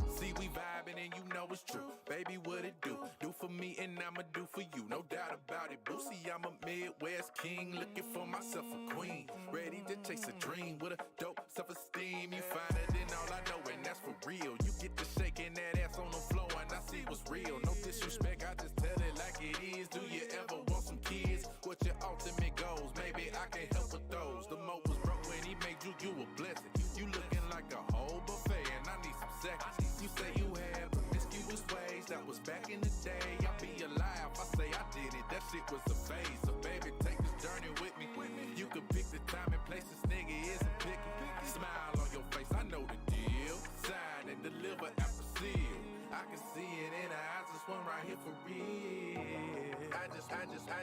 See, we vibing and you know it's true. Baby, what it do? Do for me and I'ma do for you. No doubt about it. Boosie, I'm a Midwest king. Looking for myself a queen. Ready to chase a dream with a dope self-esteem. You find it in all I know, and that's for real. You get to shaking that ass on the floor, and I see what's real. No disrespect, I just tell it like it is. Do you ever want some kids? What your ultimate goals? Maybe I can help with those. The mo was broke when he made you a blessing. You looking like a whole buffet, and I need some seconds. You say you had promiscuous ways, that was back in the day. I'll be alive, I say I did it, that shit was a phase. So baby, take this journey with me. You can pick the time and place, this nigga isn't picky. Smile on your face, I know the deal. Sign and deliver after seal. I can see it in her eyes, this one right here for real. I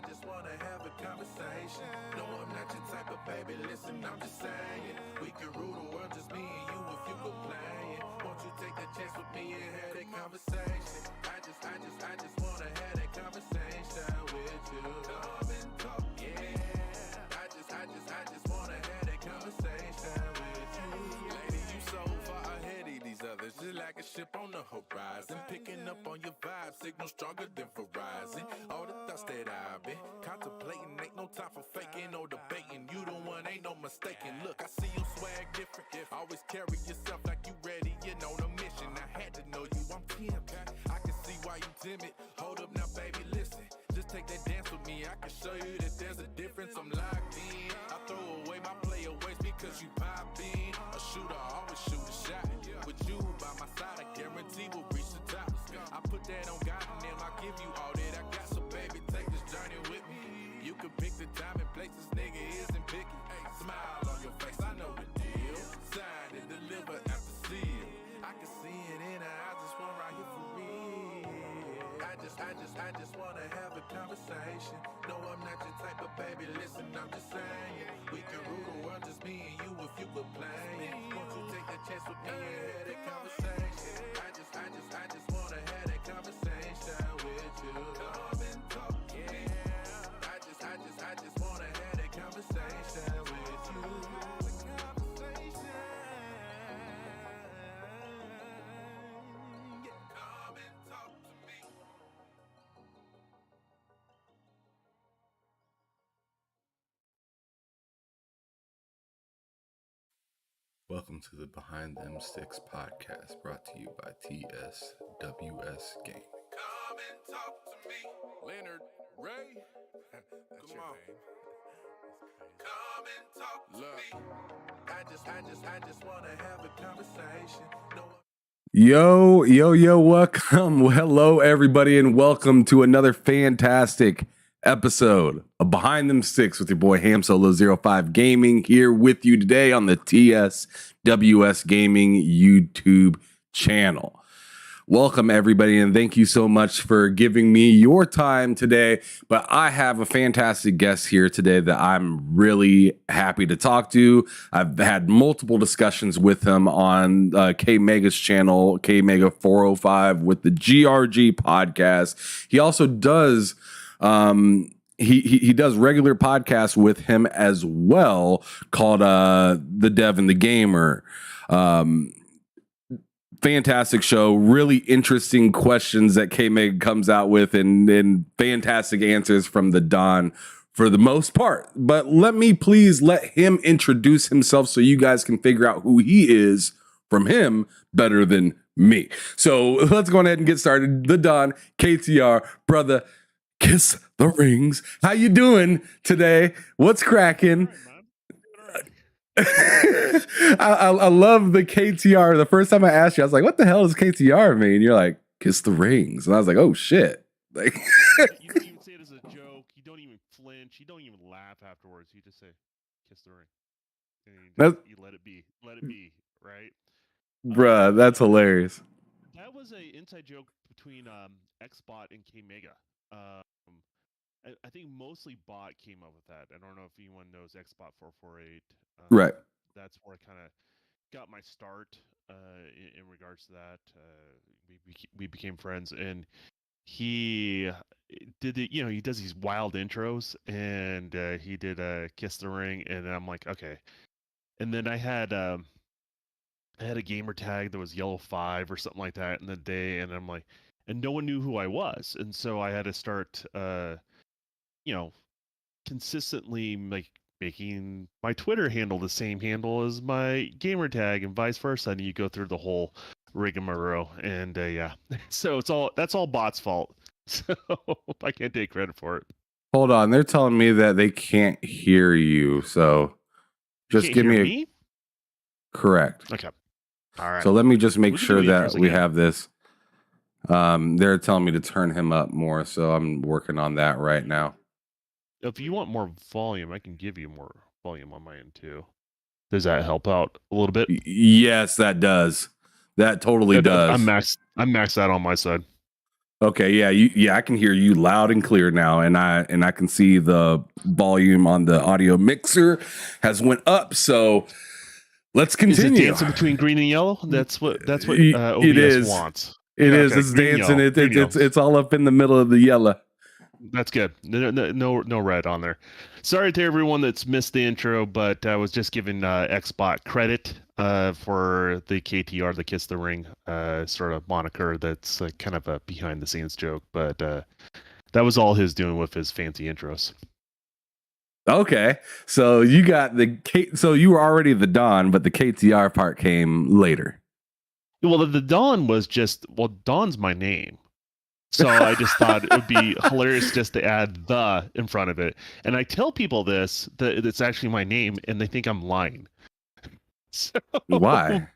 just wanna have a conversation. No, I'm not your type of baby, listen, I'm just saying. We can rule the world, just me and you if you go playing. Won't you take the chance with me and have that conversation? I just wanna have that conversation with you. Come and talk, yeah. I just wanna have that conversation with you. Lady, you so far ahead of these others, just like a ship on the horizon. Picking up on your vibe, signal stronger than Verizon. All the thoughts that I've been contemplating, ain't no time for faking or debating. You the one, ain't no mistaking. Look, I see your swag different. Always carry yourself like you ready and on a mission. I had to know you, I'm tempted. I can see why you timid. Hold up now, baby, listen. Just take that dance with me. I can show you that there's a difference. I'm locked in. I throw away my playaways because you pop in. A shooter always shoot a shot. With you by my side, I guarantee we'll reach the top. I put that on God and then I'll give you all that I got. So baby, take this journey with me. You can pick the time and place, this nigga isn't picky. Smile on your face, I know the deal. Sign and deliver after seal. I can see it in her eyes, this one right here for real. I just wanna have a conversation. No, I'm not your type of baby, listen, I'm just saying. We can rule the world, just me and you if you could play. Won't you take that chance with me and have that conversation? I just wanna have that conversation with you. Come and talk, yeah. I just wanna have that conversation with you. Come and talk to me. Welcome to the Behind Them Sticks podcast, brought to you by TSWS Gaming. Come and talk to me. Lennard Ray. Come on. Come and talk to me. I just wanna have a conversation. No. Yo, welcome. Hello, everybody, and welcome to another fantastic episode of Behind Them Sticks with your boy Ham Solo 05 Gaming, here with you today on the TSWS Gaming YouTube channel. Welcome, everybody, and thank you so much for giving me your time today. But I have a fantastic guest here today that I'm really happy to talk to. I've had multiple discussions with him on K Mega's channel, K Mega 405, with the GRG podcast. He also does he does regular podcasts with him as well, called The Dev and the Gamer. Fantastic show, really interesting questions that K-Meg comes out with, and fantastic answers from the Don for the most part. But let him introduce himself so you guys can figure out who he is from him better than me. So let's go ahead and get started. The Don, KTR, brother, kiss the rings. How you doing today? What's cracking? I love the KTR. The first time I asked you, I was like, what the hell does KTR mean? You're like, kiss the rings. And I was like, oh shit. Like, you don't even say it as a joke. You don't even flinch. You don't even laugh afterwards. You just say, kiss the ring. And you let it be. Let it be, right? Bruh, that's hilarious. That was an inside joke between Xbot and K Mega. I think mostly Bot came up with that. I don't know if anyone knows Xbot 448. Right. That's where I kind of got my start in regards to that. We became friends, and he did he does these wild intros, and he did Kiss the Ring, and I'm like, okay. And then I had I had a gamer tag that was yellow 5 or something like that in the day, and I'm like, and no one knew who I was, and so I had to start, you know, consistently making my Twitter handle the same handle as my gamer tag, and vice versa. And you go through the whole rigmarole, and yeah, so that's all bots' fault. So I can't take credit for it. Hold on, they're telling me that they can't hear you. So just Can't give hear me me? correct. Okay. All right. So let me just make We can sure do that intros we again. have this. They're telling me to turn him up more, so I'm working on that right now. If you want more volume, I can give you more volume on my end too. Does that help out a little bit? Yes, that does. That totally does. I'm maxed out on my side. Okay, yeah, I can hear you loud and clear now, and I can see the volume on the audio mixer has went up. So let's continue. Is it dancing between green and yellow? That's what it OBS is. wants. It is. Okay, It's green, dancing. yellow. It's all up in the middle of the yellow. That's good. No red on there. Sorry to everyone that's missed the intro, but I was just giving Xbot credit for the KTR, the Kiss the Ring sort of moniker. That's kind of a behind the scenes joke, but that was all his doing with his fancy intros. Okay, so you got so you were already the Don, but the KTR part came later. Well, the Don was Don's my name. So I just thought it would be hilarious just to add the in front of it. And I tell people this, that it's actually my name, and they think I'm lying. So Why?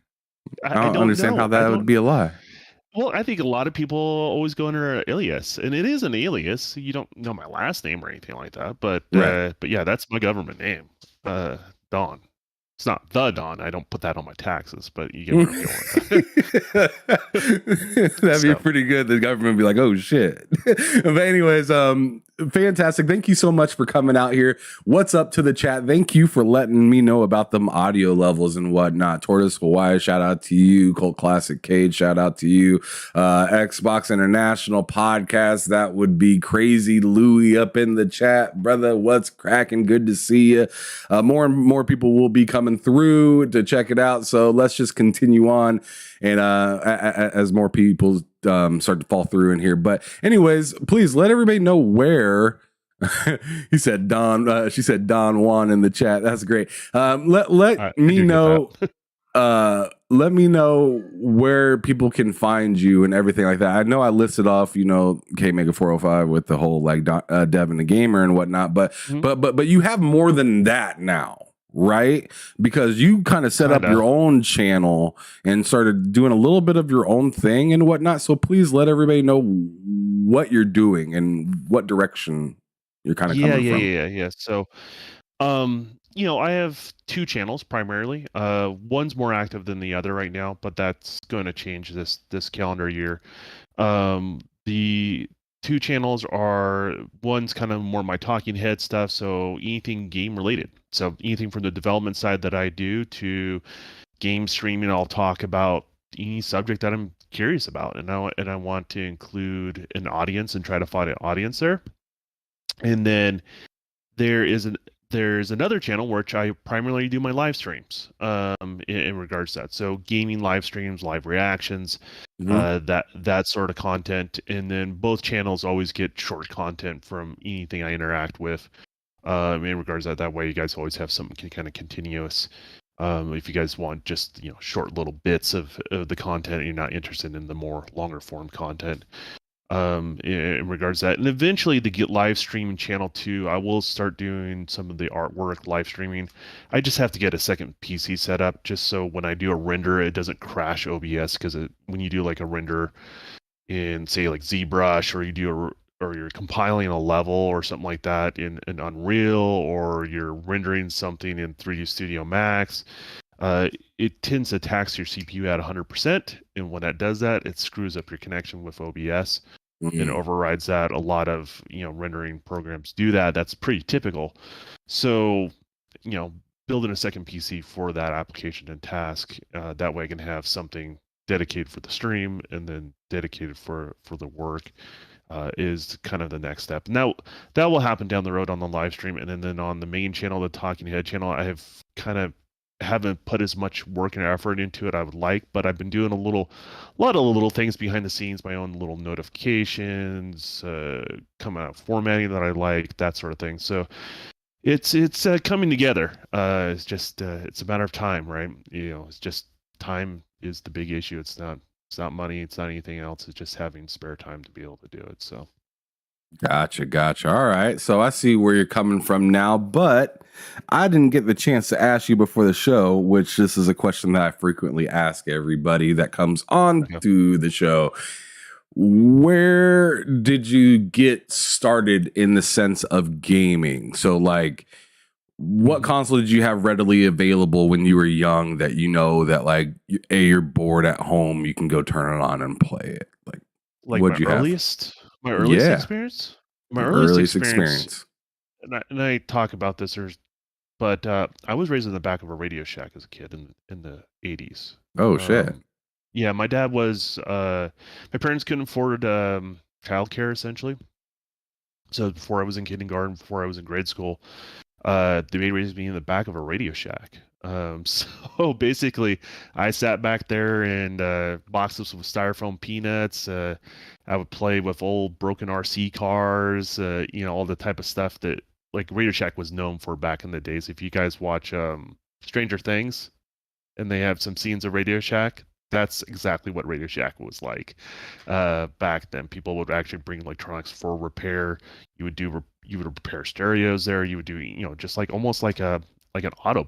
I don't understand know. how that would be a lie. Well, I think a lot of people always go under an alias, and it is an alias. You don't know my last name or anything like that, but Right. but yeah, that's my government name, Don. It's not the Don. I don't put that on my taxes, but you get where I'm going with that. That'd be pretty good. The government would be like, "Oh shit!" But anyways, fantastic. Thank you so much for coming out here. What's up to the chat? Thank you for letting me know about them audio levels and whatnot. Tortoise Hawaii, shout out to you. Cult Classic Cage, shout out to you. Xbox International Podcast, that would be crazy. Louie up in the chat, brother. What's cracking? Good to see you. More and more people will be coming through to check it out. So let's just continue on, and as more people start to fall through in here. But anyways, please let everybody know where. He said Don. She said Don Juan in the chat. That's great. Let me know. Let me know where people can find you and everything like that. I know I listed off, K Mega 405 with the whole like Devin the Gamer and whatnot, but you have more than that now, right? Because you kind of set up your own channel and started doing a little bit of your own thing and whatnot. So please let everybody know what you're doing and what direction you're kind of coming from. Yeah. So, I have two channels primarily. One's more active than the other right now, but that's going to change this calendar year. The two channels are, one's kind of more my talking head stuff, so anything game related. So anything from the development side that I do to game streaming, I'll talk about any subject that I'm curious about, and I want to include an audience and try to find an audience there. And then there's another channel which I primarily do my live streams in regards to that. So gaming live streams, live reactions, that sort of content. And then both channels always get short content from anything I interact with in regards to that. That way you guys always have something kind of continuous. If you guys want just short little bits of the content, you're not interested in the more longer form content. In regards to that, and eventually the get live streaming channel too, I will start doing some of the artwork live streaming. I just have to get a second PC set up just so when I do a render it doesn't crash OBS, because when you do like a render in say like ZBrush, or you're compiling a level or something like that in Unreal, or you're rendering something in 3D Studio Max, it tends to tax your CPU at 100%, and when that does that, it screws up your connection with OBS and overrides that. A lot of rendering programs do that. That's pretty typical. So building a second PC for that application and task, that way I can have something dedicated for the stream and then dedicated for the work, is kind of the next step. Now that will happen down the road on the live stream, and then on the main channel, the Talking Head channel, I have kind of haven't put as much work and effort into it I would like, but I've been doing a lot of little things behind the scenes, my own little notifications, coming out formatting that I like, that sort of thing. So it's coming together. It's just it's a matter of time, right? It's just time is the big issue. It's not money, it's not anything else. It's just having spare time to be able to do it. So Gotcha. All right. So I see where you're coming from now, but I didn't get the chance to ask you before the show, which this is a question that I frequently ask everybody that comes on Okay. to the show. Where did you get started in the sense of gaming? So, like, what console did you have readily available when you were young that that, like, you're bored at home, you can go turn it on and play it? Like, like what'd you have? my earliest Yeah, experience my your earliest earliest experience experience. and I talk about this, but I was raised in the back of a Radio Shack as a kid in the 80s. Oh, shit. Yeah, my dad was my parents couldn't afford childcare essentially. So before I was in kindergarten, before I was in grade school, they made raise me in the back of a Radio Shack. So basically, I sat back there and boxes with styrofoam peanuts. I would play with old broken RC cars. All the type of stuff that like Radio Shack was known for back in the days. If you guys watch Stranger Things, and they have some scenes of Radio Shack, that's exactly what Radio Shack was like back then. People would actually bring electronics for repair. You would repair stereos there. You would do just like almost like an auto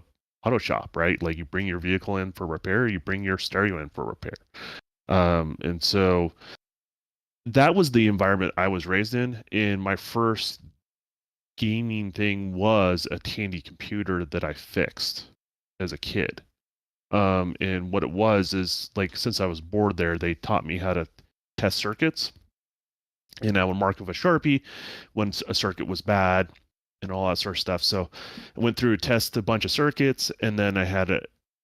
shop, right? Like you bring your vehicle in for repair, you bring your stereo in for repair. And so that was the environment I was raised in. And my first gaming thing was a Tandy computer that I fixed as a kid. And what it was is like, since I was bored there, they taught me how to test circuits, and I would mark with a Sharpie when a circuit was bad and all that sort of stuff. So I went through, test a bunch of circuits, and then I had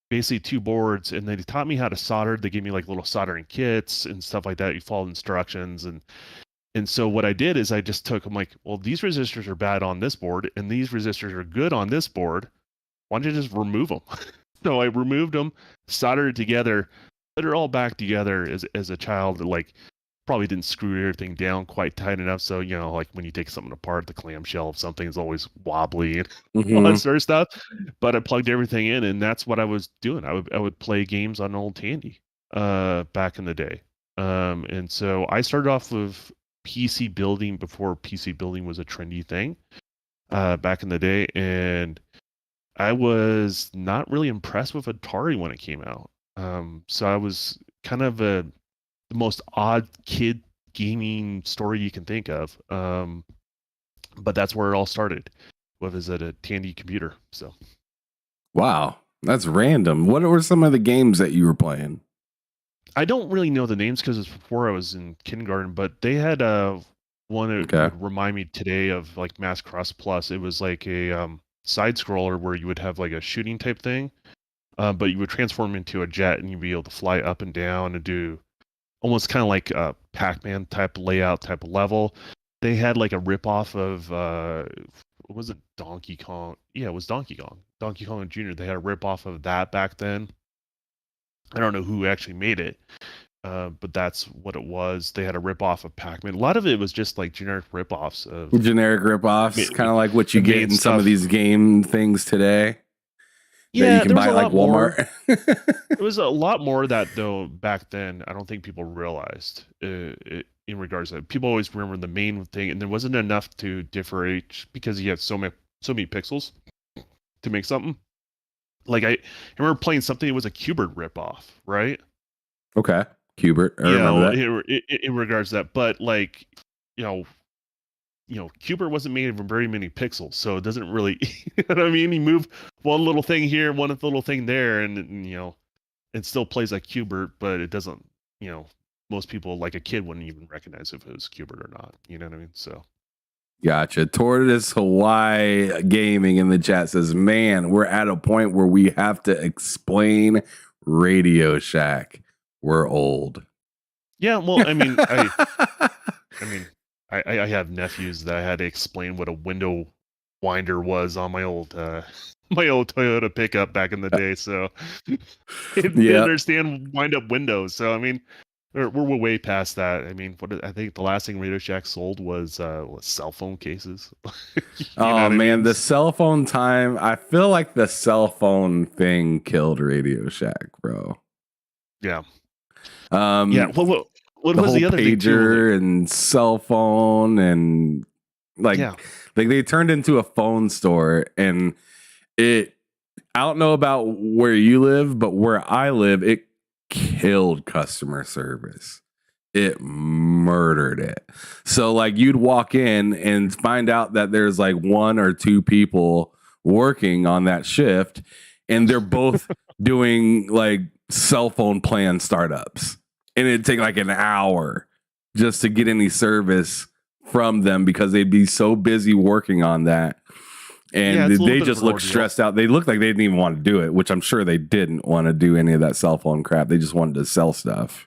basically two boards, and they taught me how to solder. They gave me like little soldering kits and stuff like that. You follow instructions. And so what I did is I just took, I'm like, well, these resistors are bad on this board, and these resistors are good on this board. Why don't you just remove them? So I removed them, soldered it together, put it all back together as a child. Like, probably didn't screw everything down quite tight enough. So, like when you take something apart, the clamshell of something is always wobbly and all that sort of stuff. But I plugged everything in, and that's what I was doing. I would play games on old Tandy back in the day. And so I started off with PC building before PC building was a trendy thing back in the day. And I was not really impressed with Atari when it came out. So I was kind of the most odd kid gaming story you can think of. But that's where it all started. Was at a Tandy computer. So. Wow, that's random. What were some of the games that you were playing? I don't really know the names because it's before I was in kindergarten, but they had one that would remind me today of like Mass Cross Plus. It was like a side scroller where you would have like a shooting type thing, but you would transform into a jet and you'd be able to fly up and down and do almost kind of like a Pac-Man type layout type of level. They had like a ripoff of was it Donkey Kong? Yeah, it was Donkey Kong Jr. They had a ripoff of that back then. I don't know who actually made it, but that's what it was. They had a ripoff of Pac-Man. A lot of it was just like generic ripoffs of kind of like what you get in some of these game things today. Yeah, that you can buy at like Walmart. It was a lot more of that though back then. I don't think people realized in regards to that. People always remember the main thing, and there wasn't enough to differentiate because you had so many pixels to make something. Like I remember playing something that was a Q*bert ripoff, right? Okay, Q*bert. I remember that. In regards to that, but like, Q*bert wasn't made of very many pixels, so it doesn't really. You know what I mean? You move one little thing here, one little thing there, and it still plays like Q*bert, but it doesn't. Most people, like a kid, wouldn't even recognize if it was Q*bert or not. You know what I mean? So. Gotcha. Tortoise Hawaii Gaming in the chat says, man, we're at a point where we have to explain Radio Shack. We're old. Yeah, well, I mean, I have nephews that I had to explain what a window winder was on my old my old Toyota pickup back in the day, so it didn't Yeah. understand wind-up windows. So I mean, we're way past that. I mean, I think the last thing Radio Shack sold was cell phone cases. You know Oh what I man, mean? the cell phone time. I feel like the cell phone thing killed Radio Shack, bro. Yeah. Yeah. Um, What the was whole the other thing too? pager and cell phone and Yeah. like they turned into a phone store, and it. I don't know about where you live, but where I live, it killed customer service. It murdered it. So like you'd walk in and find out that there's like one or two people working on that shift, and they're both doing like cell phone plan startups. And it'd take like an hour just to get any service from them because they'd be so busy working on that. Yeah, And it's a little they bit of just an looked ordeal. stressed out. They looked like they didn't even want to do it, which I'm sure they didn't want to do any of that cell phone crap. They just wanted to sell stuff.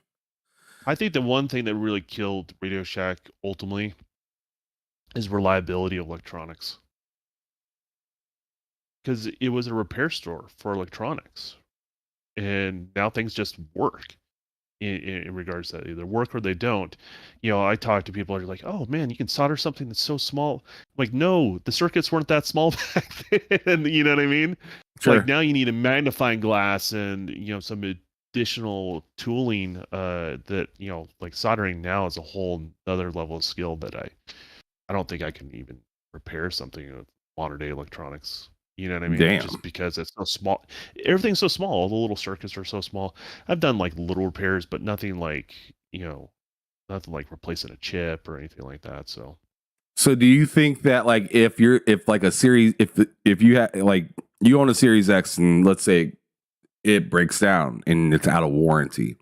I think the one thing that really killed Radio Shack ultimately is reliability of electronics. Because it was a repair store for electronics. And now things just work in regards to that. Either work or they don't. You know, I talk to people who are like, oh man, you can solder something that's so small. I'm like, no, the circuits weren't that small back then. You know what I mean? Sure. Like now you need a magnifying glass and, you know, some additional tooling that, you know, like soldering now is a whole other level of skill that I don't think I can even repair something with modern day electronics. You know what I mean? Damn. Just because it's so small. Everything's so small. All the little circuits are so small. I've done like little repairs, but nothing like, you know, nothing like replacing a chip or anything like that. So do you think that like if like a series if you have like you own a Series X and let's say it breaks down and it's out of warranty,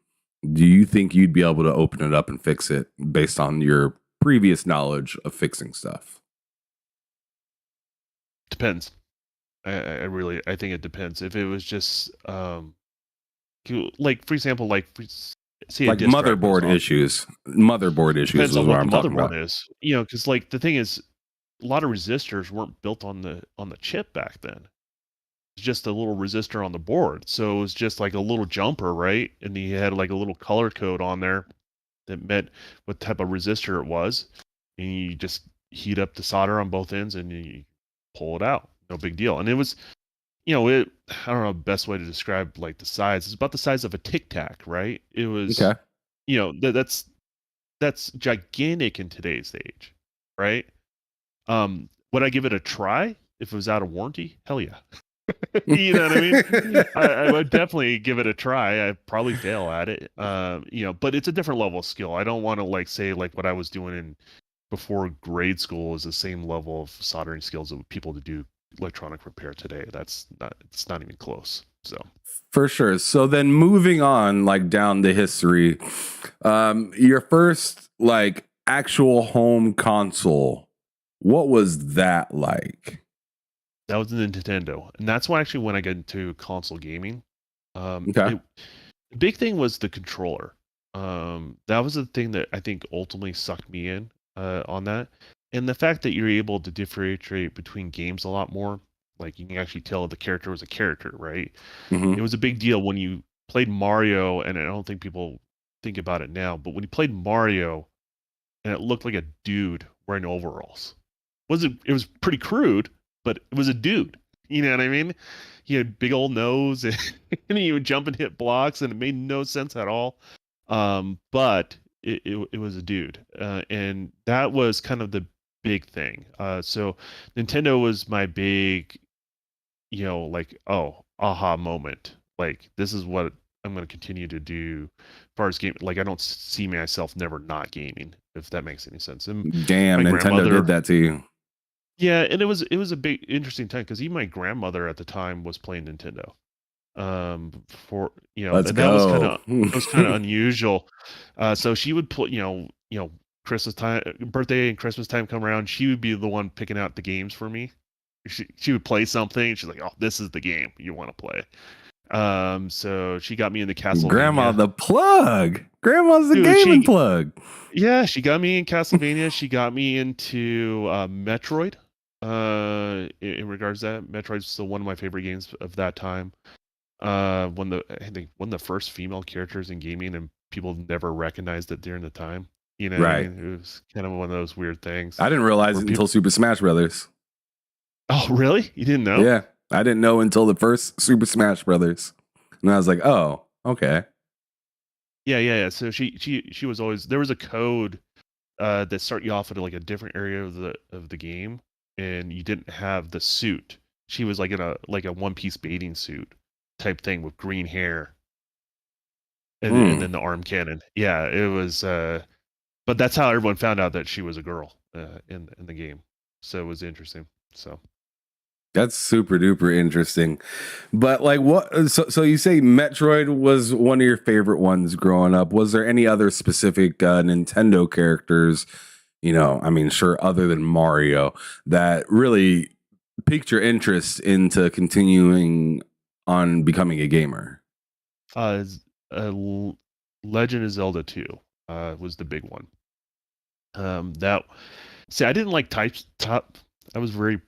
do you think you'd be able to open it up and fix it based on your previous knowledge of fixing stuff? Depends. I think it depends. If it was just like for example, like say Like motherboard issues. Motherboard issues depends is on what what I'm the talking about. motherboard is. You know, because like the thing is, a lot of resistors weren't built on the chip back then. It's just a little resistor on the board, so it was just like a little jumper, right? And you had like a little color code on there that meant what type of resistor it was, and you just heat up the solder on both ends and you pull it out. No big deal. And it was, you know, I don't know the best way to describe like the size. It's about the size of a Tic Tac, right? It was, Okay. you know, that's gigantic in today's age, right? Would I give it a try if it was out of warranty? Hell yeah. You know what I mean? I would definitely give it a try. I'd probably fail at it. You know, but it's a different level of skill. I don't want to like say like what I was doing in before grade school is the same level of soldering skills of people to do electronic repair today. It's not even close. So For sure. So then moving on like down the history, your first like actual home console, what was that like? that was the Nintendo, and that's why actually when I got into console gaming, Okay. the big thing was the controller. That was the thing that I think ultimately sucked me in on that, and the fact that you're able to differentiate between games a lot more. Like you can actually tell the character was a character, right? Mhm. It was a big deal when you played Mario, and I don't think people think about it now, but when you played Mario and it looked like a dude wearing overalls. It was pretty crude, but it was a dude. You know what I mean? He had a big old nose and he would jump and hit blocks and it made no sense at all. But it was a dude. And that was kind of the big thing. So Nintendo was my big, you know, like, oh, aha moment. Like, this is what I'm going to continue to do as far as game. Like, I don't see myself never not gaming, if that makes any sense. And Damn, my Nintendo grandmother, did that to you. yeah, and it was a big interesting time because even my grandmother at the time was playing Nintendo. For you know, Let's and that go. was kind of unusual. So she would play, you know, Christmas time, birthday and Christmas time come around, she would be the one picking out the games for me. She would play something. And she's like, "Oh, this is the game you want to play." So she got me into Castlevania. Grandma the plug. Grandma's the Dude, gaming plug. yeah, she got me in Castlevania. She got me into Metroid. In regards to that, Metroid's still one of my favorite games of that time. I think one of the first female characters in gaming, and people never recognized it during the time. You know what I Right. mean? It was kind of one of those weird things. I didn't realize Where it people, until Super Smash Brothers. oh, really? You didn't know? Yeah, I didn't know until the first Super Smash Brothers, and I was like, "Oh, okay." Yeah. So she was always, there was a code that start you off at like a different area of the game, and you didn't have the suit. She was like in a One Piece bathing suit type thing with green hair, and then the arm cannon. Yeah, it was. But that's how everyone found out that she was a girl in the game. So it was interesting. So That's super duper interesting. But like what so you say Metroid was one of your favorite ones growing up. Was there any other specific Nintendo characters, I mean sure other than Mario that really piqued your interest into continuing on becoming a gamer? Legend of Zelda 2 was the big one. That see, I didn't like top. I was very.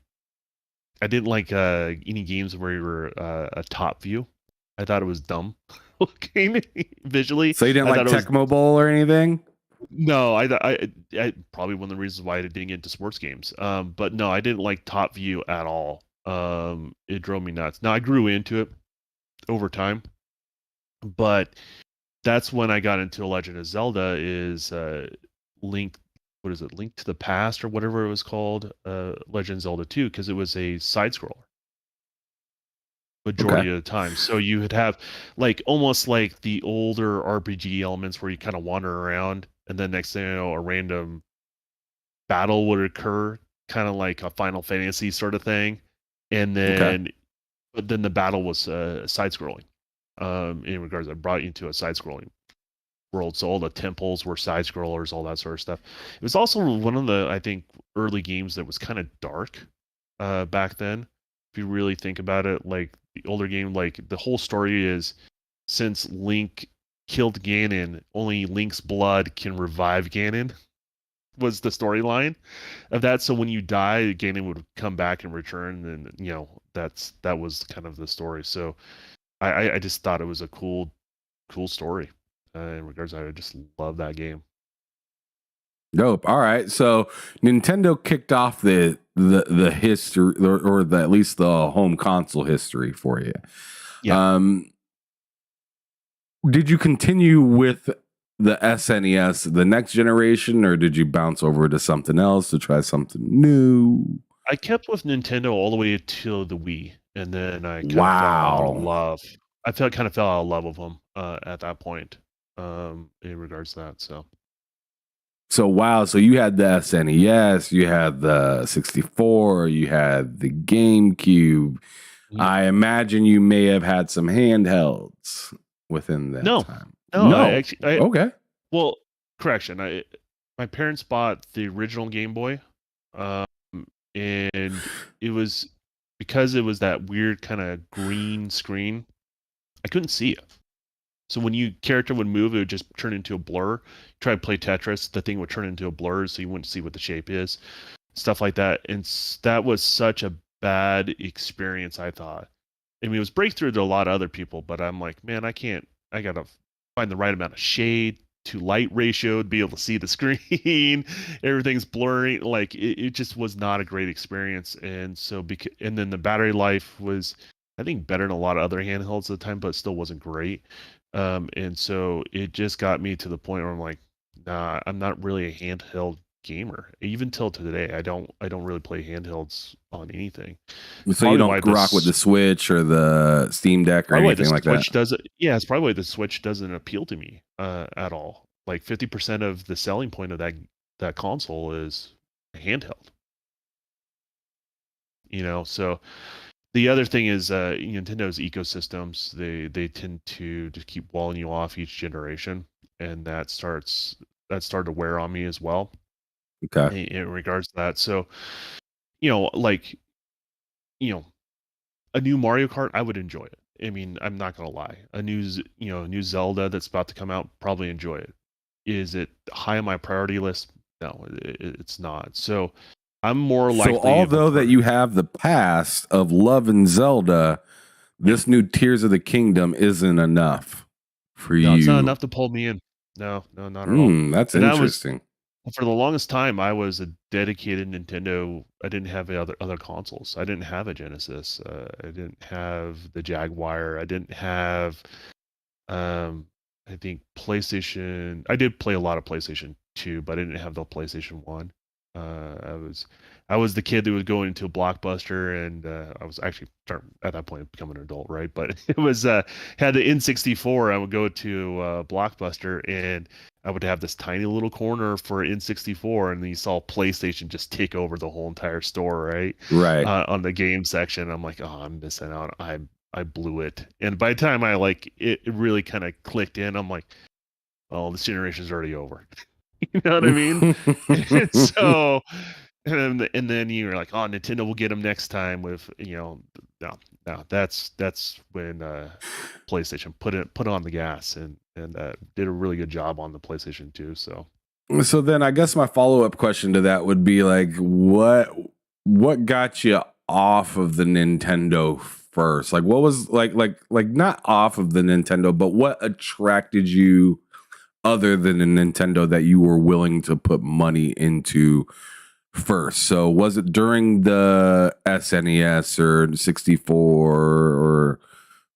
I didn't like any games where you were a top view. I thought it was dumb looking visually. So you didn't like Tecmo Bowl or anything? No, I probably one of the reasons why I didn't get into sports games. But no, I didn't like top view at all. It drove me nuts. Now I grew into it over time, but that's when I got into Legend of Zelda. Is Link? What is it? Link to the Past or whatever it was called. Legend of Zelda 2, because it was a side scroller majority of the time. So you would have like almost like the older RPG elements where you kind of wander around, and then next thing you know, a random battle would occur, kind of like a Final Fantasy sort of thing, and then but then the battle was side scrolling. In regards, I brought you into a side scrolling world, so all the temples were side scrollers, all that sort of stuff. It was also one of the, I think, early games that was kind of dark back then. If you really think about it, like the older game, like the whole story is, since Link killed Ganon, only Link's blood can revive Ganon, was the storyline of that. So when you die, Ganon would come back and return, and that was kind of the story. So I just thought it was a cool story. In regards, I just love that game. Dope. All right. So Nintendo kicked off the history, or at least the home console history for you. Yeah. Did you continue with the SNES, the next generation, or did you bounce over to something else to try something new? I kept with Nintendo all the way until the Wii, and then I kind of fell out of love. I kind of fell out of love with them at that point. In regards to that, so wow, so you had the SNES, you had the 64, you had the GameCube. I imagine you may have had some handhelds within that time. No. Okay. Well, correction. My parents bought the original Game Boy, and it was because it was that weird kind of green screen. I couldn't see it. So when your character would move, it would just turn into a blur. Try to play Tetris, the thing would turn into a blur, so you wouldn't see what the shape is, stuff like that. And that was such a bad experience, I thought. I mean, it was breakthrough to a lot of other people, but I'm like, man, I gotta find the right amount of shade to light ratio to be able to see the screen. Everything's blurry. Like it just was not a great experience. And so, and then the battery life was, I think, better than a lot of other handhelds at the time, but still wasn't great. And so it just got me to the point where I'm like, nah, I'm not really a handheld gamer. Even till today, I don't really play handhelds on anything. So you don't rock with the Switch or the Steam Deck or anything like that? Yeah, it's probably why the Switch doesn't appeal to me at all. Like 50% of the selling point of that console is a handheld. So the other thing is Nintendo's ecosystems. They tend to just keep walling you off each generation, and that started to wear on me as well. Okay. In regards to that, so a new Mario Kart, I would enjoy it. I mean, I'm not gonna lie. A new Zelda that's about to come out, probably enjoy it. Is it high on my priority list? No, it's not. So I'm more So likely. although that you have the past of love and Zelda, this new Tears of the Kingdom isn't enough for No, it's not you. enough to pull me in. No, not at all. That's And I was interesting. for the longest time, I was a dedicated Nintendo. I didn't have other consoles. I didn't have a Genesis. I didn't have the Jaguar. I didn't have. I think PlayStation. I did play a lot of PlayStation 2, but I didn't have the PlayStation 1. I was the kid that was going into a Blockbuster, and I was actually starting at that point becoming an adult, right? But it was had the N64. I would go to Blockbuster, and I would have this tiny little corner for N64, and then you saw PlayStation just take over the whole entire store, right? Right. On the game section. I'm like, oh, I'm missing out. I blew it. And by the time I like it really kind of clicked in, I'm like, oh, this generation's already over. You know what I mean? And so, and then you're like, oh, Nintendo will get them next time with, no, that's when PlayStation put on the gas and did a really good job on the PlayStation 2. So then I guess my follow-up question to that would be like, what got you off of the Nintendo first? Like what was like not off of the Nintendo, but what attracted you other than a Nintendo that you were willing to put money into first? So was it during the SNES or 64 or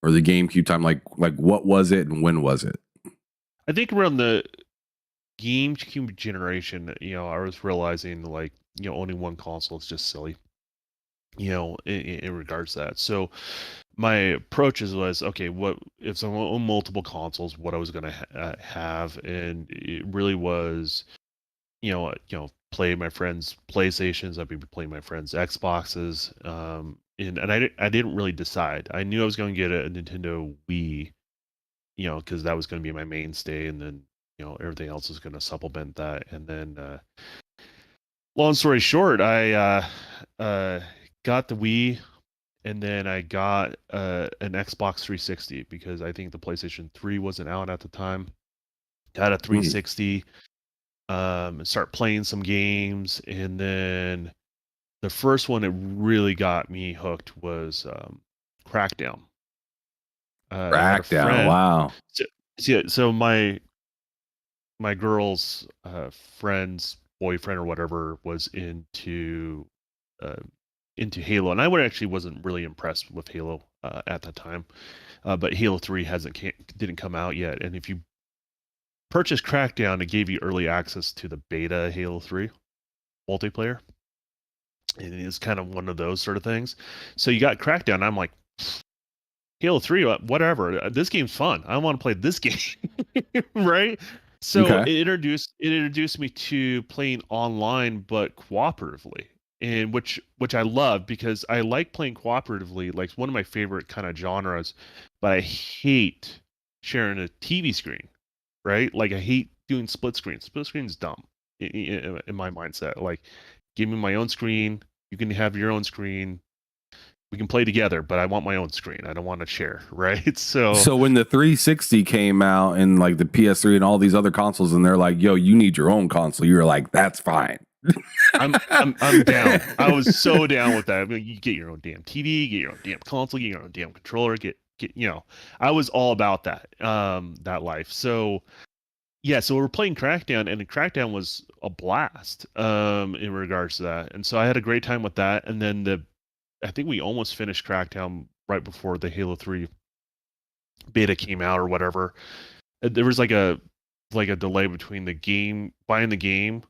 the GameCube time? Like what was it and when was it? I think around the GameCube generation, I was realizing like, owning one console is just silly, in regards to that. So my approach was, okay, what if I own multiple consoles, what I was going to have. And it really was, play my friends' PlayStations. I'd be playing my friends' Xboxes. And I didn't really decide. I knew I was going to get a Nintendo Wii, because that was going to be my mainstay. And then, everything else is going to supplement that. And then, long story short, I got the Wii, and then I got an Xbox 360 because I think the PlayStation 3 wasn't out at the time. Got a 360, and start playing some games, and then the first one that really got me hooked was Crackdown. Crackdown, wow. So my girl's friend's boyfriend or whatever was into Halo, and I wasn't really impressed with Halo at the time, but Halo 3 didn't come out yet, and if you purchase Crackdown, it gave you early access to the beta Halo 3 multiplayer, and it's kind of one of those sort of things. So you got Crackdown, I'm like, Halo 3, whatever, this game's fun, I want to play this game. Right? So Okay. it introduced me to playing online but cooperatively, and which I love because I like playing cooperatively, like one of my favorite kind of genres, but I hate sharing a TV screen, right? Like I hate doing split screen. Split screen's dumb in my mindset. Like, give me my own screen. You can have your own screen. We can play together, but I want my own screen. I don't want to share, right? So when the 360 came out and like the PS3 and all these other consoles, and they're like, "Yo, you need your own console," you were like, "That's fine." I'm down. I was so down with that. I mean, you get your own damn TV, get your own damn console, get your own damn controller, get I was all about that that life. So yeah, so we're playing Crackdown, and Crackdown was a blast in regards to that. And so I had a great time with that. And then I think we almost finished Crackdown right before the Halo 3 beta came out or whatever. There was like a delay between buying the game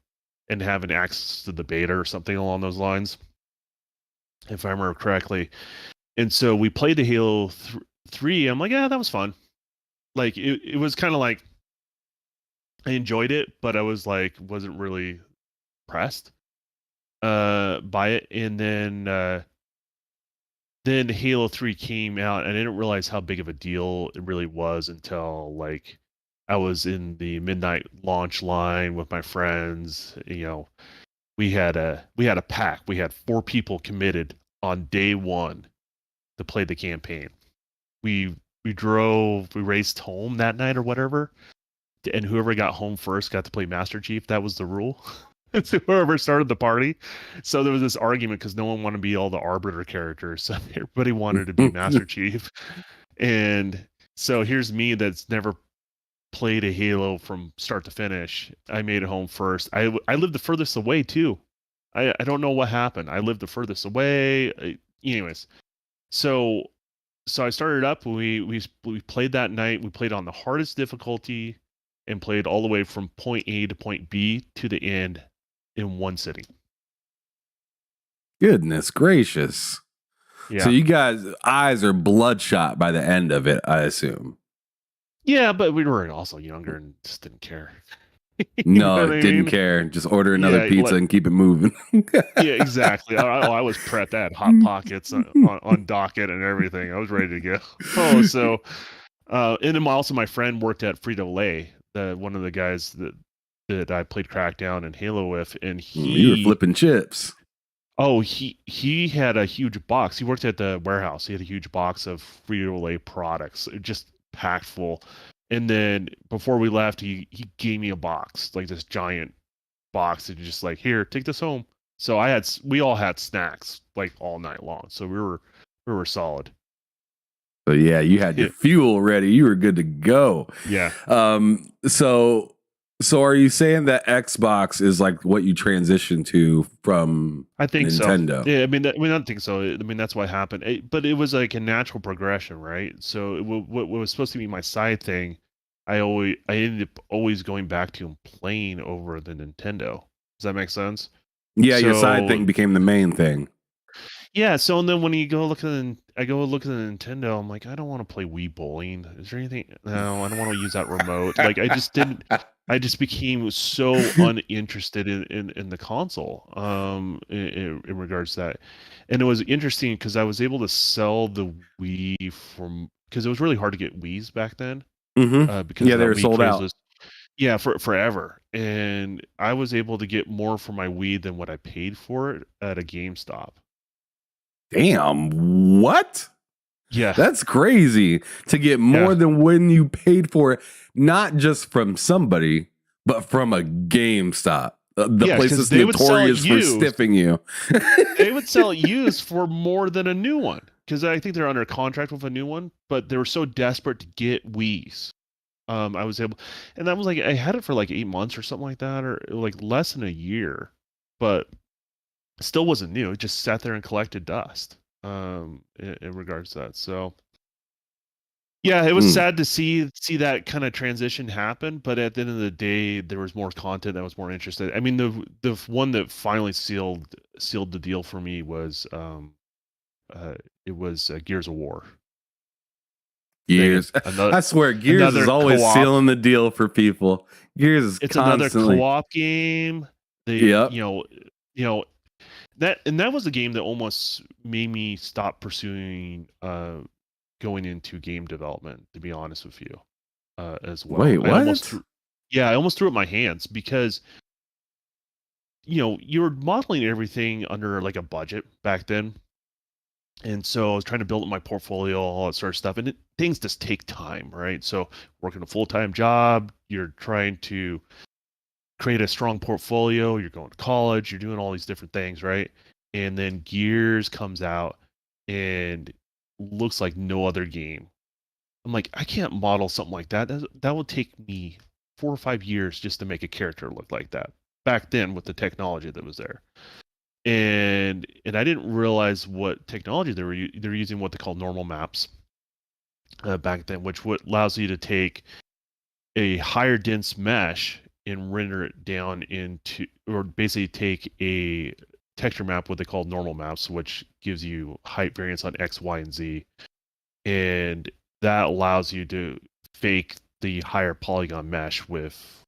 and having access to the beta or something along those lines, if I remember correctly. And so we played the Halo 3. I'm like, yeah, that was fun. Like it was kind of like I enjoyed it, but I was like wasn't really impressed by it. And then Halo 3 came out, and I didn't realize how big of a deal it really was until like I was in the midnight launch line with my friends. We had a pack. We had 4 people committed on day 1 to play the campaign. We raced home that night or whatever, and whoever got home first got to play Master Chief. That was the rule. It's whoever started the party. So there was this argument because no one wanted to be all the arbiter characters. So everybody wanted to be Master Chief. And so here's me that's never played a Halo from start to finish. I made it home first. I lived the furthest away too. I don't know what happened. I lived the furthest away. Anyways, so I started up. We played that night. We played on the hardest difficulty and played all the way from point A to point B to the end in one sitting. Goodness gracious. Yeah. So you guys' eyes are bloodshot by the end of it, I assume. Yeah, but we were also younger and just didn't care. No, didn't care. Just order another pizza and keep it moving. Yeah, exactly. I was prepped. I had Hot Pockets on docket and everything. I was ready to go. Oh, so, and then also my friend worked at Frito-Lay, one of the guys that I played Crackdown and Halo with, and you were flipping chips. Oh, he had a huge box. He worked at the warehouse. He had a huge box of Frito-Lay products, just packed full. And then before we left, he gave me a box, like this giant box, and just like, here, take this home. So we all had snacks like all night long. So we were solid. So yeah, you had your fuel ready. You were good to go. Yeah. So are you saying that Xbox is like what you transitioned to from I think Nintendo? So. Yeah, I don't think so. I mean, that's what happened. But it was like a natural progression, right? So what was supposed to be my side thing, I ended up always going back to and playing over the Nintendo. Does that make sense? Yeah, your side thing became the main thing. Yeah, so and then when you go look at I go look at the Nintendo, I'm like, I don't want to play Wii Bowling. Is there anything? No, I don't want to use that remote. Like, I just didn't. I just became so uninterested in the console in regards to that. And it was interesting because I was able to sell the Wii because it was really hard to get Wiis back then. Because they were sold out. Yeah, for forever. And I was able to get more for my Wii than what I paid for it at a GameStop. Damn, what? Yeah. That's crazy to get more than when you paid for it, not just from somebody, but from a GameStop. The place is notorious for stiffing you. They would sell it used for more than a new one because I think they're under contract with a new one, but they were so desperate to get Wiis. I was able, and that was like, I had it for like 8 months or something like that, or like less than a year, but it still wasn't new. It just sat there and collected dust in regards to that. So yeah, it was sad to see that kind of transition happen, but at the end of the day, there was more content that was more interested. I mean, the one that finally sealed the deal for me was it was Gears of War. Gears. I swear, Gears is always sealing the deal for people. Gears is another co-op game. You know that was a game that almost made me stop pursuing going into game development, to be honest with you, as well. Wait, what? I almost threw up my hands because you were modeling everything under like a budget back then. And so I was trying to build up my portfolio, all that sort of stuff. And things just take time, right? So working a full-time job, you're trying to create a strong portfolio, you're going to college, you're doing all these different things, right? And then Gears comes out and looks like no other game. I'm like, I can't model something like that. That would take me 4 or 5 years just to make a character look like that. Back then with the technology that was there. And I didn't realize what technology they're using, what they call normal maps back then, which allows you to take a higher dense mesh and render it down into, or basically take a texture map, what they call normal maps, which gives you height variance on X, Y, and Z, and that allows you to fake the higher polygon mesh with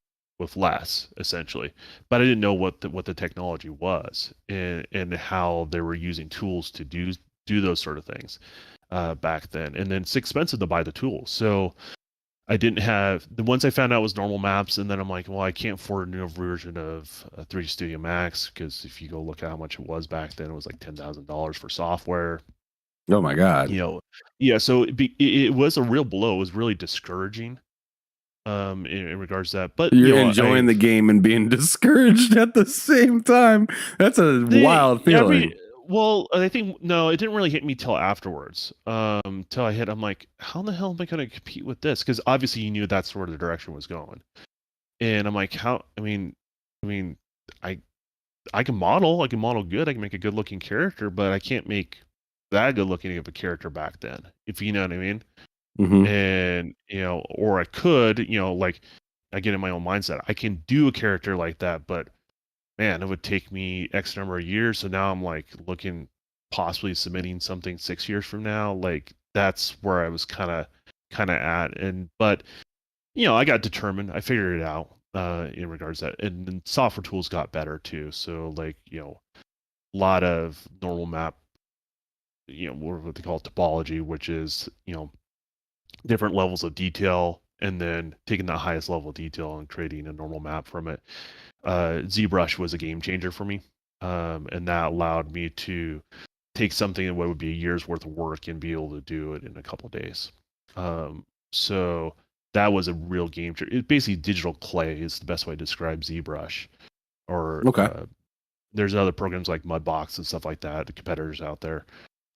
less, essentially. But I didn't know what the technology was and how they were using tools to do those sort of things back then. And then it's expensive to buy the tools. So I didn't have the ones I found out was normal maps, and then I'm like, well, I can't afford a new version of 3D Studio Max because if you go look at how much it was back then, it was like $10,000 for software. Oh my god! Yeah. So it was a real blow. It was really discouraging. in regards to that. But You're enjoying the game and being discouraged at the same time. That's a wild feeling. Well, I think no, it didn't really hit me till afterwards. Till I'm like, how in the hell am I going to compete with this? Because obviously you knew that's where the direction was going, and I'm like, how? I mean, I can model good. I can make a good looking character, but I can't make that good looking of a character back then. If you know what I mean. Mm-hmm. And or I could, like I get in my own mindset. I can do a character like that, but man, it would take me X number of years. So now I'm like looking possibly submitting something 6 years from now. Like that's where I was kind of at. And but I got determined. I figured it out in regards to that. And then software tools got better too. So like a lot of normal map, what they call topology, which is different levels of detail, and then taking the highest level of detail and creating a normal map from it. ZBrush was a game changer for me, and that allowed me to take something that would be a year's worth of work and be able to do it in a couple of days. So that was a real game changer. It's basically digital clay is the best way to describe ZBrush. Or there's other programs like Mudbox and stuff like that, the competitors out there.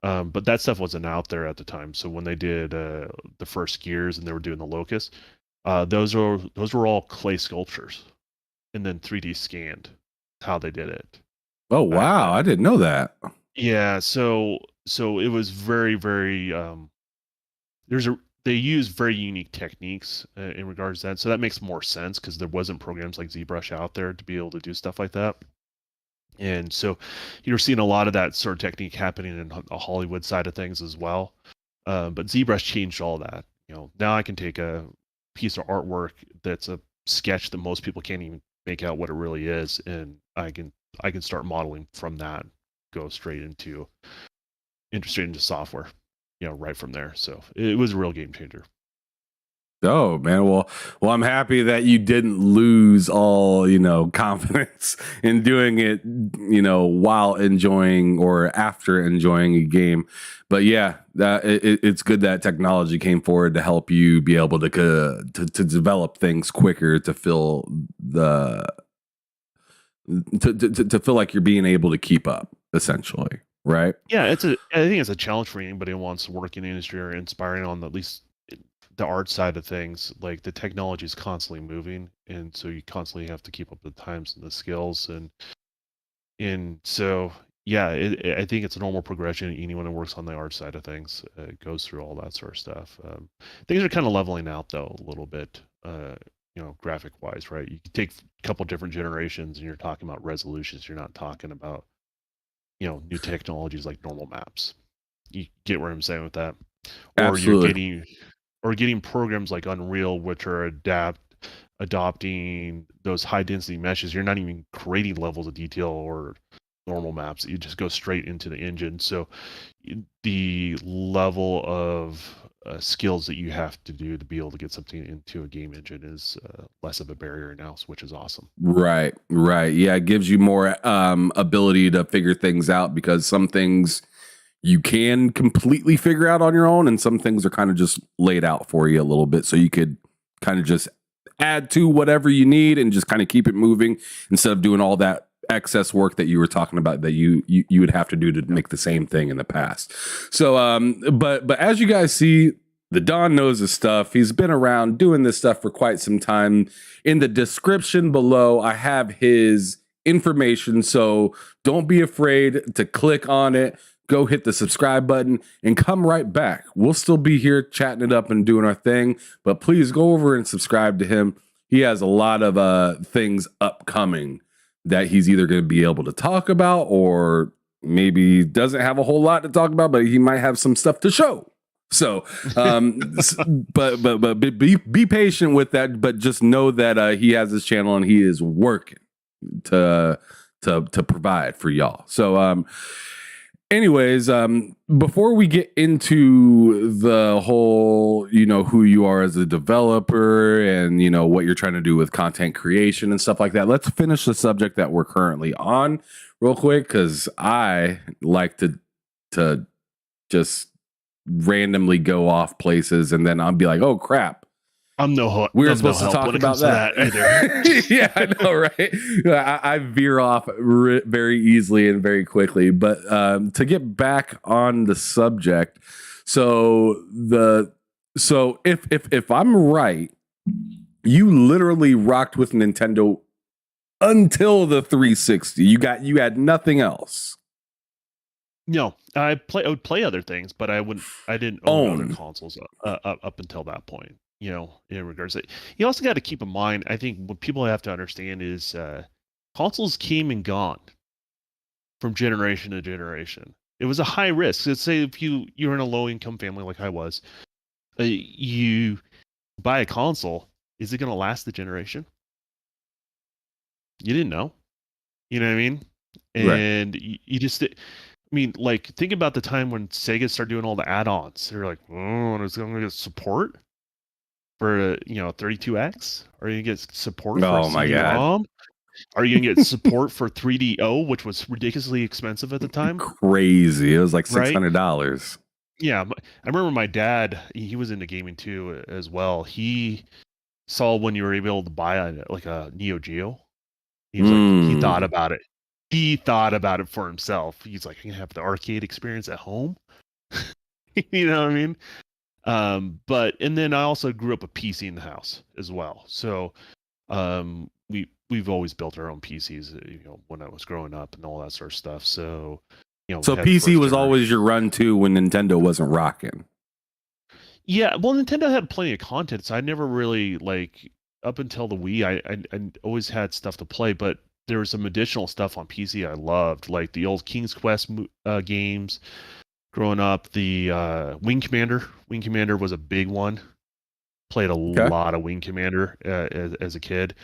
But that stuff wasn't out there at the time. So when they did the first gears and they were doing the locust, those were all clay sculptures, and then 3D scanned. How they did it. Oh wow, I didn't know that. Yeah, so it was very very. They use very unique techniques in regards to that. So that makes more sense because there wasn't programs like ZBrush out there to be able to do stuff like that. And so you're seeing a lot of that sort of technique happening in the Hollywood side of things as well. But ZBrush changed all that. Now I can take a piece of artwork that's a sketch that most people can't even make out what it really is, and I can start modeling from that, go straight into software, right from there. So it was a real game changer. Oh man, well, I'm happy that you didn't lose all confidence in doing it, while enjoying or after enjoying a game. But yeah, it's good that technology came forward to help you be able to develop things quicker, to feel to feel like you're being able to keep up, essentially, right? Yeah, I think it's a challenge for anybody who wants to work in the industry or inspiring on at least the art side of things. Like the technology is constantly moving, and so you constantly have to keep up with the times and the skills, and so yeah, I think it's a normal progression. Anyone who works on the art side of things goes through all that sort of stuff. Things are kind of leveling out though a little bit, graphic wise, right? You can take a couple different generations and you're talking about resolutions. You're not talking about new technologies like normal maps. You get where I'm saying with that? Or Absolutely. you're getting programs like Unreal, which are adopting those high density meshes. You're not even creating levels of detail or normal maps. You just go straight into the engine. So the level of skills that you have to do to be able to get something into a game engine is less of a barrier now, which is awesome. Right. Yeah, it gives you more ability to figure things out, because some things you can completely figure out on your own, and some things are kind of just laid out for you a little bit, so you could kind of just add to whatever you need and just kind of keep it moving, instead of doing all that excess work that you were talking about that you would have to do to make the same thing in the past. So but as you guys see, the Don knows his stuff. He's been around doing this stuff for quite some time. In the description below, I have his information, so don't be afraid to click on it. Go hit the subscribe button and come right back. We'll still be here chatting it up and doing our thing, but please go over and subscribe to him. He has a lot of things upcoming that he's either going to be able to talk about, or maybe doesn't have a whole lot to talk about, but he might have some stuff to show. So, but be patient with that. But just know that he has his channel and he is working to provide for y'all. So, anyways, before we get into the whole, who you are as a developer and, what you're trying to do with content creation and stuff like that, let's finish the subject that we're currently on real quick, because I like to just randomly go off places and then I'll be like, oh crap, I'm no hook. We were I'm no supposed to help talk when it about comes to that. either. Yeah, I know, right? I veer off very easily and very quickly. But to get back on the subject, so if I'm right, you literally rocked with Nintendo until the 360. You had nothing else. No, I would play other things, but I didn't own other consoles up until that point. In regards to, you also got to keep in mind, I think what people have to understand is consoles came and gone from generation to generation. It was a high risk. Let's say if you're in a low income family like I was, you buy a console, is it going to last the generation? You didn't know. You know what I mean? And right. You just, I mean, like, think about the time when Sega started doing all the add-ons. They're like, oh, is going to get support for 32X? Are you going to get support for CD-ROM? Are you going to get support for 3DO, which was ridiculously expensive at the time? Crazy. It was like $600. Right? Yeah. I remember my dad, he was into gaming too as well. He saw when you were able to buy a Neo Geo. He was like, he thought about it. He thought about it for himself. He's like, I'm gonna have the arcade experience at home. You know what I mean? And then I also grew up a PC in the house as well. So we've always built our own PCs, when I was growing up and all that sort of stuff. So so PC was always your run too when Nintendo wasn't rocking. Yeah, well, Nintendo had plenty of content, so I never really up until the Wii, I always had stuff to play, but there was some additional stuff on PC I loved, like the old King's Quest games. Growing up, the Wing Commander. Wing Commander was a big one. Played a lot of Wing Commander as a kid.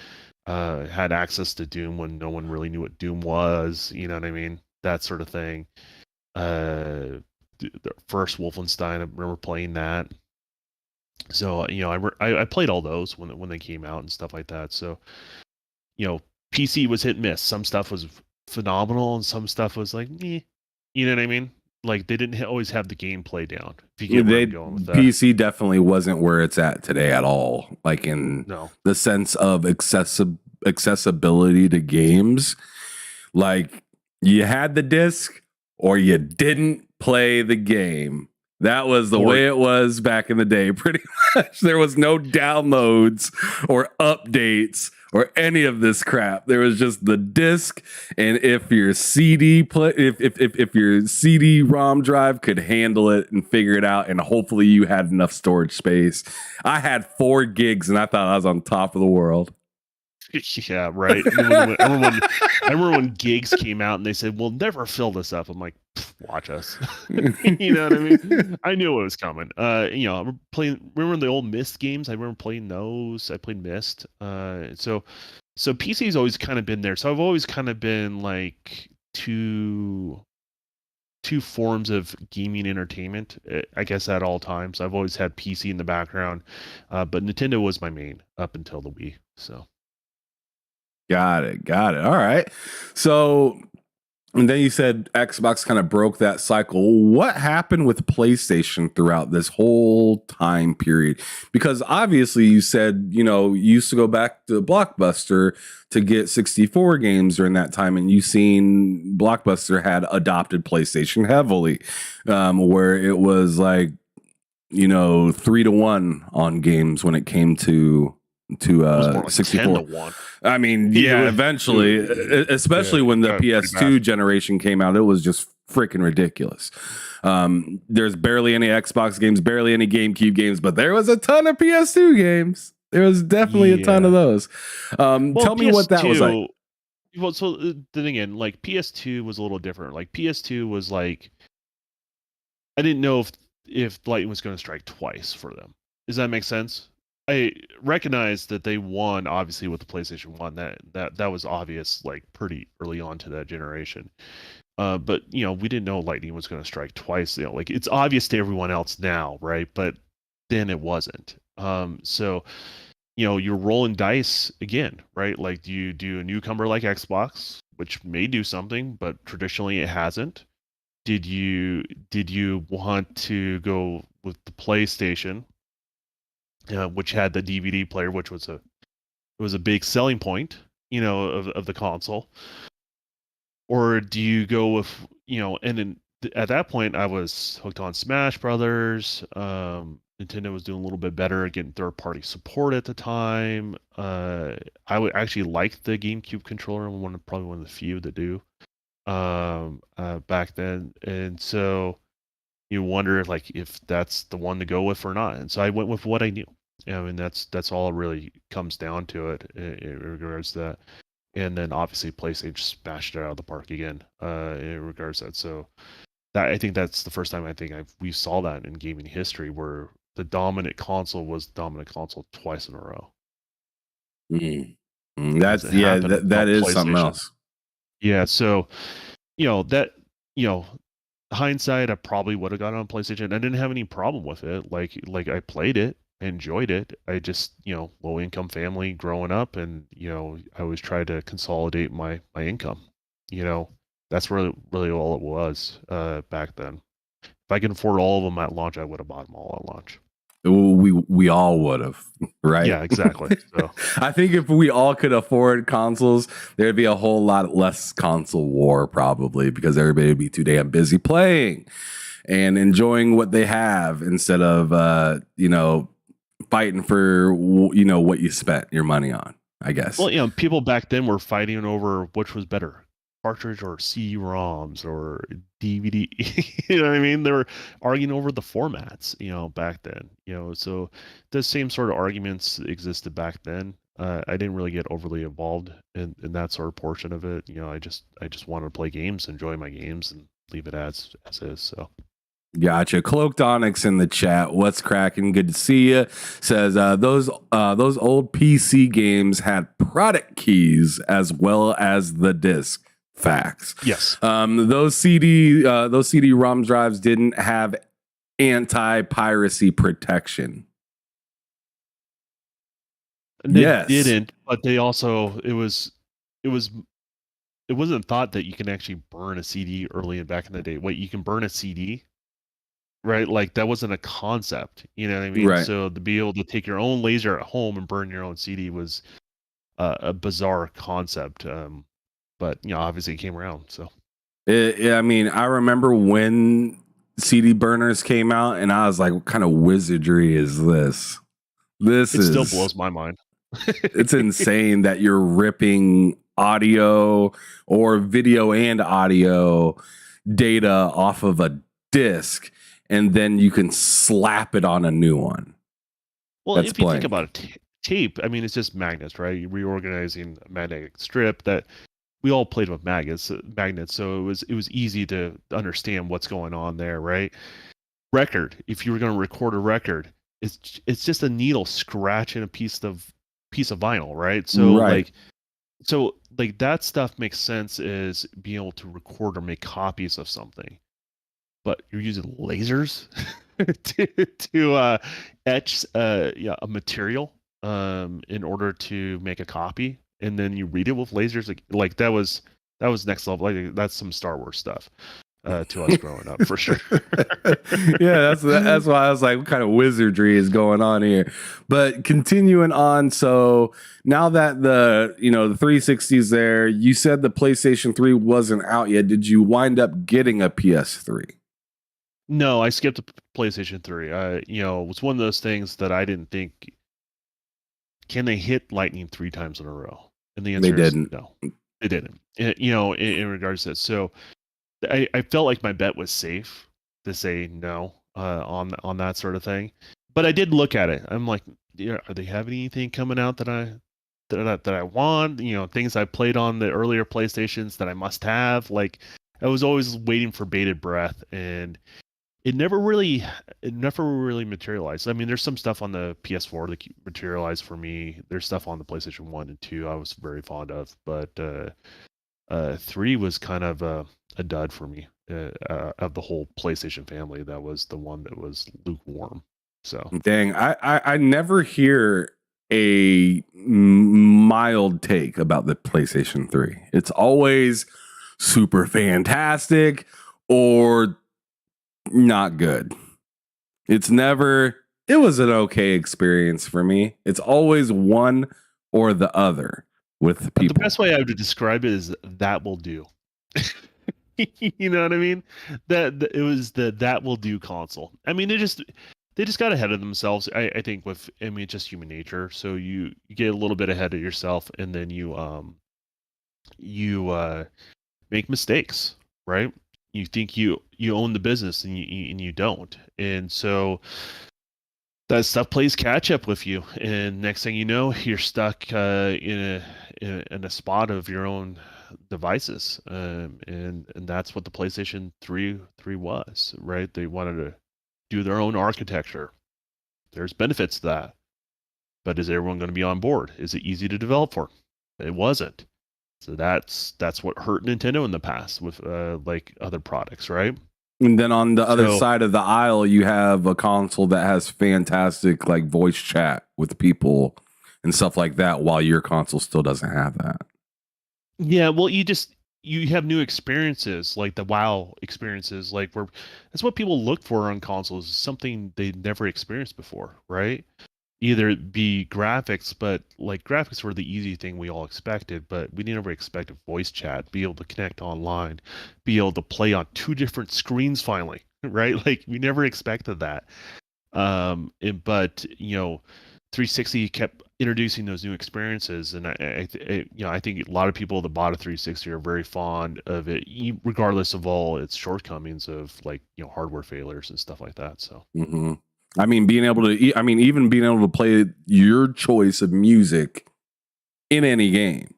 Had access to Doom when no one really knew what Doom was. You know what I mean? That sort of thing. The first Wolfenstein, I remember playing that. So I played all those when they came out and stuff like that. So PC was hit and miss. Some stuff was phenomenal and some stuff was like, eh. You know what I mean? Like they didn't always have the gameplay down. If you get where I'm going with that. PC definitely wasn't where it's at today at all. Like in the sense of accessibility to games. Like you had the disc or you didn't play the game. That was the way it was back in the day, pretty much. There was no downloads or updates or any of this crap. There was just the disc, and if your if your CD-ROM drive could handle it and figure it out, and hopefully you had enough storage space. I had 4 gigs, and I thought I was on top of the world. Yeah, right. I remember when gigs came out and they said, "We'll never fill this up." I'm like, watch us. You know what I mean? I knew it was coming. I'm playing. Remember the old Myst games? I remember playing those. I played Myst. So PC's always kind of been there. So I've always kind of been like two forms of gaming entertainment, I guess, at all times. I've always had PC in the background, but Nintendo was my main up until the Wii. So. Got it. All right. So, and then you said Xbox kind of broke that cycle. What happened with PlayStation throughout this whole time period? Because obviously you said, you used to go back to Blockbuster to get 64 games during that time. And you seen Blockbuster had adopted PlayStation heavily, where it was like, 3-1 on games when it came to 64. I mean, eventually, especially when the PS2 generation came out, it was just freaking ridiculous. There's barely any Xbox games, barely any GameCube games, but there was a ton of PS2 games. There was definitely a ton of those. Tell me what that was like. Well, so then again, like PS2 was a little different. Like PS2 was like, I didn't know if lightning was going to strike twice for them. Does that make sense? I recognize that they won, obviously, with the PlayStation 1. That was obvious, like, pretty early on to that generation. But, we didn't know lightning was going to strike twice. Like, it's obvious to everyone else now, right? But then it wasn't. So, you're rolling dice again, right? Like, do you do a newcomer like Xbox, which may do something, but traditionally it hasn't? Did you want to go with the PlayStation? which had the DVD player, which was a big selling point, of the console? Or do you go with, and then at that point I was hooked on Smash Brothers. Nintendo was doing a little bit better at getting third-party support at the time. I would actually like the GameCube controller. I'm probably one of the few that do back then. And so you wonder if that's the one to go with or not. And so I went with what I knew. I mean, that's all it really comes down to it in regards to that. And then obviously PlayStation smashed it out of the park again in regards to that. So I think that's the first time we saw that in gaming history, where the dominant console was dominant console twice in a row. That's that is something else. Yeah, so that hindsight, I probably would have got on PlayStation. I didn't have any problem with it. Like I played it, enjoyed it. I just low income family growing up, and I always tried to consolidate my income. That's really all it was back then. If I could afford all of them at launch, I would have bought them all at launch. We all would have, right? Yeah, exactly. So I think if we all could afford consoles, there'd be a whole lot less console war, probably, because everybody would be too damn busy playing and enjoying what they have instead of fighting for what you spent your money on, I guess. Well, people back then were fighting over which was better, cartridge or CD-ROMs or DVD. You know what I mean? They were arguing over the formats, back then. So the same sort of arguments existed back then. I didn't really get overly involved in that sort of portion of it. I just wanted to play games, enjoy my games, and leave it as is. So. Gotcha. Cloaked Onyx in the chat. What's cracking? Good to see you. Says those old PC games had product keys as well as the disc. Facts. Yes. Those CD-ROM drives didn't have anti-piracy protection. They didn't, but they also it wasn't thought that you can actually burn a CD early and back in the day. Wait, you can burn a CD? Right? Like that wasn't a concept. You know what I mean? Right. So to be able to take your own laser at home and burn your own CD was a bizarre concept. But obviously it came around. So I mean, I remember when CD burners came out, and I was like, "What kind of wizardry is this? It still blows my mind." It's insane that you're ripping audio or video and audio data off of a disc, and then you can slap it on a new one. Well, if you think about a tape, I mean, it's just magnets, right? You're reorganizing a magnetic strip that we all played with magnets, so it was easy to understand what's going on there, right? Record, if you were going to record a record, it's just a needle scratching a piece of vinyl, right? So right. like that stuff makes sense as being able to record or make copies of something, but you're using lasers to etch a material in order to make a copy, and then you read it with lasers. Like that was next level. Like that's some Star Wars stuff to us growing up, for sure. Yeah, that's why I was like, what kind of wizardry is going on here? But continuing on, so now that the 360's there, you said the PlayStation 3 wasn't out yet. Did you wind up getting a PS3? No, I skipped the PlayStation 3. It was one of those things that I didn't think, can they hit lightning 3 times in a row? And the answer is no, they didn't. In regards to this. So I felt like my bet was safe to say no on that sort of thing. But I did look at it. I'm like, are they having anything coming out that I want? Things I played on the earlier PlayStations that I must have. Like I was always waiting for bated breath, and it never really materialized. I mean, there's some stuff on the PS4 that materialized for me. There's stuff on the PlayStation 1 and 2 I was very fond of, but 3 was kind of a dud for me. Of the whole PlayStation family, that was the one that was lukewarm. So dang, I never hear a mild take about the PlayStation 3. It's always super fantastic or not good. It's never It was an okay experience for me. It's always one or the other with The people. best way I would describe it is that will do. You know what I mean? It was the that will do console. I mean, they just got ahead of themselves. I think it's just human nature. So you get a little bit ahead of yourself, and then you make mistakes, right? You think you own the business, and you don't, and so that stuff plays catch up with you, and next thing you know, you're stuck in a spot of your own devices, and that's what the PlayStation 3 was, right? They wanted to do their own architecture. There's benefits to that, but is everyone going to be on board? Is it easy to develop for? It wasn't. So that's what hurt Nintendo in the past with like other products, right? And then on the other side of the aisle, you have a console that has fantastic like voice chat with people and stuff like that, while your console still doesn't have that. Yeah, well, you have new experiences, like the WoW experiences, like where that's what people look for on consoles, something they never experienced before, right? Either it be graphics, but like graphics were the easy thing we all expected, but we never expected voice chat, be able to connect online, be able to play on two different screens finally, right? Like we never expected that. But 360 kept introducing those new experiences, and I think a lot of people that bought a 360 are very fond of it, regardless of all its shortcomings of like hardware failures and stuff like that. So. Mm-hmm. I mean, even being able to play your choice of music in any game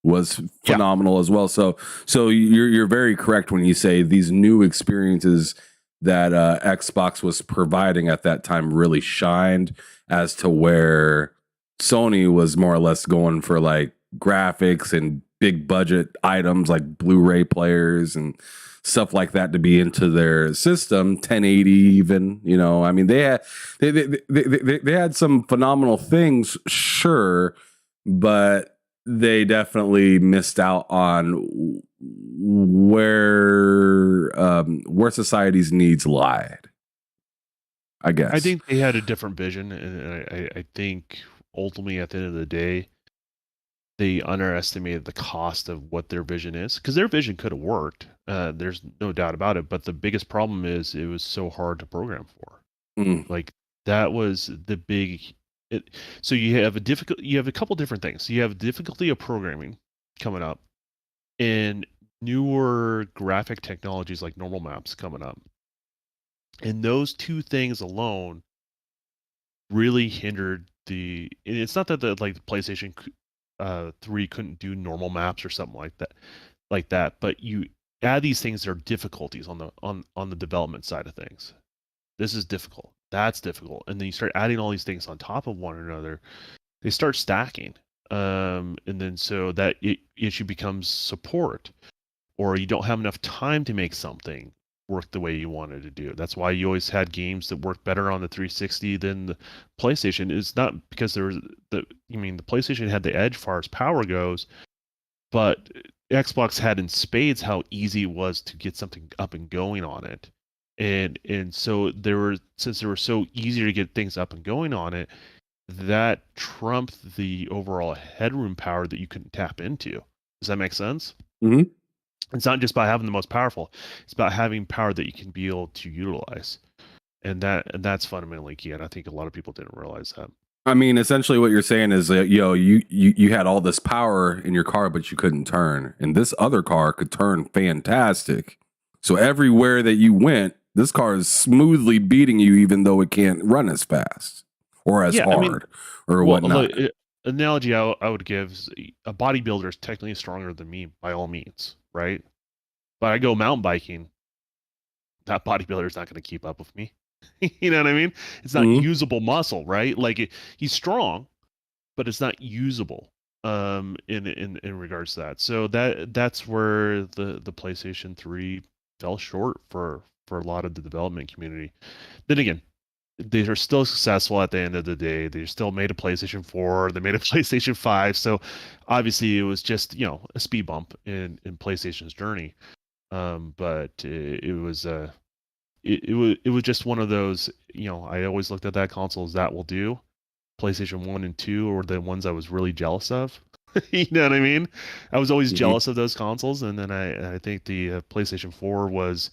was phenomenal as well. So you're very correct when you say these new experiences that Xbox was providing at that time really shined, as to where Sony was more or less going for like graphics and big budget items like Blu-ray players and stuff like that to be into their system, 1080 even. I mean, they had some phenomenal things, sure, but they definitely missed out on where society's needs lied, I guess. I think they had a different vision, and I think ultimately at the end of the day, they underestimated the cost of what their vision is, because their vision could have worked. There's no doubt about it. But the biggest problem is it was so hard to program for. Like that was the big. So you have a couple different things. You have difficulty of programming coming up, and newer graphic technologies like normal maps coming up, and those two things alone really hindered the. And it's not that the PlayStation 3 couldn't do normal maps or something like that, but you add these things that are difficulties on the development side of things. This is difficult, that's difficult, and then you start adding all these things on top of one another. They start stacking, and then so that issue becomes support, or you don't have enough time to make something work the way you wanted to do. That's why you always had games that work better on the 360 than the PlayStation. It's not because the PlayStation had the edge as far as power goes, but Xbox had in spades how easy it was to get something up and going on it. And so since they were so easy to get things up and going on it, that trumped the overall headroom power that you couldn't tap into. Does that make sense? Mm-hmm. It's not just about having the most powerful; it's about having power that you can be able to utilize, and that's fundamentally key. And I think a lot of people didn't realize that. I mean, essentially, what you're saying is that you had all this power in your car, but you couldn't turn, and this other car could turn fantastic. So everywhere that you went, this car is smoothly beating you, even though it can't run as fast or as hard or whatnot. Analogy I would give is a bodybuilder is technically stronger than me by all means, right? But I go mountain biking, that bodybuilder is not going to keep up with me. You know what I mean? It's not usable muscle, right? Like he's strong, but it's not usable in regards to that. So that's where the PlayStation 3 fell short for a lot of the development community. Then again, they are still successful at the end of the day. They still made a PlayStation 4. They made a PlayStation 5. So obviously it was just, a speed bump in PlayStation's journey. But it was it was just one of those. I always looked at that console as that will do. PlayStation 1 and 2 were the ones I was really jealous of. You know what I mean? I was always jealous of those consoles, and then I think the PlayStation 4 was.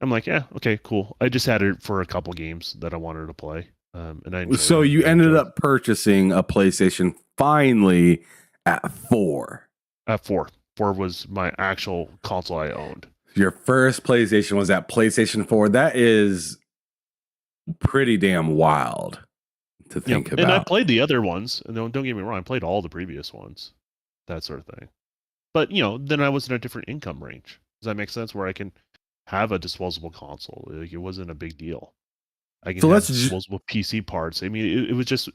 I'm like, yeah, okay, cool. I just had it for a couple games that I wanted to play, and I enjoyed So it. you I ended enjoyed up purchasing a PlayStation finally at 4. it. 4. 4 was my actual console I owned. Your first PlayStation was at PlayStation 4. That is pretty damn wild to think about. And I played the other ones. And don't get me wrong, I played all the previous ones, that sort of thing. But then I was in a different income range. Does that make sense? Where I can have a disposable console. Like, it wasn't a big deal. I can have disposable PC parts. I mean, it was just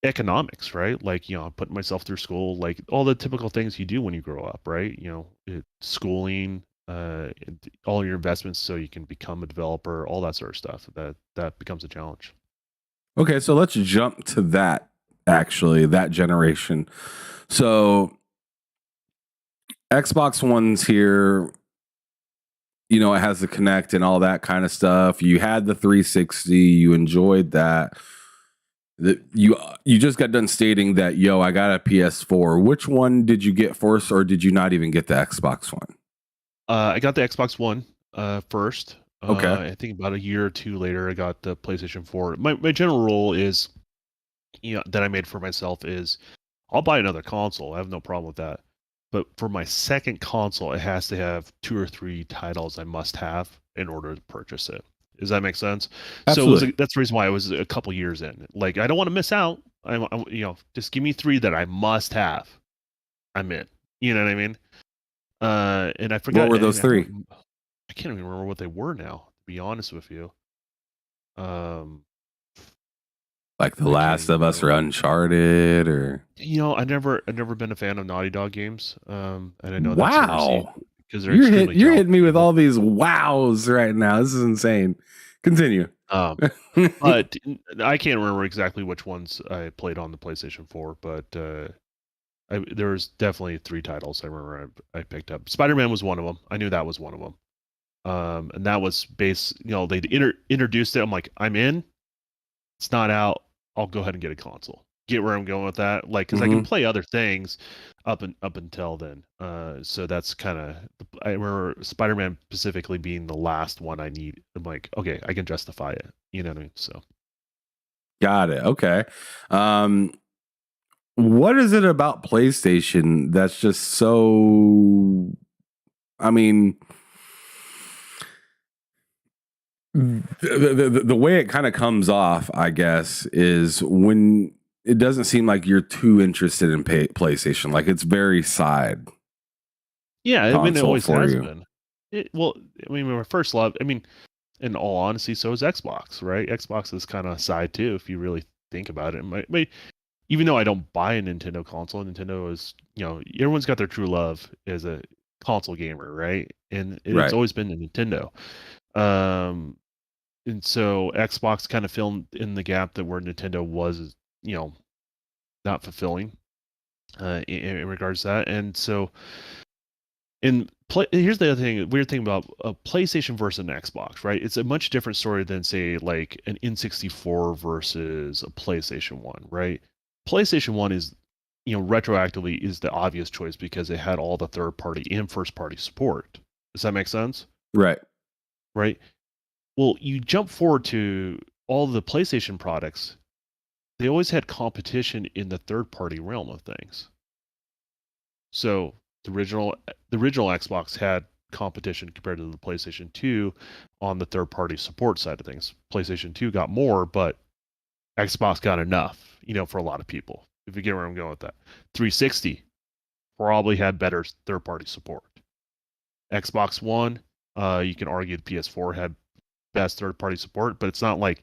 economics, right? Like, putting myself through school, like all the typical things you do when you grow up, right? Schooling, all your investments so you can become a developer, all that sort of stuff. That becomes a challenge. Okay, so let's jump to that, actually, that generation. So Xbox One's here, it has the Kinect and all that kind of stuff. You had the 360, you enjoyed that. You just got done stating that, I got a PS4. Which one did you get first, or did you not even get the Xbox One? I got the Xbox One first. Okay. I think about a year or two later, I got the PlayStation 4. My general rule is, that I made for myself is, I'll buy another console. I have no problem with that. But for my second console, it has to have 2 or 3 titles I must have in order to purchase it. Does that make sense? Absolutely. So that's the reason why I was a couple years in. Like, I don't want to miss out. I just give me 3 that I must have. I'm in. You know what I mean? And I forgot. What were those 3? I can't even remember what they were now, to be honest with you. Like The Last of Us or Uncharted, or I've never been a fan of Naughty Dog games. And I know wow, because they're you're hitting me with all these wows right now. This is insane. Continue. But I can't remember exactly which ones I played on the PlayStation 4, but there was definitely 3 titles I remember I picked up. Spider-Man was one of them. I knew that was one of them. And that was they introduced it. I'm like, I'm in. It's not out. I'll go ahead and get a console. Get where I'm going with that? Like, because I can play other things up until then. So that's kind of. I remember Spider-Man specifically being the last one I need. I'm like, okay, I can justify it. You know what I mean? So. Got it. Okay. What is it about PlayStation that's just so? I mean, the way it kind of comes off, I guess, is when it doesn't seem like you're too interested in PlayStation. Like, it's very side. Yeah, I mean, it always has been. My first love. I mean, in all honesty, so is Xbox, right? Xbox is kind of side too, if you really think about it. Even though I don't buy a Nintendo console, Nintendo is, everyone's got their true love as a console gamer, right? And it's always been a Nintendo. And so Xbox kind of filled in the gap that where Nintendo was, not fulfilling in regards to that. And so, here's the other weird thing about a PlayStation versus an Xbox, right? It's a much different story than, say, like an N64 versus a PlayStation 1, right? PlayStation 1 is, retroactively is the obvious choice because it had all the third-party and first-party support. Does that make sense? Right. Right. Well, you jump forward to all the PlayStation products, they always had competition in the third-party realm of things. So the original Xbox had competition compared to the PlayStation 2 on the third-party support side of things. PlayStation 2 got more, but Xbox got enough, for a lot of people, if you get where I'm going with that. 360 probably had better third-party support. Xbox One, you can argue the PS4 had best third-party support, but it's not like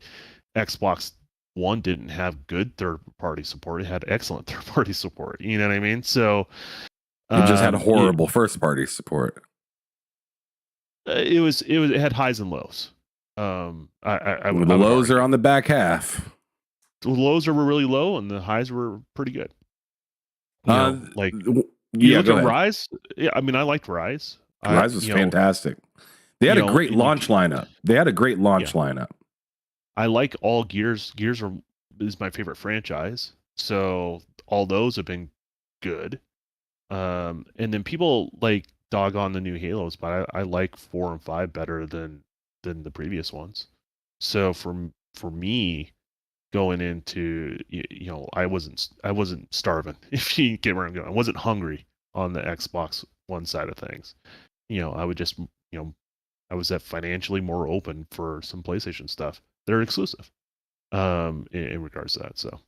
Xbox One didn't have good third-party support. It had excellent third-party support. You know what I mean? So it just had horrible first-party support. It had highs and lows. The lows are on the back half. The lows were really low, and the highs were pretty good. You look at Rise. Yeah, I mean, I liked Rise. Rise was fantastic. They had you a know, great launch lineup. They had a great launch Yeah. lineup. I like all Gears. Is my favorite franchise, so all those have been good. And then people like dog on the new Halos, but I like 4 and 5 better than the previous ones. So for me, going into I wasn't starving. If you get where I'm going, I wasn't hungry on the Xbox One side of things. I would just I was financially more open for some PlayStation stuff that are exclusive. In regards to that, so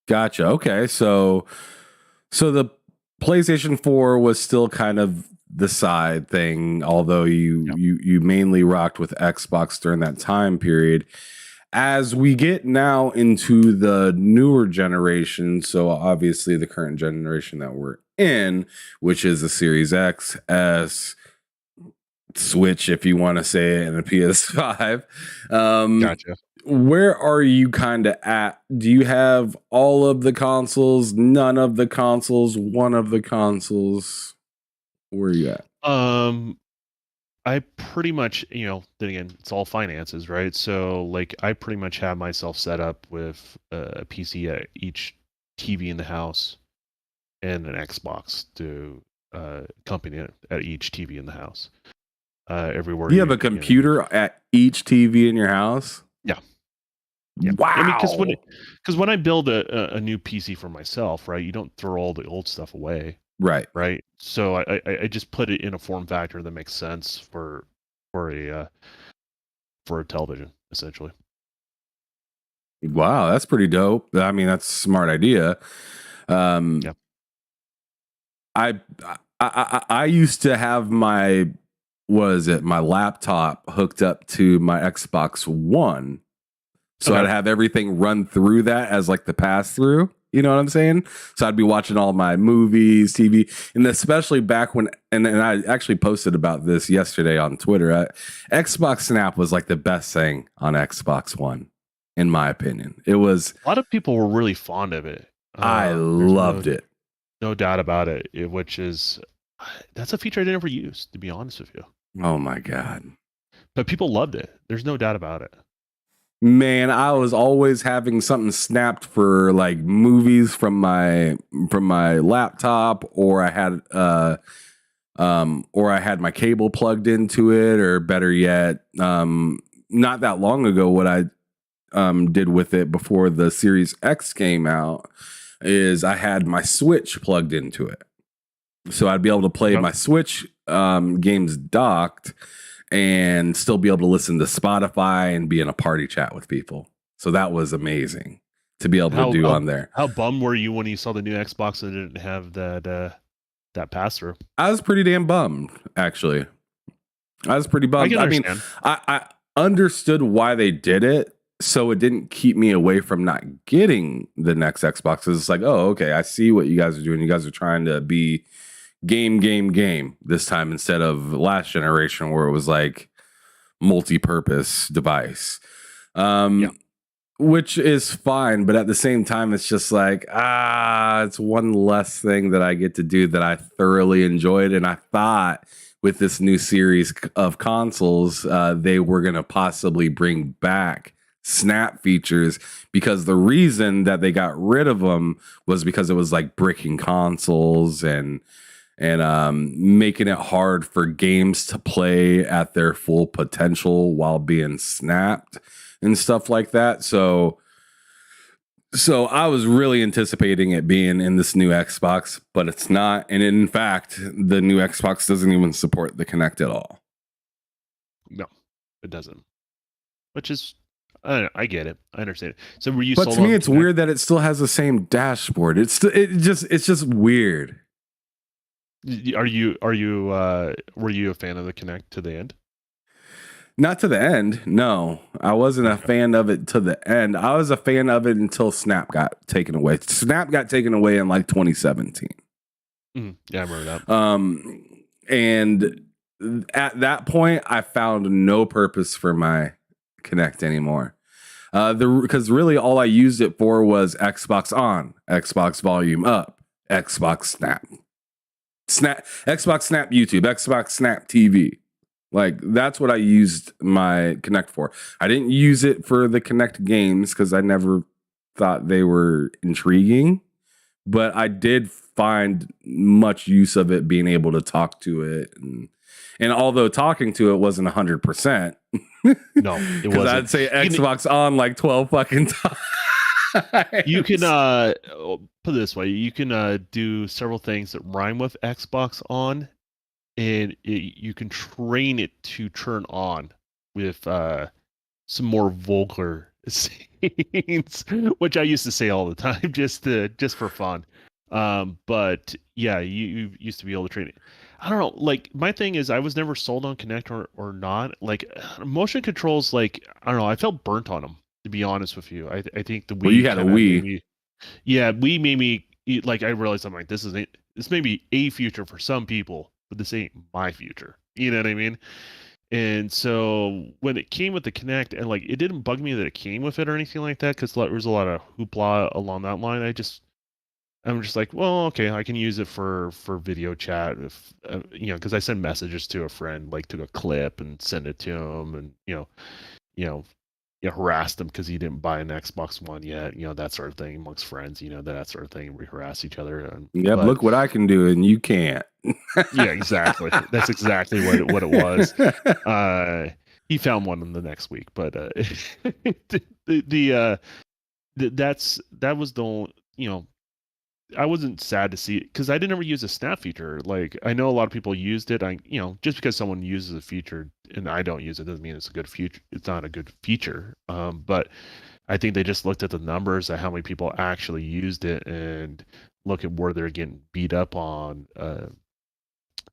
Gotcha. Okay, so the PlayStation 4 was still kind of the side thing, although you mainly rocked with Xbox during that time period. As we get now into the newer generation, so obviously the current generation that we're in, which is the Series X, S, Switch, if you want to say it, and a PS5. gotcha. Where are you kind of at? Do you have all of the consoles, none of the consoles, one of the consoles? Where are you at? I pretty much, then again, it's all finances, right? So like I pretty much have myself set up with a PC at each TV in the house and an Xbox to accompany it at each TV in the house. Everywhere You have a computer at each TV in your house? Yeah. Yeah. Wow. I mean, because when I build a new PC for myself, right, you don't throw all the old stuff away. Right. So I just put it in a form factor that makes sense for a television, essentially. Wow, that's pretty dope. I mean, that's a smart idea. Yeah. I used to have my laptop hooked up to my Xbox One. So Okay. I'd have everything run through that as like the pass through. You know what I'm saying? So I'd be watching all my movies, TV, and especially back when, and I actually posted about this yesterday on Twitter. Xbox Snap was like the best thing on Xbox One, in my opinion. It was. A lot of people were really fond of it. I loved it. No doubt about it. Which is, that's a feature I never used, to be honest with you. Oh my God. But people loved it. There's no doubt about it. Man, I was always having something snapped for like movies from my laptop, or I had my cable plugged into it, or better yet, not that long ago, what I did with it before the Series X came out is I had my Switch plugged into it. So I'd be able to play my Switch games docked and still be able to listen to Spotify and be in a party chat with people. So that was amazing to be able to do on there. How bummed were you when you saw the new Xbox and didn't have that pass through? I was pretty damn bummed, actually. I was pretty bummed. I mean, I understood why they did it, so it didn't keep me away from not getting the next Xbox. It's like, oh, okay, I see what you guys are doing. You guys are trying to be game this time instead of last generation where it was like multi-purpose device. Which is fine, but at the same time, it's just like, it's one less thing that I get to do that I thoroughly enjoyed. And I thought with this new series of consoles, they were going to possibly bring back Snap features, because the reason that they got rid of them was because it was like bricking consoles and making it hard for games to play at their full potential while being snapped and stuff like that. So I was really anticipating it being in this new Xbox, but it's not. And in fact, the new Xbox doesn't even support the Kinect at all. No, it doesn't. Which is, I don't know, I get it. I understand it. So were you? But to me, it's weird that it still has the same dashboard. It's just weird. Were you a fan of the Kinect to the end? Not to the end. No, I wasn't a fan of it to the end. I was a fan of it until Snap got taken away. Snap got taken away in like 2017. Yeah, I remember that. And at that point, I found no purpose for my Kinect anymore. Because really all I used it for was Xbox on, Xbox volume up, Xbox Snap, Xbox Snap YouTube, Xbox Snap TV. Like that's what I used my Kinect for. I didn't use it for the Kinect games because I never thought they were intriguing, but I did find much use of it being able to talk to it. And although talking to it wasn't 100%, No, it because wasn't. I'd say Xbox on like 12 fucking times. You can put it this way: you can do several things that rhyme with Xbox on, and you can train it to turn on with some more vulgar scenes, which I used to say all the time, just for fun. But yeah, you used to be able to train it. I don't know. Like my thing is, I was never sold on Kinect or not. Like motion controls, like I don't know. I felt burnt on them, to be honest with you. I think the Wii. Well, you had a Wii. Wii made me like. I realized I'm like, this may be a future for some people, but this ain't my future. You know what I mean? And so when it came with the Kinect, and like it didn't bug me that it came with it or anything like that, because there was a lot of hoopla along that line. I'm just like, well, okay, I can use it for video chat if because I send messages to a friend, like took a clip and send it to him, and harassed him because he didn't buy an Xbox One yet, that sort of thing amongst friends, that sort of thing. We harass each other. Look what I can do and you can't. Yeah, exactly. That's exactly what it was. He found one in the next week, but that was the I wasn't sad to see it because I didn't ever use a snap feature. Like I know a lot of people used it. Just because someone uses a feature and I don't use it doesn't mean it's a good feature. It's not a good feature. But I think they just looked at the numbers of how many people actually used it and look at where they're getting beat up on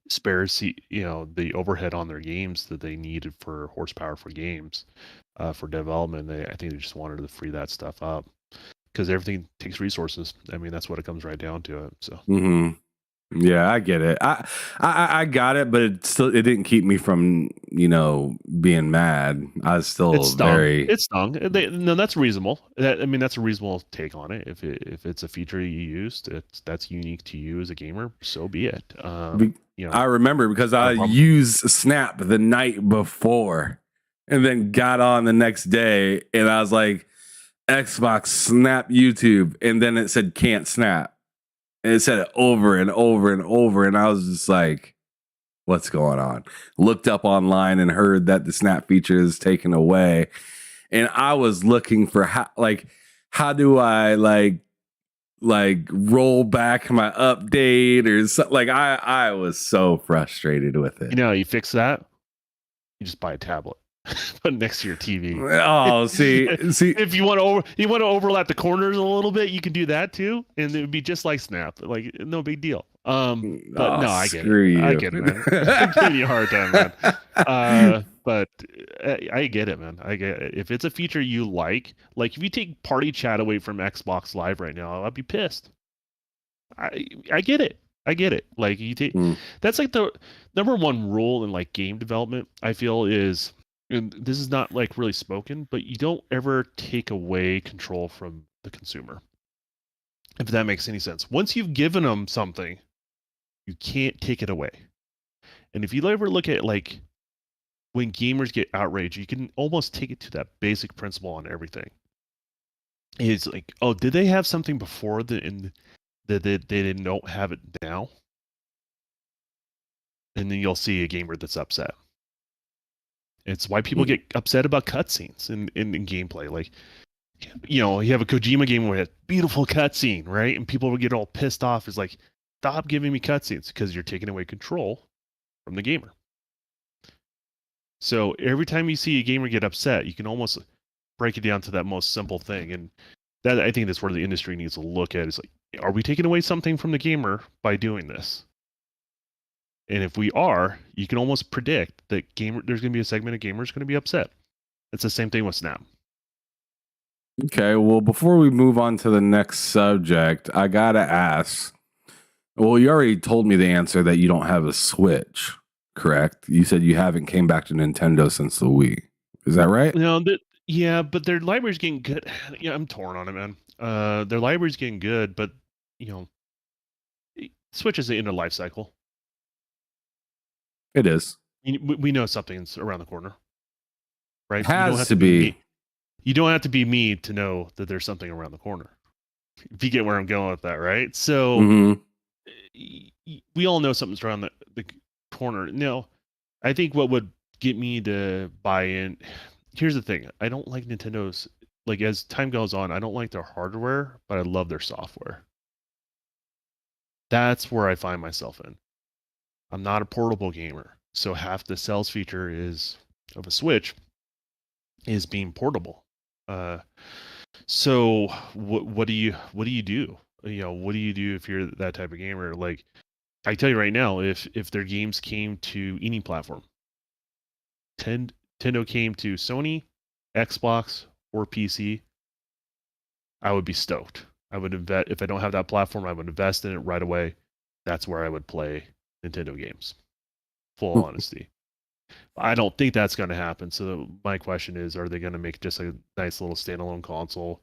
spares, the overhead on their games that they needed for horsepower for games, for development. I think they just wanted to free that stuff up. Because everything takes resources. I mean, that's what it comes right down to it. So, yeah, I get it. I got it, but it didn't keep me from being mad. I was still it stung. No, that's reasonable. That's a reasonable take on it. If it's a feature you used, that's unique to you as a gamer. So be it. I remember because I used Snap the night before, and then got on the next day, and I was like, Xbox snap YouTube, and then it said can't snap, and it said it over and over and over, and I was just like, what's going on? Looked up online and heard that the snap feature is taken away, and I was looking for how do I like roll back my update or something. Like I was so frustrated with it. You fix that, you just buy a tablet. Put it next to your TV. Oh, see, if you want to overlap the corners a little bit, you can do that too, and it would be just like Snap, like no big deal. But no, I get it. I get it, man. I'm giving you a hard time, man. But I get it, man. I get it. If it's a feature you like if you take party chat away from Xbox Live right now, I'd be pissed. I get it. I get it. Like you take that's like the number one rule in like game development, I feel, is, and this is not like really spoken, but you don't ever take away control from the consumer. If that makes any sense. Once you've given them something, you can't take it away. And if you ever look at like when gamers get outraged, you can almost take it to that basic principle on everything. It's like, oh, did they have something before that they don't have it now? And then you'll see a gamer that's upset. It's why people get upset about cutscenes in gameplay. Like, you have a Kojima game with a beautiful cutscene, right? And people would get all pissed off. It's like, stop giving me cutscenes because you're taking away control from the gamer. So every time you see a gamer get upset, you can almost break it down to that most simple thing. And that, I think that's where the industry needs to look at. Is like, are we taking away something from the gamer by doing this? And if we are, you can almost predict that there's going to be a segment of gamers going to be upset. It's the same thing with Snap. Okay, well, before we move on to the next subject, I got to ask. Well, you already told me the answer that you don't have a Switch, correct? You said you haven't came back to Nintendo since the Wii. Is that right? No, yeah, but their library's getting good. Yeah, I'm torn on it, man. Their library's getting good, but, Switch is the end of life cycle. It is. We know something's around the corner, right? It has to be. Me. You don't have to be me to know that there's something around the corner. If you get where I'm going with that, right? So we all know something's around the corner. Now, I think what would get me to buy in. Here's the thing: I don't like Nintendo's. Like, as time goes on, I don't like their hardware, but I love their software. That's where I find myself in. I'm not a portable gamer, so half the sales feature of a Switch is being portable. So what do you do? You know, what do you do if you're that type of gamer? Like, I tell you right now, if their games came to any platform, Nintendo came to Sony, Xbox, or PC, I would be stoked. I would invest. If I don't have that platform, I would invest in it right away. That's where I would play Nintendo games. Full honesty. I don't think that's going to happen. So my question is, are they going to make just a nice little standalone console?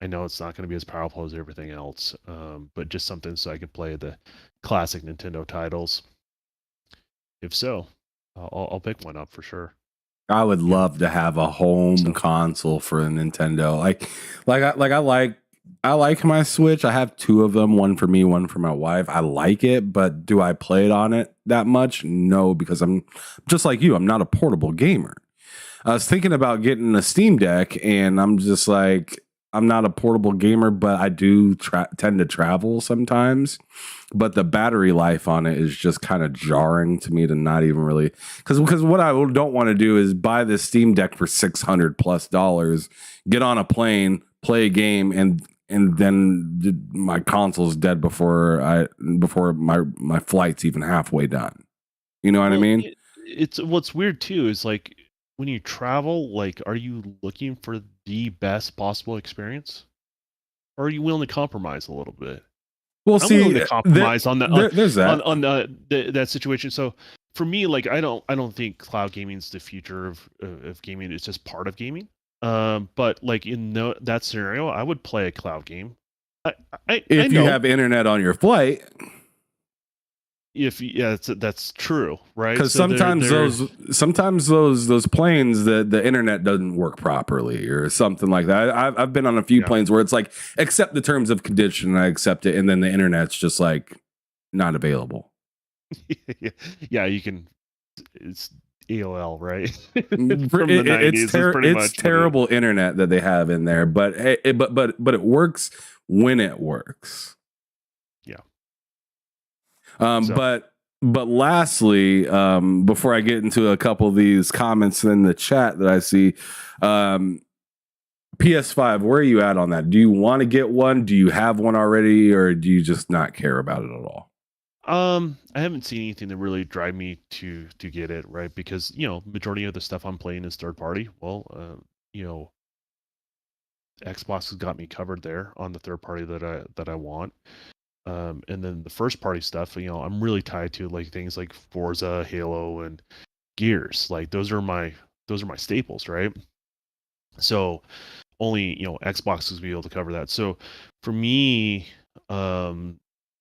I know it's not going to be as powerful as everything else, but just something so I can play the classic Nintendo titles. If so, I'll pick one up for sure. I would love to have a home console for a Nintendo. I like my Switch. I have two of them, one for me, one for my wife. I like it, but do I play it on it that much? No, because I'm just like you. I'm not a portable gamer. I was thinking about getting a Steam Deck, and I'm just like, I'm not a portable gamer, but I do tend to travel sometimes. But the battery life on it is just kind of jarring to me to not even really, because what I don't want to do is buy this Steam Deck for $600+, get on a plane, play a game, and then my console's dead before my flight's even halfway done. You know what I mean? It's what's weird too is like when you travel, like, are you looking for the best possible experience, or are you willing to compromise a little bit? Well, I'm willing to compromise on that. There's that on that situation. So for me, like, I don't think cloud gaming is the future of gaming. It's just part of gaming. But like in that scenario, I would play a cloud game. If you have internet on your flight. That's true, right? Because sometimes those planes, the internet doesn't work properly or something like that. I've been on a few planes where it's like, accept the terms of condition, and I accept it, and then the internet's just like not available. Yeah, you can. It's AOL, right? From the 90s, it's terrible internet that they have in there, but it works when it works. But lastly, before I get into a couple of these comments in the chat that I see, PS5, where are you at on that? Do you want to get one? Do you have one already, or do you just not care about it at all? I haven't seen anything that really drive me to get it, right? Because, majority of the stuff I'm playing is third party. Well, Xbox has got me covered there on the third party that I want. And then the first party stuff, I'm really tied to like things like Forza, Halo, and Gears. Like those are my staples, right? So only Xbox is be able to cover that. So for me,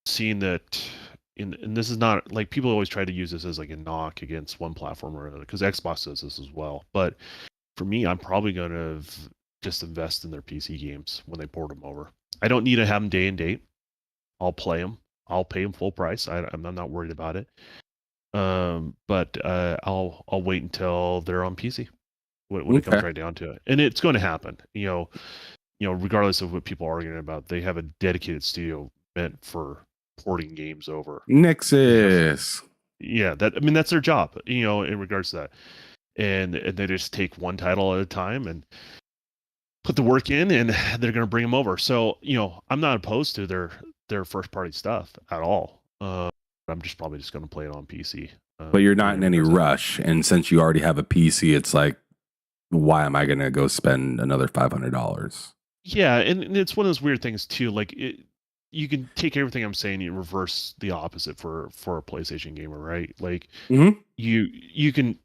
seeing that, and this is not like, people always try to use this as like a knock against one platform or another, because Xbox does this as well. But for me, I'm probably going to just invest in their PC games when they port them over. I don't need to have them day and date. I'll play them. I'll pay them full price. I'm not worried about it. But I'll wait until they're on PC when it comes right down to it, and it's going to happen. Regardless of what people are arguing about, they have a dedicated studio meant for porting games over. Nexus. Yeah, that's their job. In regards to that, and they just take one title at a time and put the work in, and they're going to bring them over. So I'm not opposed to their first party stuff at all. I'm probably just going to play it on PC. But you're not in any rush, and since you already have a PC, it's like, why am I going to go spend another $500? Yeah, and it's one of those weird things too. Like you can take everything I'm saying and reverse the opposite for a PlayStation gamer, right? Like you can,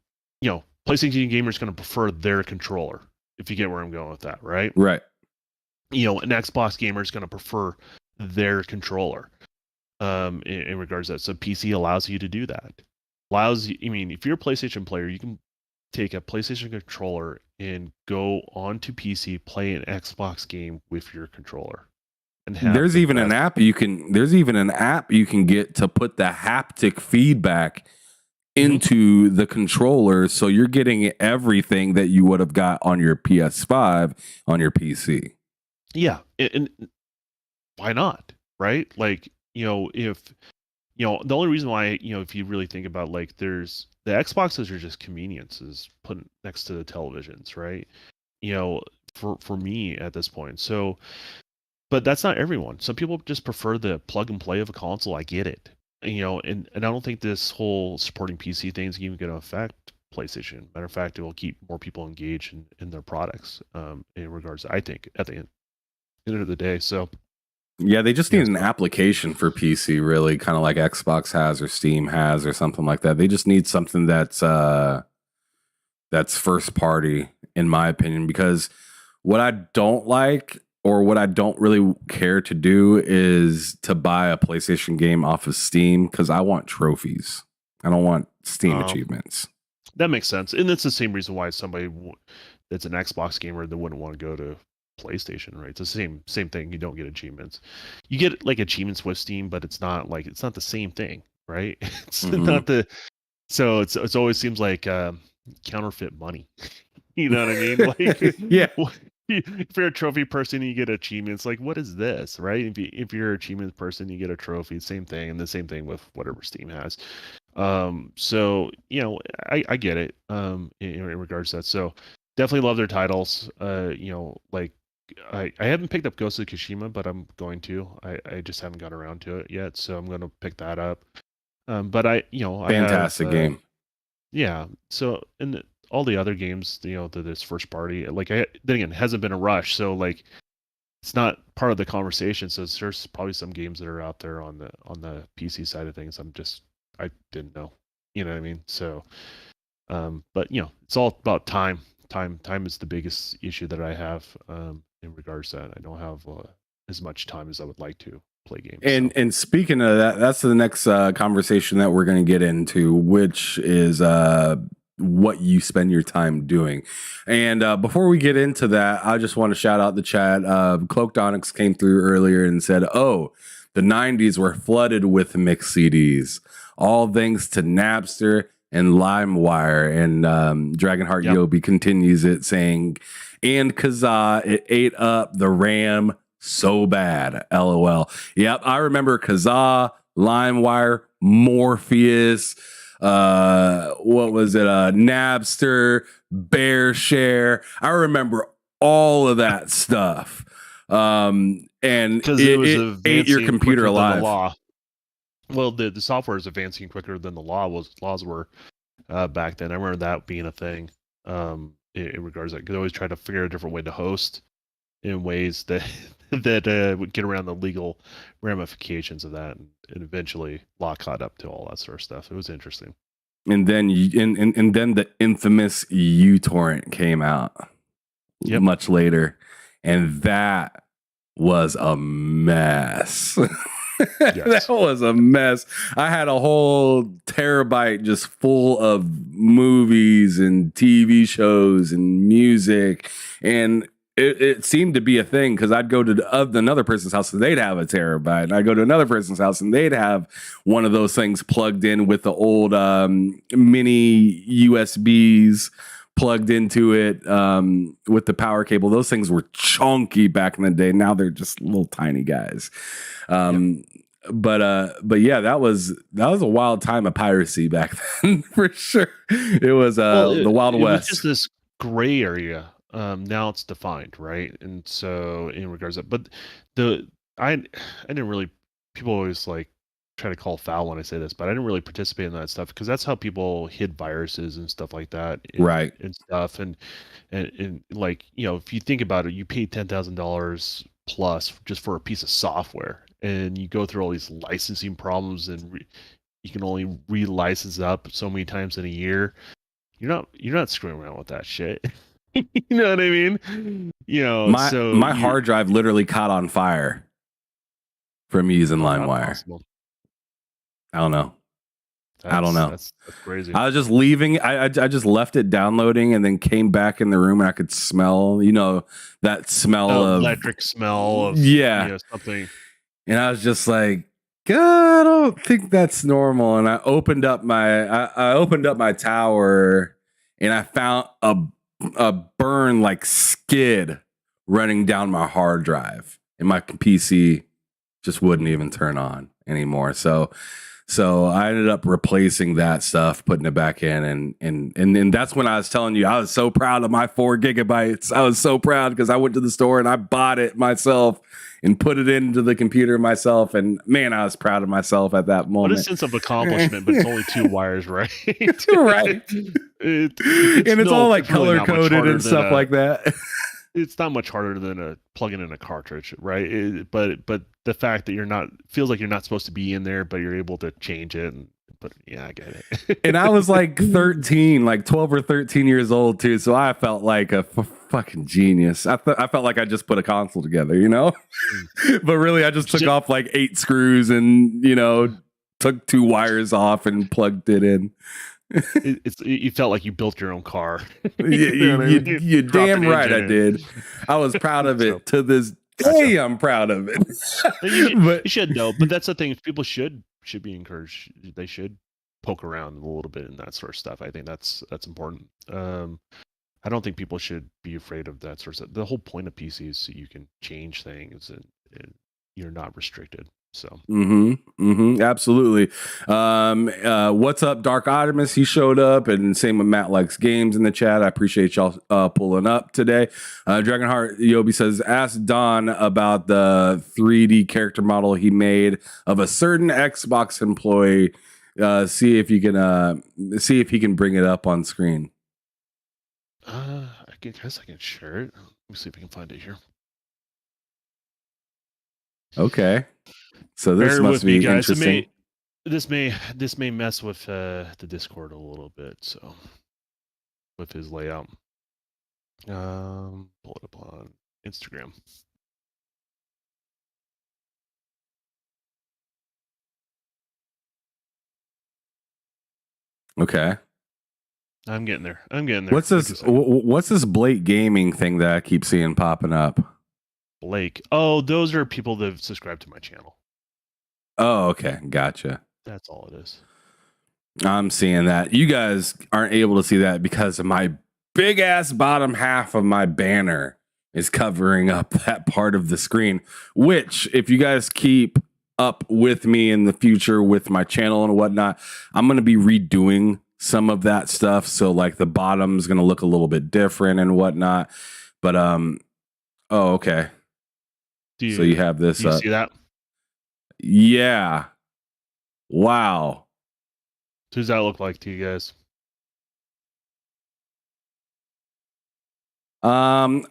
PlayStation gamer is going to prefer their controller, if you get where I'm going with that, right? Right. An Xbox gamer is going to prefer their controller in regards to that. So PC allows you to do that. allows you. I mean, if you're a PlayStation player, you can take a PlayStation controller and go onto PC, play an Xbox game with your controller, and have There's the even an best- app you can. There's even an app you can get to put the haptic feedback into the controller, so you're getting everything that you would have got on your PS5 on your PC. Yeah, and why not? Right? Like, if the only reason why, if you really think about, like, there's the Xboxes are just conveniences put next to the televisions, right? For me at this point. So, but that's not everyone. Some people just prefer the plug and play of a console. I get it. And I don't think this whole supporting PC thing is even going to affect PlayStation. Matter of fact, it will keep more people engaged in their products, in regards to, I think, at the end of the day. So, Yeah, they just need an application for PC, really, kind of like Xbox has or Steam has or something like that. They just need something that's first party, in my opinion, because what I don't like or what I don't really care to do is to buy a PlayStation game off of Steam, because I want trophies. I don't want Steam achievements. That makes sense. And it's the same reason why somebody that's an Xbox gamer that wouldn't want to go to PlayStation, right? It's the same thing. You don't get achievements. You get like achievements with Steam, but it's not the same thing, right? It's not so it's always seems like counterfeit money. You know what I mean? Like, yeah. If you're a trophy person, you get achievements. Like, what is this, right? If you're an achievement person, you get a trophy. Same thing, and the same thing with whatever Steam has. So I get it. In regards to that, so definitely love their titles. Like I haven't picked up Ghost of Tsushima, but I'm going to. I just haven't got around to it yet, so I'm going to pick that up. But Fantastic game. Yeah. So all the other games, this first party, like then again, it hasn't been a rush, so like it's not part of the conversation. So there's probably some games that are out there on the PC side of things. I didn't know, you know what I mean? So, but it's all about time. Time is the biggest issue that I have in regards to that. I don't have as much time as I would like to play games. And speaking of that, that's the next conversation that we're going to get into, which is what you spend your time doing. And before we get into that, I just want to shout out the chat. Cloaked Onyx came through earlier and said, "Oh, the 90s were flooded with mixed CDs, all thanks to Napster and LimeWire." And Dragonheart Yobi continues it saying, "And Kazaa, it ate up the RAM so bad. LOL." Yep, I remember Kazaa, LimeWire, Morpheus, what was it? Napster, BearShare. I remember all of that stuff. And it ate your computer alive. Well, the software is advancing quicker than the laws were back then. I remember that being a thing in regards to that, because I always try to figure out a different way to host in ways that would get around the legal ramifications of that, and eventually law caught up to all that sort of stuff. It was interesting. And then and then the infamous uTorrent came out much later, and that was a mess. That was a mess. I had a whole terabyte just full of movies and TV shows and music, and it seemed to be a thing, because I'd go to another person's house and they'd have a terabyte, and I'd go to another person's house and they'd have one of those things plugged in with the old mini USBs plugged into it with the power cable. Those things were chunky back in the day. Now they're just little tiny guys. But yeah, that was a wild time of piracy back then for sure. It was the Wild West. It was just this gray area. Now it's defined, right? And so in regards to, but I didn't really, people always like try to call foul when I say this, but I didn't really participate in that stuff, because that's how people hid viruses and stuff like that, right? And stuff, and like, if you think about it, you paid $10,000 plus just for a piece of software, and you go through all these licensing problems, and you can only re-license up so many times in a year. You're not screwing around with that shit. You know what I mean? My hard drive literally caught on fire from using LimeWire. I don't know. I don't know. That's crazy. I was just leaving. I just left it downloading and then came back in the room and I could smell, that smell of electric smell of something. And I was just like, God, I don't think that's normal. And I opened up my tower and I found a burn like skid running down my hard drive, and my PC just wouldn't even turn on anymore. So I ended up replacing that stuff, putting it back in, and that's when I was telling you I was so proud of my 4 gigabytes. I was so proud because I went to the store and I bought it myself and put it into the computer myself. And man, I was proud of myself at that moment. What a sense of accomplishment, but it's only 2 wires, right? Right. It's all like color coded and stuff like that. It's not much harder than plugging in a cartridge, right? But the fact that feels like you're not supposed to be in there, but you're able to change it. But yeah, I get it. And I was like 13, like 12 or 13 years old too. So I felt like a fucking genius. I felt like I just put a console together, but really I just took off like 8 screws and, took 2 wires off and plugged it in. You felt like you built your own car. You damn right I did. I was proud of it to this day. I'm proud of it. You should know, but that's the thing. People should be encouraged. They should poke around a little bit and that sort of stuff. I think that's important. I don't think people should be afraid of that sort of stuff. The whole point of PC is so you can change things and you're not restricted. So absolutely. What's up, Dark Optimus? He showed up, and same with Matt Likes Games in the chat. I appreciate y'all pulling up today. Dragonheart Yobi says, ask Don about the 3D character model he made of a certain Xbox employee. See if he can bring it up on screen. I guess I can share it. Let me see if I can find it here. Okay. So this must be interesting. This may mess with the Discord a little bit. So with his layout, pull it up on Instagram. Okay. I'm getting there. What's this Blake Gaming thing that I keep seeing popping up? Blake. Oh, those are people that have subscribed to my channel. Oh, okay. Gotcha. That's all it is. I'm seeing that. You guys aren't able to see that because of my big ass bottom half of my banner is covering up that part of the screen, which if you guys keep up with me in the future with my channel and whatnot, I'm going to be redoing some of that stuff. So like the bottom's going to look a little bit different and whatnot. But, oh, okay. So you have this. Do you see that? Yeah. Wow. So does that look like to you guys? I'm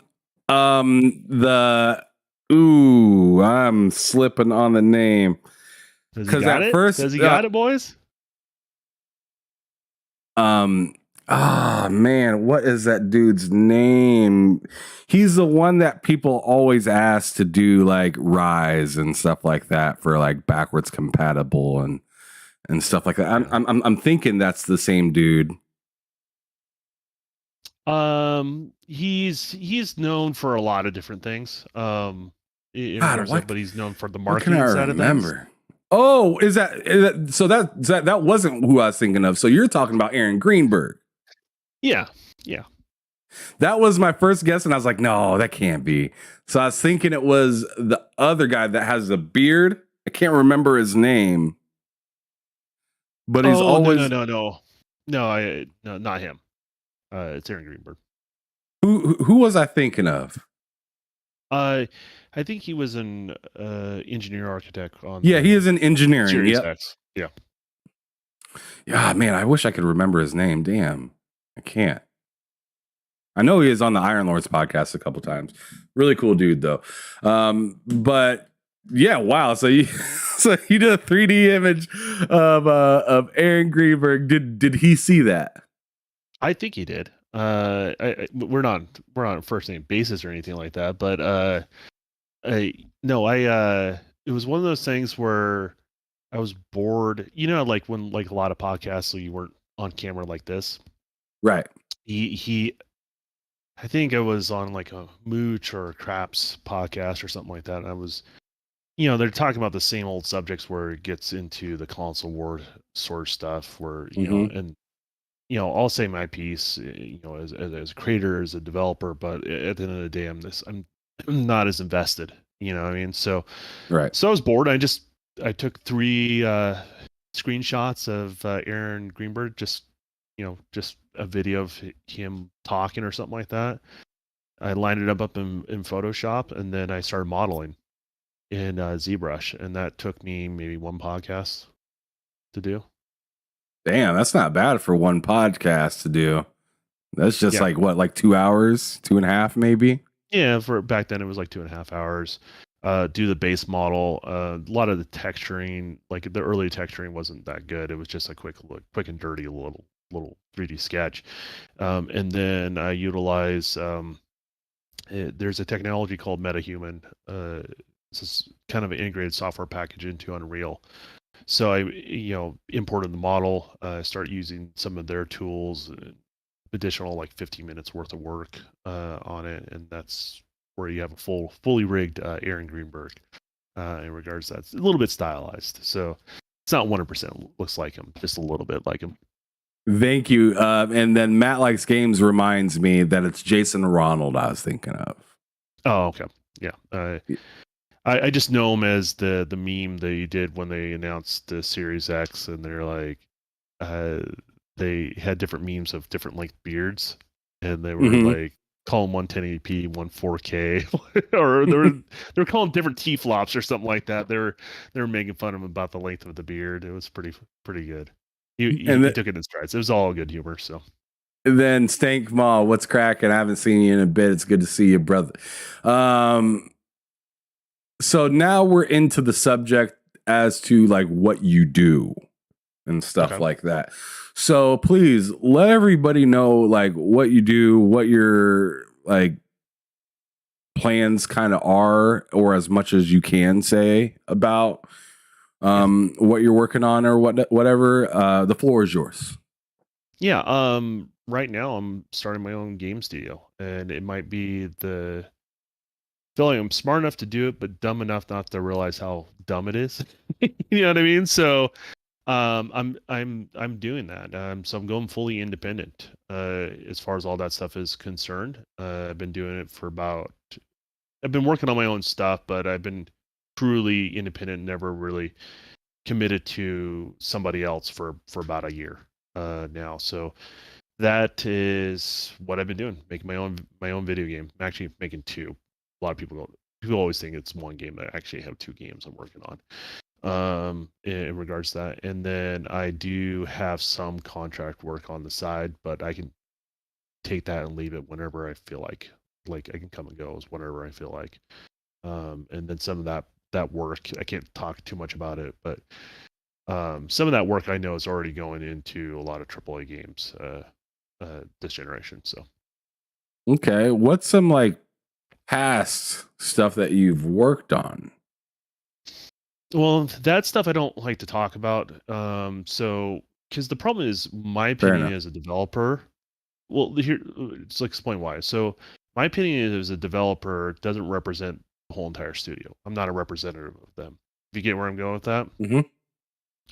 slipping on the name. Because at first, does he got it, boys? Man, what is that dude's name? He's the one that people always ask to do like Rise and stuff like that for like backwards compatible and stuff like that. I'm thinking that's the same dude. He's known for a lot of different things. But he's known for the marketing side of things. Oh, is that so? That wasn't who I was thinking of. So you're talking about Aaron Greenberg. Yeah. That was my first guess, and I was like, no, that can't be. So I was thinking it was the other guy that has a beard. I can't remember his name, but he's always no, not him. It's Aaron Greenberg. Who was I thinking of? I think he was an engineer architect on. Yeah, he is an engineering. Yeah. Yeah, man, I wish I could remember his name. Damn, I can't. I know he is on the Iron Lords podcast a couple times. Really cool dude, though. But yeah, wow. So you did a 3D image of Aaron Greenberg. Did he see that? I think he did. We're not on first name basis or anything like that, but it was one of those things where I was bored. You know, like when like a lot of podcasts, so you weren't on camera like this. Right. He I think I was on like a Mooch or a Craps podcast or something like that. And I was, they're talking about the same old subjects where it gets into the console war sort of stuff where, Mm-hmm. and, I'll say my piece, as a creator, as a developer, but at the end of the day, I'm not as invested, you know what I mean? So, Right. so I was bored. I took 3 screenshots of Aaron Greenberg, just a video of him talking or something like that. I lined it up in Photoshop, and then I started modeling in ZBrush, and that took me maybe 1 podcast to do. Damn, that's not bad for one podcast to do. That's just Yeah, like 2 hours, 2.5 maybe. yeah. For back then, it was like 2.5 hours. Do the base model. A lot of the texturing, like the early texturing, wasn't that good. It was just a quick look, quick and dirty little 3D sketch, and then I utilize. There's a technology called MetaHuman. It's kind of an integrated software package into Unreal. So I, imported the model, start using some of their tools, additional like 15 minutes worth of work on it, and that's where you have a fully rigged Aaron Greenberg. In regards to that, it's a little bit stylized, so it's not 100% looks like him, just a little bit like him. Thank you. And then Matt Likes Games reminds me that it's Jason Ronald I was thinking of. Oh, okay, yeah. I just know him as the meme they did when they announced the Series X, and they're like, they had different memes of different length beards, and they were like calling one 1080p, one 4K, or they were calling different T-flops or something like that. They were making fun of him about the length of the beard. It was pretty good. He took it in strides. It was all good humor. So. Then Stank Mall, what's cracking? I haven't seen you in a bit. It's good to see you, brother. So now we're into the subject as to like what you do and stuff like that. So please let everybody know like what you do, what your like plans kind of are, or as much as you can say about what you're working on or whatever. The floor is yours. Yeah. Right now I'm starting my own game studio, and it might be feeling I'm smart enough to do it, but dumb enough not to realize how dumb it is. You know what I mean? So, I'm doing that. So I'm going fully independent, as far as all that stuff is concerned. I've been doing it I've been working on my own stuff, but I've been truly independent, never really committed to somebody else for about a year, now. So that is what I've been doing, making my own video game. I'm actually making 2. A lot of people always think it's 1 game. I actually have 2 games I'm working on, in regards to that. And then I do have some contract work on the side, but I can take that and leave it whenever I feel like I can come and go whenever I feel like. And then some of that work, I can't talk too much about it, but some of that work I know is already going into a lot of AAA games this generation. So Okay, what's some like past stuff that you've worked on? well, that stuff I don't like to talk about. So because the problem is, my Fair opinion enough. as a developer. Well, here, let's explain why. So my opinion as a developer doesn't represent the whole entire studio. I'm not a representative of them. If you get where I'm going with that. Mhm.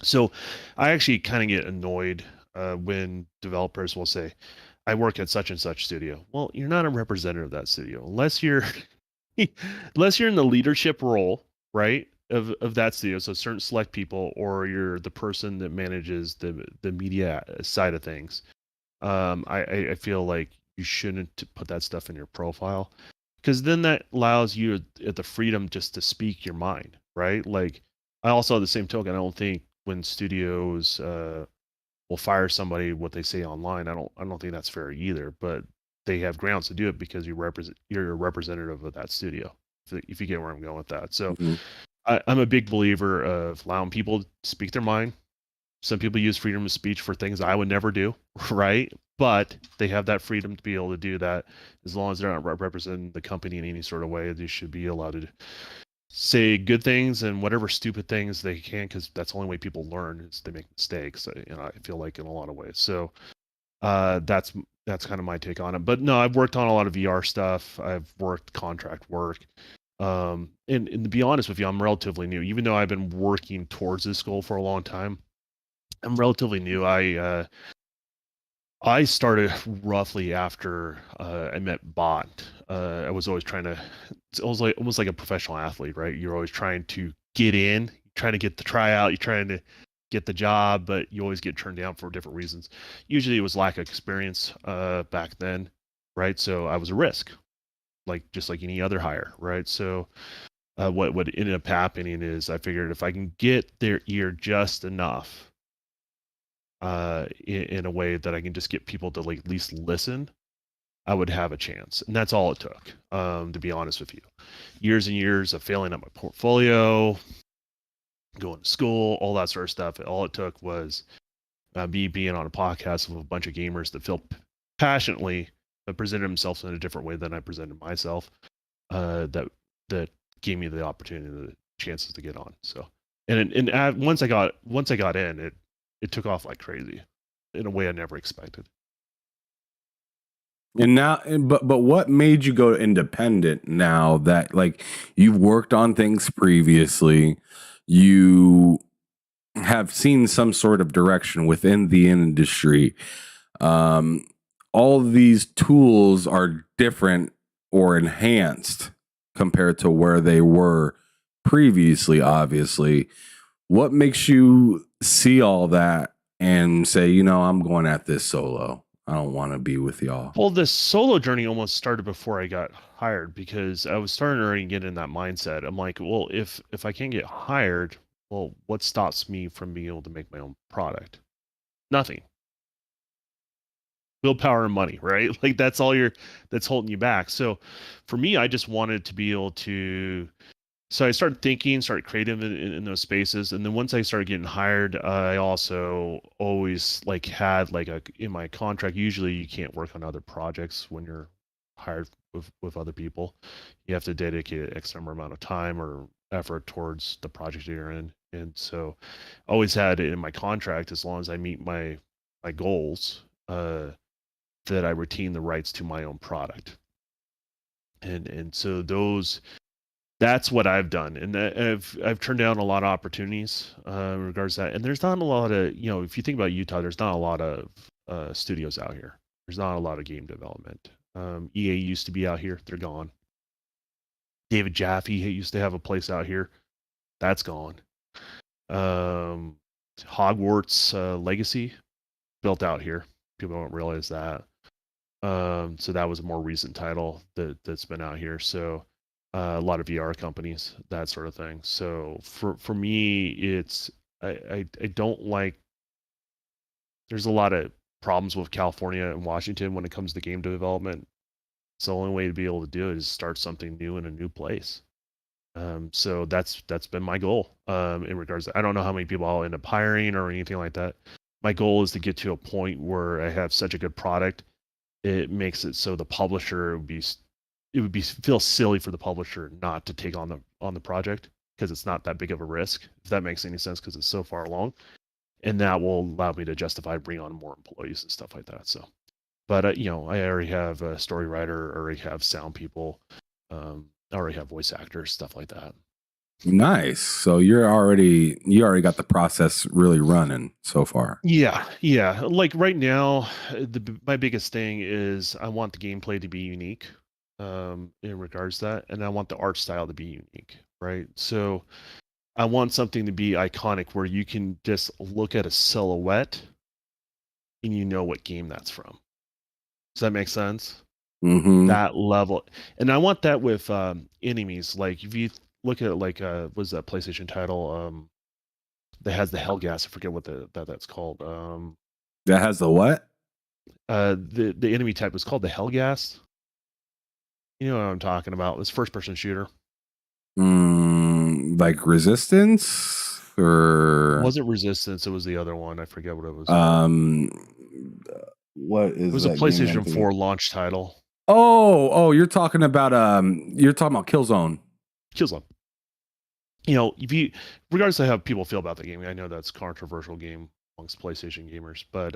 So I actually kind of get annoyed when developers will say, I work at such and such studio. Well, you're not a representative of that studio unless you're unless you're in the leadership role, right? Of that studio, so certain select people, or you're the person that manages the media side of things. I feel like you shouldn't put that stuff in your profile, because then that allows you the freedom just to speak your mind, right? Like, I also, at the same token, I don't think when studios will fire somebody what they say online, I don't think that's fair either. But they have grounds to do it because you're a representative of that studio. If you get where I'm going with that. So Mhm. I'm a big believer of allowing people to speak their mind. Some people use freedom of speech for things I would never do, right? But they have that freedom to be able to do that, as long as they're not representing the company in any sort of way. They should be allowed to say good things and whatever stupid things they can, because that's the only way people learn is they make mistakes. I feel like in a lot of ways. So that's kind of my take on it. But no, I've worked on a lot of VR stuff. I've worked contract work. And to be honest with you, I'm relatively new. Even though I've been working towards this goal for a long time, I'm relatively new. I started roughly after I met Bot. I was always trying to. It's almost like a professional athlete, right? You're always trying to get in, trying to get the tryout, you're trying to get the job, but you always get turned down for different reasons. Usually, it was lack of experience back then, right? So I was a risk, just like any other hire, right? So what ended up happening is I figured if I can get their ear just enough in a way that I can just get people to at least listen, I would have a chance. And that's all it took, to be honest with you. Years and years of failing at my portfolio, going to school, all that sort of stuff. All it took was me being on a podcast with a bunch of gamers that feel passionately, but presented themselves in a different way than I presented myself. That gave me the opportunity, the chances to get on. So, and once I got in, it took off like crazy in a way I never expected. And now, but what made you go independent now that like you've worked on things previously, you have seen some sort of direction within the industry. All of these tools are different or enhanced compared to where they were previously, obviously. What makes you see all that and say, you know, I'm going at this solo? I don't want to be with y'all. Well, the solo journey almost started before I got hired, because I was starting to already get in that mindset. I'm like, well, if I can't get hired, well, what stops me from being able to make my own product? Nothing. Willpower and money, right? Like that's holding you back. So for me, I just wanted to be able to. So I started creating in those spaces, and then once I started getting hired, I also always had in my contract. Usually, you can't work on other projects when you're hired with other people. You have to dedicate an X number amount of time or effort towards the project you're in, and so I always had it in my contract, as long as I meet my goals, that I retain the rights to my own product, and so that's what I've done, and I've turned down a lot of opportunities in regards to that. And there's not a lot of, if you think about Utah, there's not a lot of studios out here. There's not a lot of game development. EA used to be out here; they're gone. David Jaffe used to have a place out here; that's gone. Hogwarts Legacy built out here. People don't realize that. So that was a more recent title that's been out here. So. A lot of VR companies, that sort of thing. So for me, it's I don't like. There's a lot of problems with California and Washington when it comes to game development. So the only way to be able to do it is start something new in a new place. So that's been my goal. In regards to, I don't know how many people I'll end up hiring or anything like that. My goal is to get to a point where I have such a good product, it makes it so the publisher would feel silly for the publisher not to take on the project, because it's not that big of a risk, if that makes any sense, because it's so far along, and that will allow me to justify bringing on more employees and stuff like that. So, but I already have a story writer, already have sound people, I already have voice actors, stuff like that. Nice. So you already got the process really running so far. Yeah. Like right now, my biggest thing is I want the gameplay to be unique. In regards to that, and I want the art style to be unique, right? So I want something to be iconic where you can just look at a silhouette and you know what game that's from. Does that make sense? Mm-hmm. That level. And I want that with enemies. Like if you look at what's that PlayStation title that has the Hellgas, I forget what that's called. That has the what? The enemy type was called the Hellgas. You know what I'm talking about? This first-person shooter. Like Resistance, or It wasn't Resistance? It was the other one. I forget what it was. What is? It was a PlayStation 4 launch title. Oh, you're talking about Killzone. Killzone. if you, regardless of how people feel about the game, I know that's a controversial game amongst PlayStation gamers, but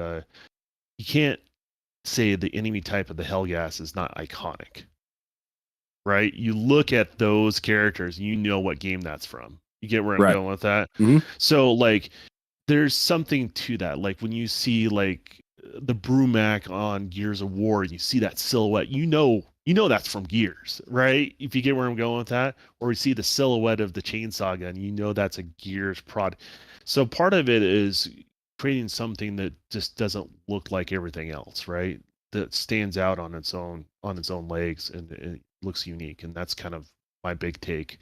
you can't say the enemy type of the Hellgas is not iconic, right? You look at those characters, you know what game that's from. You get where I'm going with that? Mm-hmm. So, like, there's something to that. Like, when you see, like, the Brumac on Gears of War, you see that silhouette, you know that's from Gears, right? If you get where I'm going with that, or you see the silhouette of the chainsaw gun, you know that's a Gears product. So part of it is creating something that just doesn't look like everything else, right? That stands out on its own legs, and it looks unique. And that's kind of my big take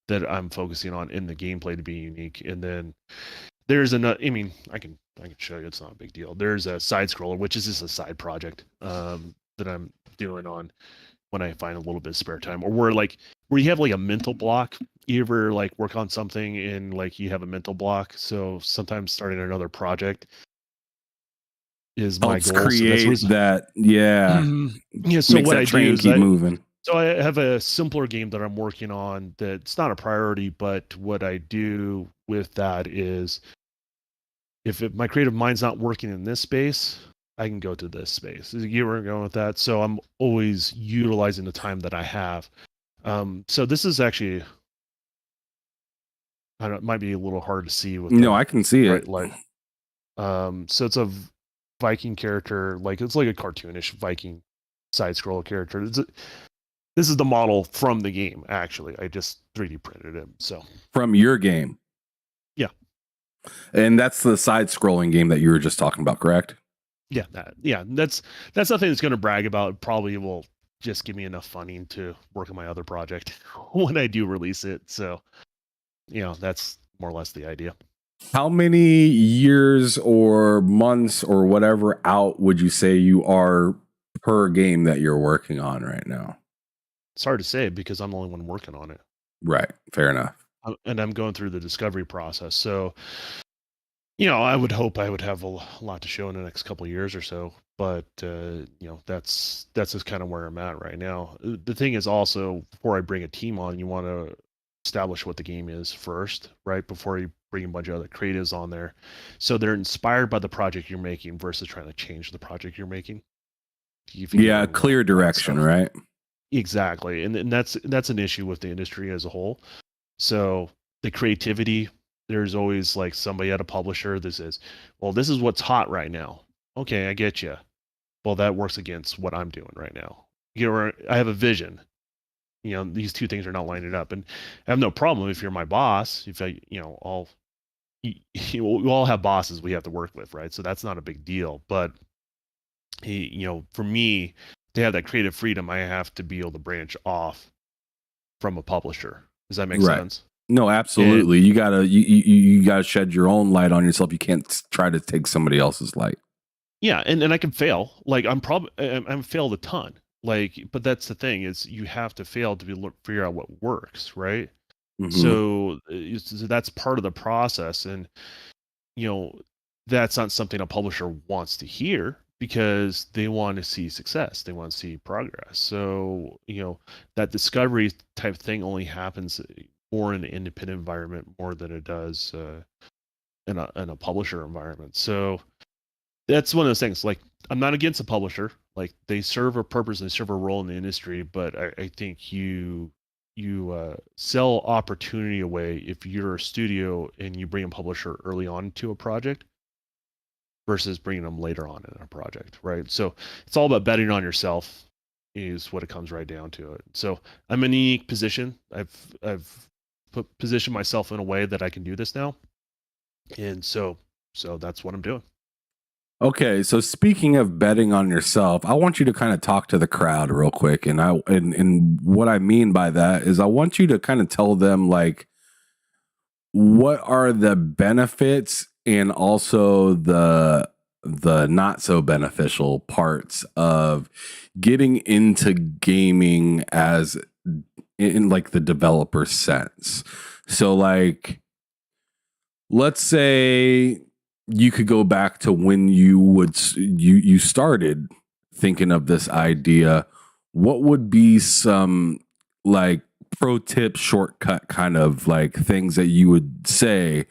that I'm focusing on in the gameplay to be unique. And then there's another. I mean, I can show you. It's not a big deal. There's a side scroller, which is just a side project that I'm doing on when I find a little bit of spare time, or where you have like a mental block. You ever like work on something and like you have a mental block? So sometimes starting another project is my goal. Create that, yeah. Yeah. So what I do is keep moving. So I have a simpler game that I'm working on that's not a priority, but what I do with that is if my creative mind's not working in this space, I can go to this space. You get where I'm going with that? So I'm always utilizing the time that I have. So this is actually, I don't know, it might be a little hard to see. I can see it. Like, so it's a Viking character, like it's like a cartoonish Viking side scroll character. This is the model from the game, actually. I just 3D printed it. So from your game? Yeah. And that's the side-scrolling game that you were just talking about, correct? Yeah, that's nothing that's going to brag about. It probably will just give me enough funding to work on my other project when I do release it. So, that's more or less the idea. How many years or months or whatever out would you say you are per game that you're working on right now? It's hard to say because I'm the only one working on it. Right. Fair enough. And I'm going through the discovery process. So, I would hope I would have a lot to show in the next couple of years or so. But, that's just kind of where I'm at right now. The thing is also, before I bring a team on, you want to establish what the game is first, right? Before you bring a bunch of other creatives on there. So they're inspired by the project you're making versus trying to change the project you're making. Yeah, clear direction, right? Exactly. And that's an issue with the industry as a whole. So the creativity, there's always like somebody at a publisher that says, well, this is what's hot right now. Okay, I get you. Well, that works against what I'm doing right now. I have a vision. These two things are not lining up. And I have no problem if you're my boss. If I, we all have bosses we have to work with, right? So that's not a big deal. But, for me, to have that creative freedom, I have to be able to branch off from a publisher. Does that make sense? No, absolutely. You gotta shed your own light on yourself. You can't try to take somebody else's light. Yeah, and I can fail. Like I'm failed a ton. Like, but that's the thing is you have to fail to figure out what works, right? Mm-hmm. So that's part of the process, and that's not something a publisher wants to hear because they want to see success, they want to see progress. So that discovery type thing only happens more in an independent environment more than it does in a publisher environment. So that's one of those things. Like, I'm not against a publisher. Like, they serve a purpose, they serve a role in the industry, but I think you sell opportunity away if you're a studio and you bring a publisher early on to a project versus bringing them later on in a project, right? So it's all about betting on yourself is what it comes right down to it. So I'm in a unique position. I've positioned myself in a way that I can do this now. And so that's what I'm doing. Okay, so speaking of betting on yourself, I want you to kind of talk to the crowd real quick, and what I mean by that is I want you to kind of tell them like what are the benefits and also the not so beneficial parts of getting into gaming as in like the developer sense. So like, let's say you could go back to when you started thinking of this idea. What would be some like pro tip shortcut kind of like things that you would say?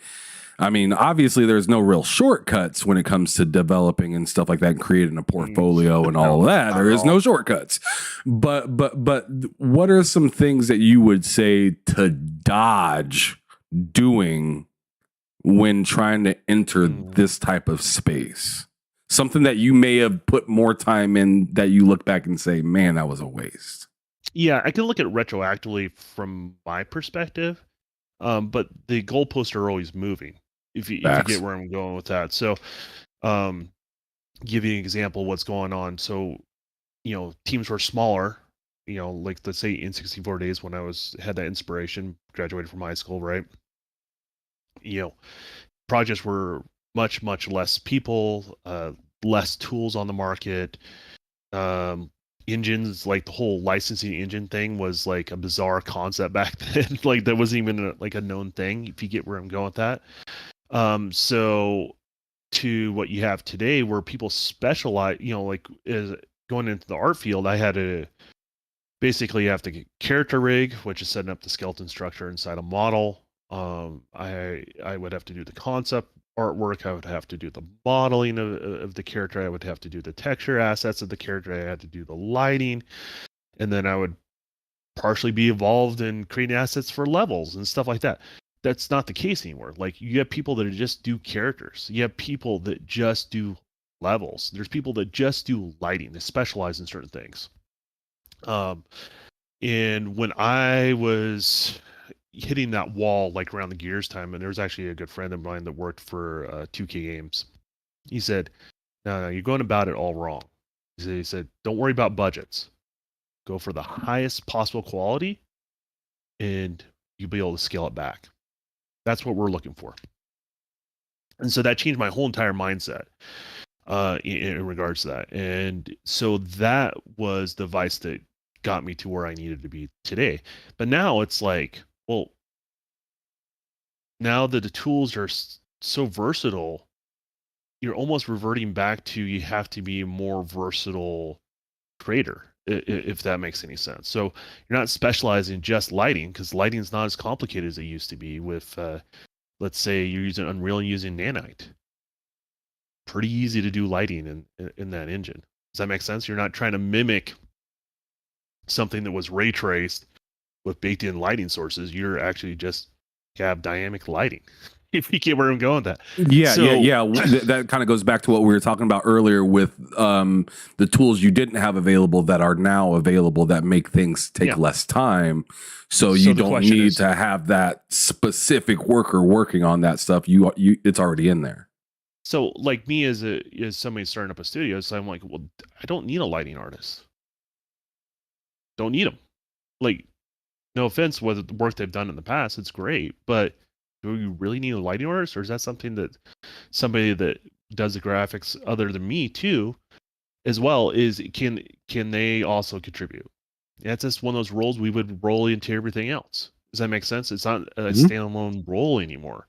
I mean, obviously there's no real shortcuts when it comes to developing and stuff like that and creating a portfolio and all of that. There is no shortcuts. But what are some things that you would say to dodge doing when trying to enter this type of space? Something that you may have put more time in that you look back and say, man, that was a waste. Yeah, I can look at it retroactively from my perspective, but the goalposts are always moving. If you get where I'm going with that. So, give you an example of what's going on. So, teams were smaller, like let's say in 64 days when I had that inspiration, graduated from high school, right? Projects were much, much less people, less tools on the market. Engines, like the whole licensing engine thing was like a bizarre concept back then. Like that wasn't even a known thing, if you get where I'm going with that. So to what you have today where people specialize, like is going into the art field, I had to basically have to get character rig, which is setting up the skeleton structure inside a model. I would have to do the concept artwork. I would have to do the modeling of the character. I would have to do the texture assets of the character. I had to do the lighting, and then I would partially be involved in creating assets for levels and stuff like that. That's not the case anymore. Like you have people that just do characters. You have people that just do levels. There's people that just do lighting. They specialize in certain things. And when I was hitting that wall, like around the Gears time, and there was actually a good friend of mine that worked for 2K Games. He said, no, you're going about it all wrong. He said, don't worry about budgets. Go for the highest possible quality, and you'll be able to scale it back. That's what we're looking for. And so that changed my whole entire mindset in regards to that. And so that was the vice that got me to where I needed to be today. But now it's like, well, now that the tools are so versatile, you're almost reverting back to you have to be a more versatile creator, if that makes any sense. So you're not specializing just lighting, because lighting is not as complicated as it used to be with, let's say you're using Unreal and using Nanite. Pretty easy to do lighting in that engine. Does that make sense? You're not trying to mimic something that was ray traced with baked in lighting sources. You're actually just have dynamic lighting. If you get where I'm going with that. Yeah. That kind of goes back to what we were talking about earlier with the tools you didn't have available that are now available that make things take less time. So you don't need to have that specific worker working on that stuff. It's already in there. So like me as somebody starting up a studio, so I'm like, well, I don't need a lighting artist. Don't need them. Like, no offense, whether the work they've done in the past, it's great, but do you really need a lighting artist, or is that something that somebody that does the graphics other than me too, as well, can they also contribute? That's just one of those roles we would roll into everything else. Does that make sense? It's not a standalone role anymore.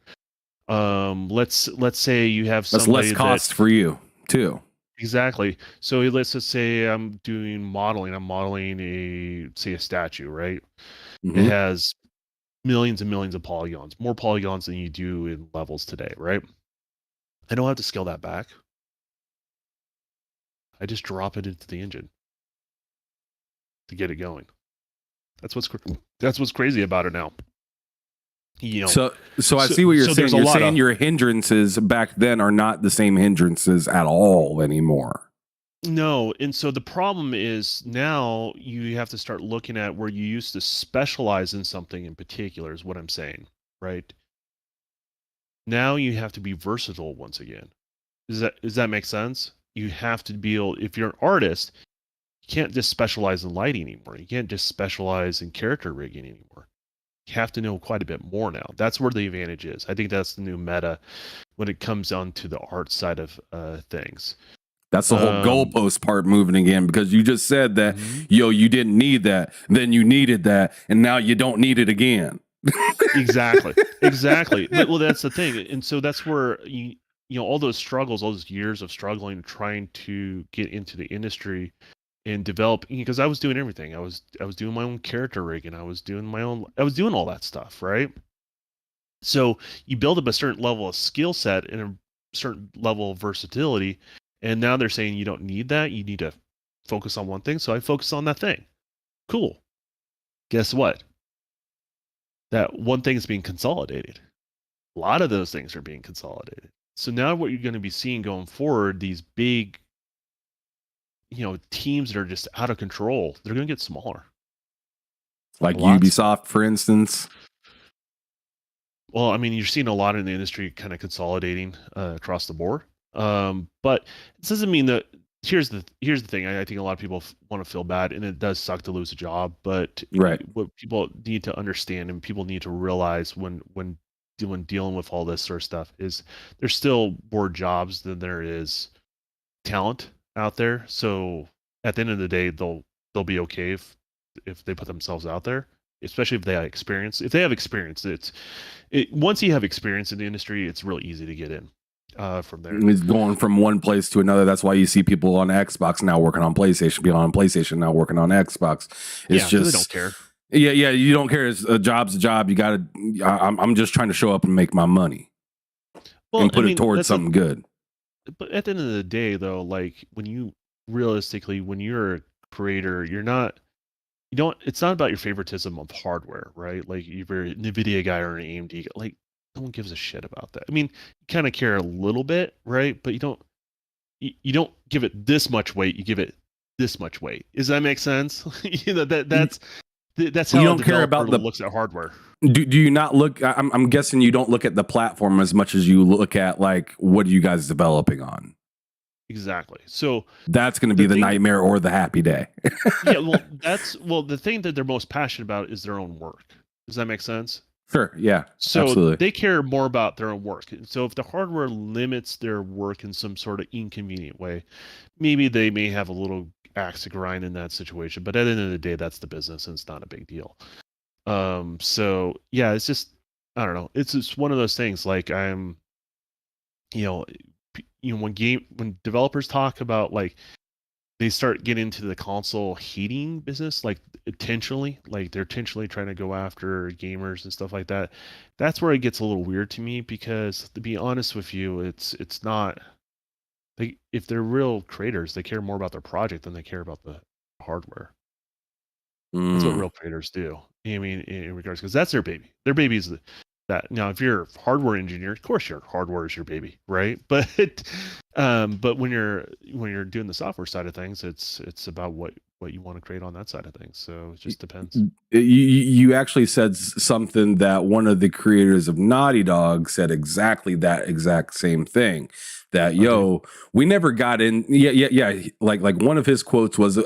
Let's say you have somebody that's less cost for you too. Exactly. So let's just say I'm doing modeling. I'm modeling a statue, right? Mm-hmm. It has millions and millions of polygons, more polygons than you do in levels today, right? I don't have to scale that back. I just drop it into the engine to get it going. That's what's crazy about it now. So I see what you're saying. You're saying your hindrances back then are not the same hindrances at all anymore. No, and so the problem is now you have to start looking at where you used to specialize in something in particular, is what I'm saying, right? Now you have to be versatile once again. Does that make sense? You have to be able, if you're an artist, you can't just specialize in lighting anymore. You can't just specialize in character rigging anymore. You have to know quite a bit more now. That's where the advantage is. I think that's the new meta when it comes down to the art side of things. That's the whole goalpost part moving again, because you just said that, you didn't need that, then you needed that, and now you don't need it again. Exactly. But, well, that's the thing. And so that's where, all those struggles, all those years of struggling, trying to get into the industry and develop, because I was doing everything. I was doing my own character rigging. I was doing all that stuff, right? So you build up a certain level of skill set and a certain level of versatility, and now they're saying you don't need that. You need to focus on one thing. So I focus on that thing. Cool. Guess what? That one thing is being consolidated. A lot of those things are being consolidated. So now what you're going to be seeing going forward, these big, teams that are just out of control, they're going to get smaller. Like Ubisoft, for instance. Well, I mean, you're seeing a lot in the industry kind of consolidating across the board. But it doesn't mean that. Here's the thing. I think a lot of people want to feel bad, and it does suck to lose a job. But right, what people need to understand, and people need to realize when dealing with all this sort of stuff, is there's still more jobs than there is talent out there. So at the end of the day, they'll be okay if they put themselves out there, especially if they have experience. If they have experience, once you have experience in the industry, it's really easy to get in. From there, it's going from one place to another. That's why you see people on Xbox now working on PlayStation, people on PlayStation now working on Xbox. It's just, they don't care. Yeah, you don't care. It's a job's a job. You got to. I'm just trying to show up and make my money, and put it towards something good. But at the end of the day, though, like when you're a creator, you don't. It's not about your favoritism of hardware, right? Like if you're a NVIDIA guy or an AMD guy, like no one gives a shit about that. I mean, you kind of care a little bit, right? But you don't give it this much weight. You give it this much weight. Does that make sense? That's how you don't care about looks at hardware. Do you not look? I'm guessing you don't look at the platform as much as you look at like what are you guys developing on. Exactly. So that's going to be the nightmare or the happy day. Yeah, well, the thing that they're most passionate about is their own work. Does that make sense? Sure. Yeah. So absolutely. They care more about their own work. So if the hardware limits their work in some sort of inconvenient way, maybe they may have a little axe to grind in that situation. But at the end of the day, that's the business, and it's not a big deal. So yeah, it's just, I don't know. It's just one of those things. Like when developers talk about like they start getting into the console hating business, like intentionally, like they're intentionally trying to go after gamers and stuff like that. That's where it gets a little weird to me, because to be honest with you, it's not like, if they're real creators, they care more about their project than they care about the hardware. That's what real creators do. I mean, in regards, because that's their baby. Their baby is that. Now, if you're a hardware engineer, of course your hardware is your baby, right? But when you're doing the software side of things, it's about what you want to create on that side of things. So it just depends. You actually said something that one of the creators of Naughty Dog said exactly that exact same thing. That we never got in. Yeah. Like one of his quotes was.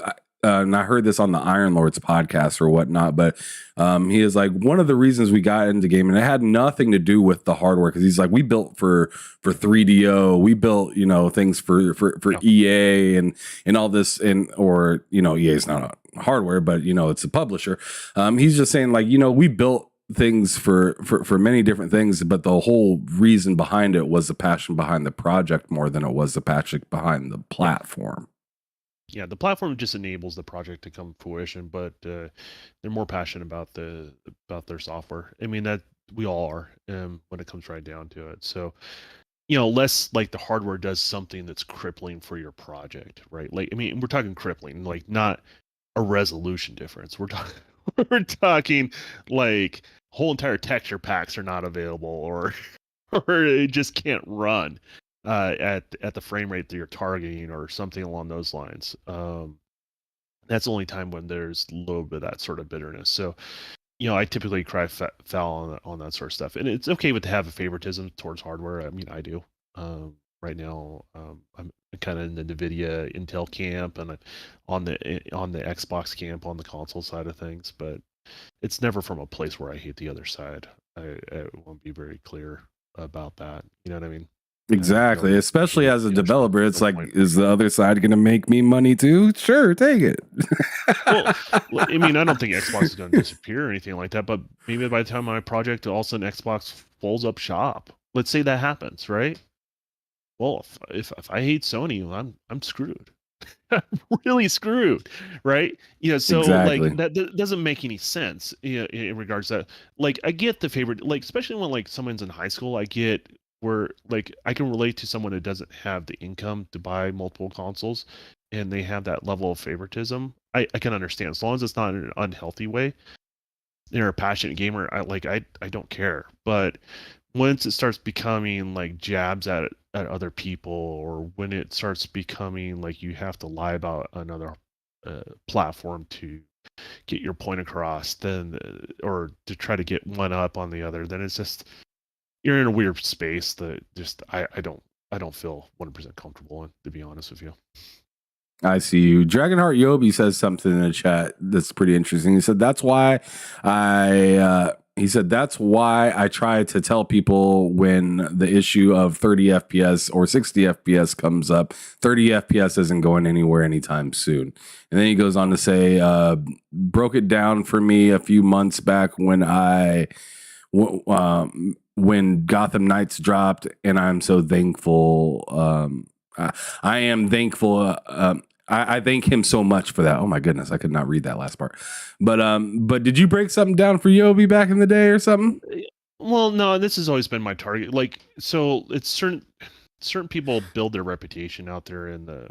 And I heard this on the Iron Lords podcast or whatnot, but he is like, one of the reasons we got into gaming, it had nothing to do with the hardware, because he's like, we built for 3DO, we built things for EA and all this, or EA is not a hardware, but it's a publisher. He's just saying like, we built things for many different things, but the whole reason behind it was the passion behind the project more than it was the passion behind the platform. Yeah, the platform just enables the project to come to fruition, but they're more passionate about their software. I mean, that we all are when it comes right down to it. So, less like the hardware does something that's crippling for your project, right? Like, I mean, we're talking crippling, like not a resolution difference. We're talking like whole entire texture packs are not available, or it just can't run at the frame rate that you're targeting, or something along those lines. That's the only time when there's a little bit of that sort of bitterness. So, I typically cry foul on that sort of stuff, and it's okay to have a favoritism towards hardware. I mean, I do. Right now, I'm kind of in the NVIDIA Intel camp, and on the Xbox camp on the console side of things. But it's never from a place where I hate the other side. I want to be very clear about that. You know what I mean? Exactly. Especially as a developer, it's like, is the other side going to make me money too? Sure, take it. Well, I mean, I don't think Xbox is going to disappear or anything like that, but maybe by the time my project, all of a sudden Xbox folds up shop. Let's say that happens, right? Well, if I hate Sony, I'm screwed. really screwed, right? So Exactly. like that doesn't make any sense, in regards to that. Like I get the favorite, like especially when like someone's in high school, I get where like I can relate to someone who doesn't have the income to buy multiple consoles and they have that level of favoritism. I can understand as long as it's not in an unhealthy way. You're a passionate gamer, I don't care. But once it starts becoming like jabs at other people, or when it starts becoming like you have to lie about another platform to get your point across, then or to try to get one up on the other, then it's just you're in a weird space that just I don't feel 100% comfortable in, to be honest with you. I see you. Dragonheart Yobi says something in the chat that's pretty interesting. He said that's why I try to tell people when the issue of 30 FPS or 60 FPS comes up, 30 FPS isn't going anywhere anytime soon. And then he goes on to say, broke it down for me a few months back when when Gotham Knights dropped, and I'm so thankful. I am thankful. I thank him so much for that. Oh my goodness, I could not read that last part. But did you break something down for Yobi back in the day or something? Well, no, this has always been my target. Like, so it's certain people build their reputation out there in the,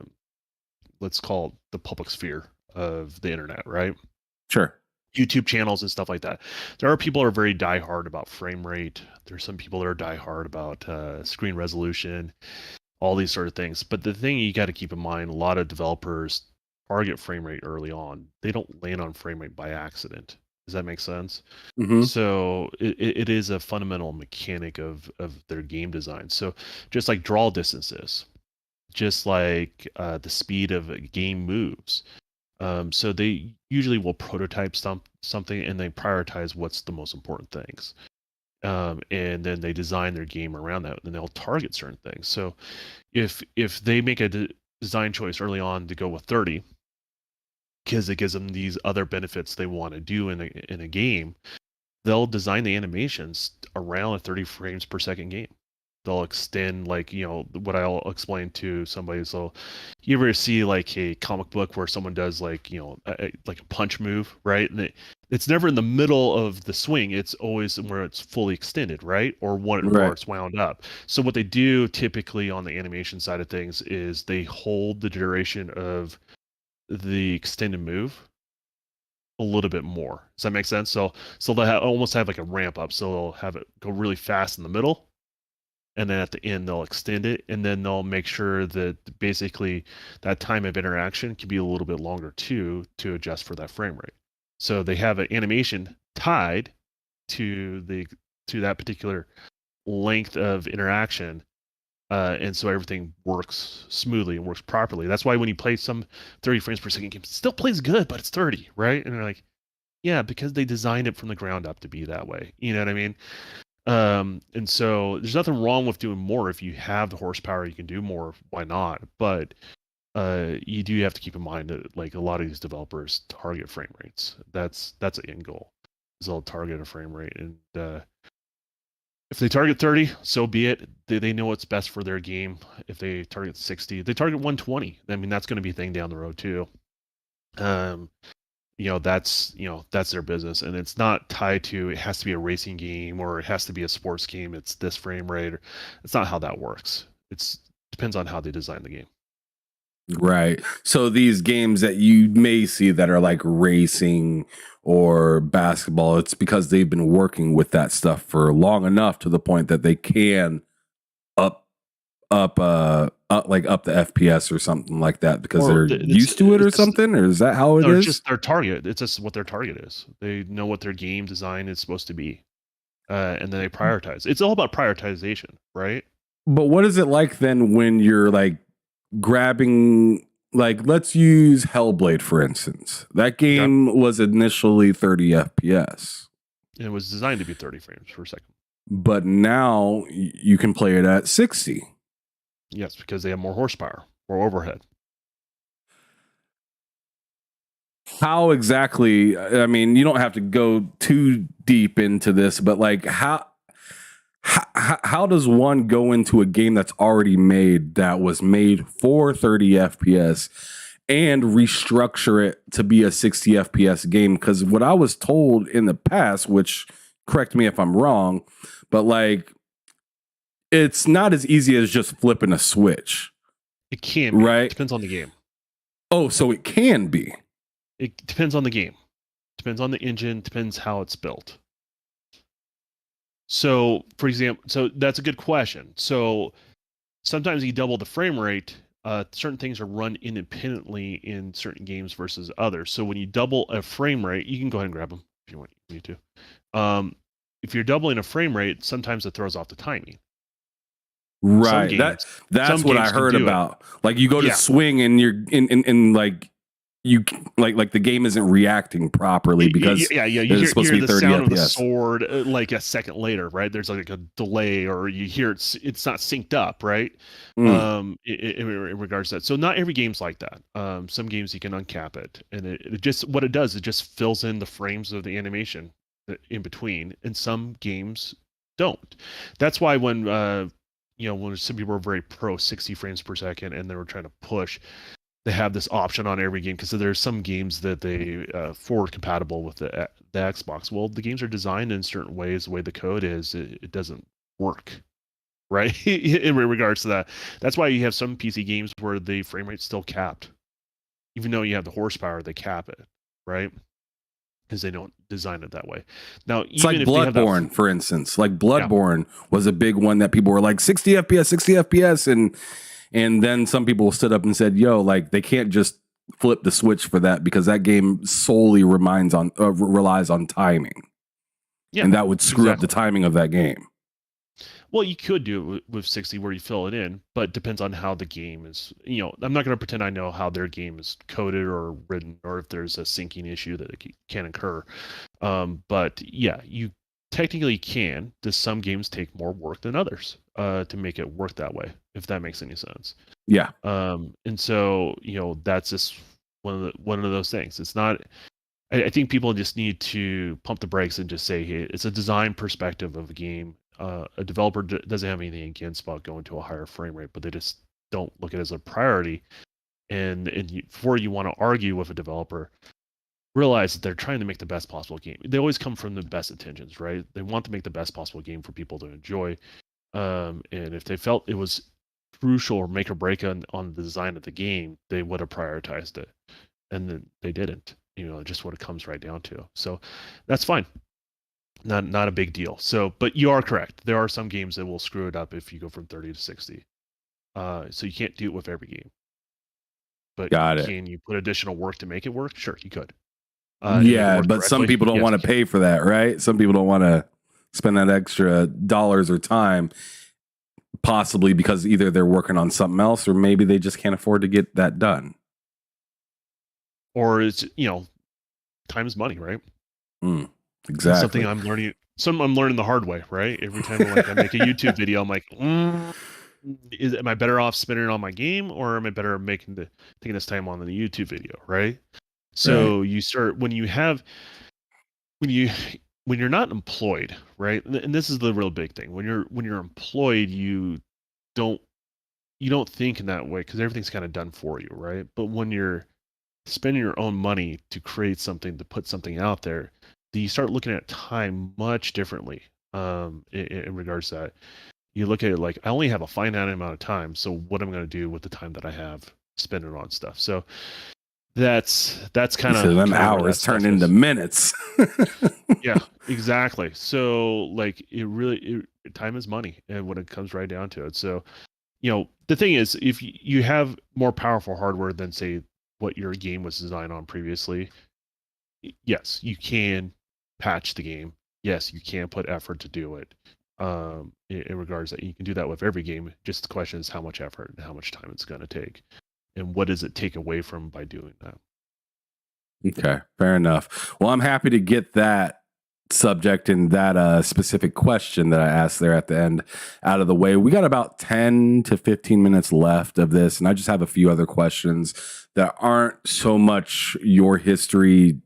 let's call it the public sphere of the internet, right? Sure. YouTube channels and stuff like that. There are people who are very diehard about frame rate. There's some people that are diehard about screen resolution, all these sort of things. But the thing you got to keep in mind, a lot of developers target frame rate early on. They don't land on frame rate by accident. Does that make sense? Mm-hmm. So it is a fundamental mechanic of their game design. So just like draw distances, just like the speed of a game moves. So they usually will prototype something and they prioritize what's the most important things. And then they design their game around that, and they'll target certain things. So if they make a design choice early on to go with 30, because it gives them these other benefits they want to do in a game, they'll design the animations around a 30 frames per second game. They'll extend, like, what I'll explain to somebody. So you ever see like a comic book where someone does like, like a punch move, right? And it's never in the middle of the swing. It's always where it's fully extended, right? Or where it's wound up. So what they do typically on the animation side of things is they hold the duration of the extended move a little bit more. Does that make sense? So they'll almost have like a ramp up. So they'll have it go really fast in the middle, and then at the end they'll extend it, and then they'll make sure that basically that time of interaction can be a little bit longer too, to adjust for that frame rate. So they have an animation tied to that particular length of interaction, and so everything works smoothly and works properly. That's why when you play some 30 frames per second game, it still plays good, but it's 30, right? And they're like, yeah, because they designed it from the ground up to be that way. You know what I mean? And so there's nothing wrong with doing more. If you have the horsepower, you can do more. Why not? But you do have to keep in mind that like a lot of these developers target frame rates. That's an end goal. Is they'll target a frame rate, and if they target 30, so be it. They know what's best for their game. If they target 60, they target 120. I mean, that's going to be a thing down the road too. That's their business, and it's not tied to it has to be a racing game or it has to be a sports game. It's this frame rate. It's not how that works. It depends on how they design the game. Right. So these games that you may see that are like racing or basketball, it's because they've been working with that stuff for long enough to the point that they can up the FPS or something like that because they're used to it or something? Or is that how it is? It's just their target. It's just what their target is. They know what their game design is supposed to be. And then they prioritize. It's all about prioritization, right? But what is it like then when you're like grabbing, like, let's use Hellblade, for instance. That game was initially 30 FPS. And it was designed to be 30 frames per second. But now you can play it at 60. Yes, because they have more horsepower or overhead. How exactly? I mean, you don't have to go too deep into this, but like how does one go into a game that's already made, that was made for 30 FPS, and restructure it to be a 60 FPS game. Because what I was told in the past, which correct me if I'm wrong, but like it's not as easy as just flipping a switch. It can be. Right? It depends on the game. Oh, so it can be. It depends on the game. Depends on the engine. Depends how it's built. So, for example, so that's a good question. So sometimes you double the frame rate. Certain things are run independently in certain games versus others. So when you double a frame rate, you can go ahead and grab them if you want me to. If you're doubling a frame rate, sometimes it throws off the timing. Right. That's what I heard about. Like you go to swing and you're in like you like the game isn't reacting properly because you it's supposed to be 30 sound FPS. Of the sword like a second later, right? There's like a delay, or you hear it's not synced up, right? In regards to that. So not every game's like that. Some games you can uncap it, and it just what it does, it just fills in the frames of the animation in between, and some games don't. That's why when when some people are very pro 60 frames per second and they were trying to push, they have this option on every game because there's some games that they forward compatible with the Xbox. Well, the games are designed in certain ways. The way the code is, it doesn't work, right? In regards to that. That's why you have some PC games where the frame rate's still capped. Even though you have the horsepower, they cap it, right? Because they don't design it that way. Now, it's like Bloodborne, for instance. Like Bloodborne was a big one that people were like 60 FPS, and then some people stood up and said, "Yo, like they can't just flip the switch for that because that game solely relies on timing, and that would screw up the timing of that game." Well, you could do it with 60 where you fill it in, but it depends on how the game is. I'm not going to pretend I know how their game is coded or written, or if there's a syncing issue that can occur. But yeah, you technically can. Does some games take more work than others to make it work that way? If that makes any sense. Yeah. And so that's just one of those things. It's not. I think people just need to pump the brakes and just say, hey, it's a design perspective of a game. A developer doesn't have anything against about going to a higher frame rate, but they just don't look at it as a priority. And before you want to argue with a developer, realize that they're trying to make the best possible game. They always come from the best intentions, right? They want to make the best possible game for people to enjoy. And if they felt it was crucial or make or break on the design of the game, they would have prioritized it. And then they didn't. Just what it comes right down to. So that's fine. Not a big deal. So, but you are correct. There are some games that will screw it up if you go from 30 to 60. So you can't do it with every game. But can you put additional work to make it work? Sure, you could. Yeah, but some people don't want to pay for that, right? Some people don't want to spend that extra dollars or time, possibly because either they're working on something else or maybe they just can't afford to get that done. Or it's, time is money, right? Exactly. Something I'm learning. I'm learning the hard way, right? Every time I make a YouTube video, I'm like, am I better off spending it on my game, or am I better taking this time on the YouTube video, right? So you start when you're not employed, right? And this is the real big thing. When you're employed, you don't think in that way because everything's kind of done for you, right? But when you're spending your own money to create something, to put something out there, you start looking at time much differently in regards to that. You look at it like, I only have a finite amount of time, so what am I going to do with the time that I have, spend it on stuff? So that's kind of them hours turn into minutes. Yeah, exactly. So like time is money, and when it comes right down to it. So the thing is, if you have more powerful hardware than say what your game was designed on previously, yes, you can patch the game. Yes, you can put effort to do it. In regards that you can do that with every game. Just the question is how much effort and how much time it's going to take, and what does it take away from by doing that. Okay, fair enough. Well, I'm happy to get that subject and that specific question that I asked there at the end out of the way. We got about 10 to 15 minutes left of this, and I just have a few other questions that aren't so much your history,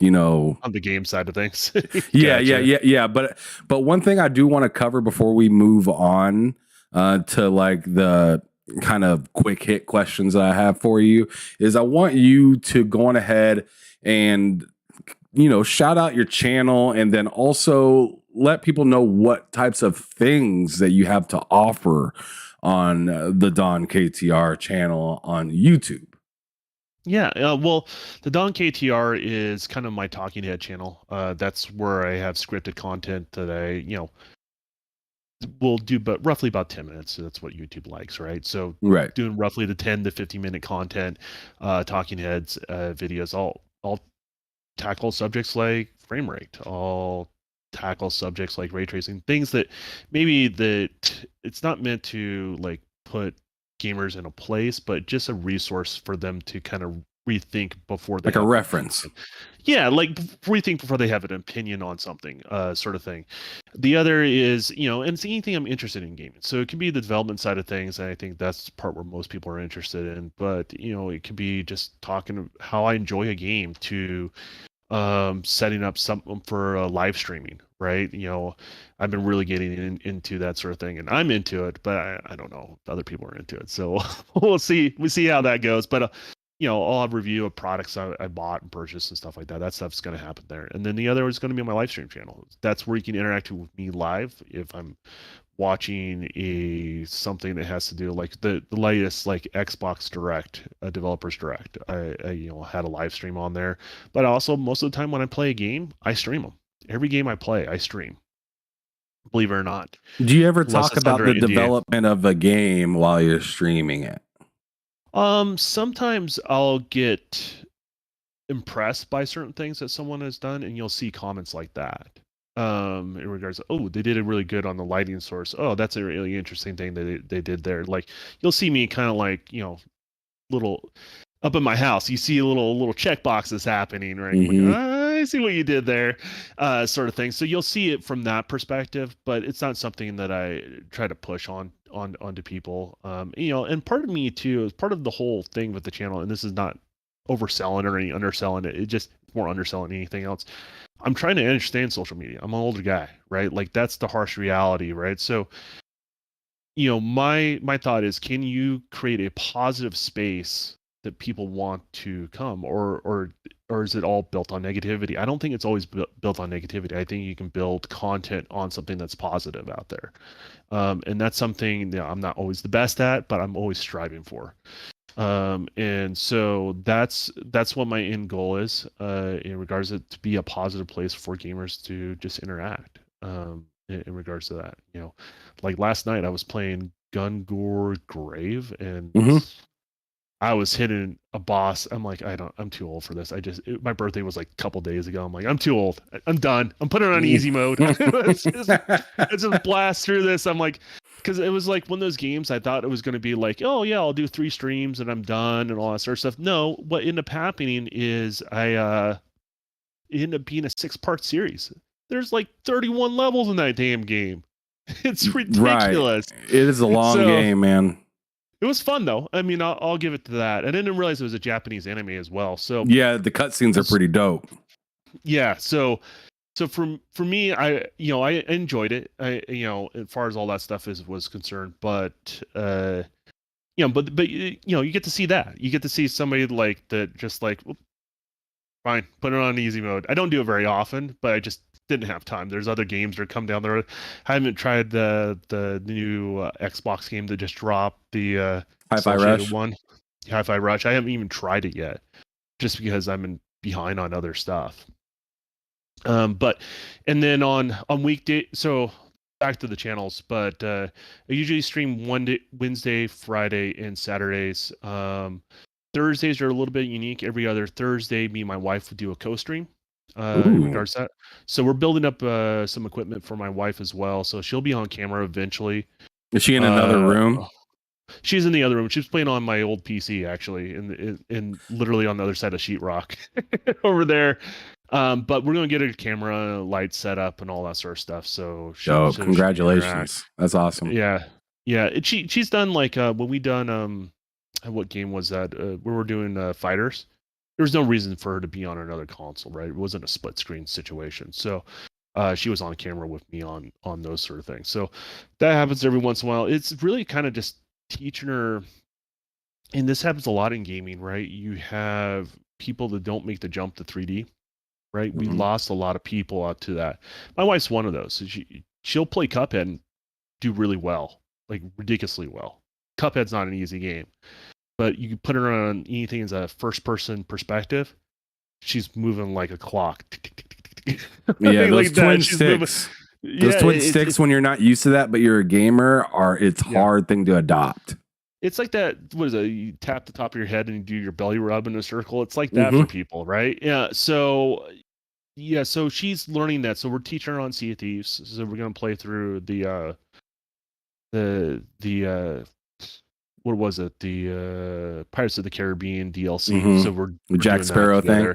on the game side of things. Yeah. But one thing I do want to cover before we move on to like the kind of quick hit questions that I have for you is I want you to go on ahead and, shout out your channel and then also let people know what types of things that you have to offer on the Don KTR channel on YouTube. Yeah, well, the Don KTR is kind of my talking head channel. That's where I have scripted content that I, will do, but roughly about 10 minutes. So that's what YouTube likes, right? So Right. doing roughly the 10 to 15 minute content, talking heads, videos. I'll tackle subjects like frame rate. I'll tackle subjects like ray tracing, things that maybe that it's not meant to like put gamers in a place, but just a resource for them to kind of rethink before they Like a have reference. yeah, like rethink before they have an opinion on something, sort of thing. The other is, and it's anything I'm interested in gaming. So it can be the development side of things, and I think that's the part where most people are interested in. But it could be just talking how I enjoy a game to setting up something for live streaming, right? I've been really getting into that sort of thing, and I'm into it, but I don't know if other people are into it. So we'll see how that goes. But I'll have review of products I bought and purchased and stuff like that. That stuff's going to happen there. And then the other is going to be on my live stream channel. That's where you can interact with me live if I'm watching something that has to do like the latest like Xbox Direct, Developers Direct. I had a live stream on there, but also most of the time when I play a game, I stream them. Every game I play, I stream. Believe it or not. Do you ever talk about the development of a game while you're streaming it? Sometimes I'll get impressed by certain things that someone has done, and you'll see comments like that. In regards to, oh, they did it really good on the lighting source. Oh, that's a really interesting thing that they did there. Like you'll see me kind of like, little up in my house, you see little check boxes happening, right? Mm-hmm. Like, I see what you did there, sort of thing. So you'll see it from that perspective, but it's not something that I try to push onto people. And part of me too is part of the whole thing with the channel, and this is not overselling or any underselling it. It just more underselling than anything else. I'm trying to understand social media. I'm an older guy, right? Like that's the harsh reality, right? So, my thought is, can you create a positive space that people want to come, or is it all built on negativity? I don't think it's always built on negativity. I think you can build content on something that's positive out there, and that's something that I'm not always the best at, but I'm always striving for. And so that's what my end goal is, in regards to be a positive place for gamers to just interact, in regards to that. Like last night I was playing Gungur Grave, and I was hitting a boss. I'm like, I'm too old for this. My birthday was like a couple days ago. I'm like, I'm too old. I'm done. I'm putting it on easy mode. let's just blast through this. I'm like, because it was like one of those games I thought it was going to be like, oh yeah, I'll do 3 streams and I'm done and all that sort of stuff. No, what ended up happening is it ended up being a 6-part series. There's like 31 levels in that damn game. It's ridiculous. Right. It is a long game, man. It was fun though. I mean, I'll give it to that. I didn't realize it was a Japanese anime as well. So yeah, the cutscenes are pretty dope. Yeah, so for me, I enjoyed it. As far as all that stuff was concerned, but but you get to see that. You get to see somebody like that, just like, fine, put it on easy mode. I don't do it very often, but I just didn't have time. There's other games that come down the road. I haven't tried the new Xbox game that just dropped, the Hi-Fi Rush one. Hi-Fi Rush. I haven't even tried it yet, just because I'm behind on other stuff. But and then on weekday, so back to the channels, but I usually stream Wednesday, Friday, and Saturdays. Thursdays are a little bit unique. Every other Thursday, me and my wife would do a co-stream, in regards to that. So we're building up some equipment for my wife as well. So she'll be on camera eventually. Is she in another room? She's in the other room. She's playing on my old PC, actually, in literally on the other side of sheetrock over there. But we're going to get a camera, light set up, and all that sort of stuff. So congratulations. That's awesome. Yeah. She's done like when we done what game was that? We were doing Fighters. There was no reason for her to be on another console, right? It wasn't a split screen situation. So she was on camera with me on those sort of things. So that happens every once in a while. It's really kind of just teaching her, and this happens a lot in gaming, right? You have people that don't make the jump to 3D, right? We lost a lot of people out to that. My wife's one of those. So she'll play Cuphead and do really well, like ridiculously well. Cuphead's not an easy game, but you put her on anything as a first-person perspective, she's moving like a clock. Yeah, those twin sticks. Those twin sticks, when you're not used to that, but you're a gamer, it's hard thing to adopt. It's like that. What is it? You tap the top of your head and you do your belly rub in a circle. It's like that for people, right? Yeah. So she's learning that. So we're teaching her on Sea of Thieves. So we're gonna play through the what was it? The Pirates of the Caribbean DLC. So we're Jack Sparrow thing.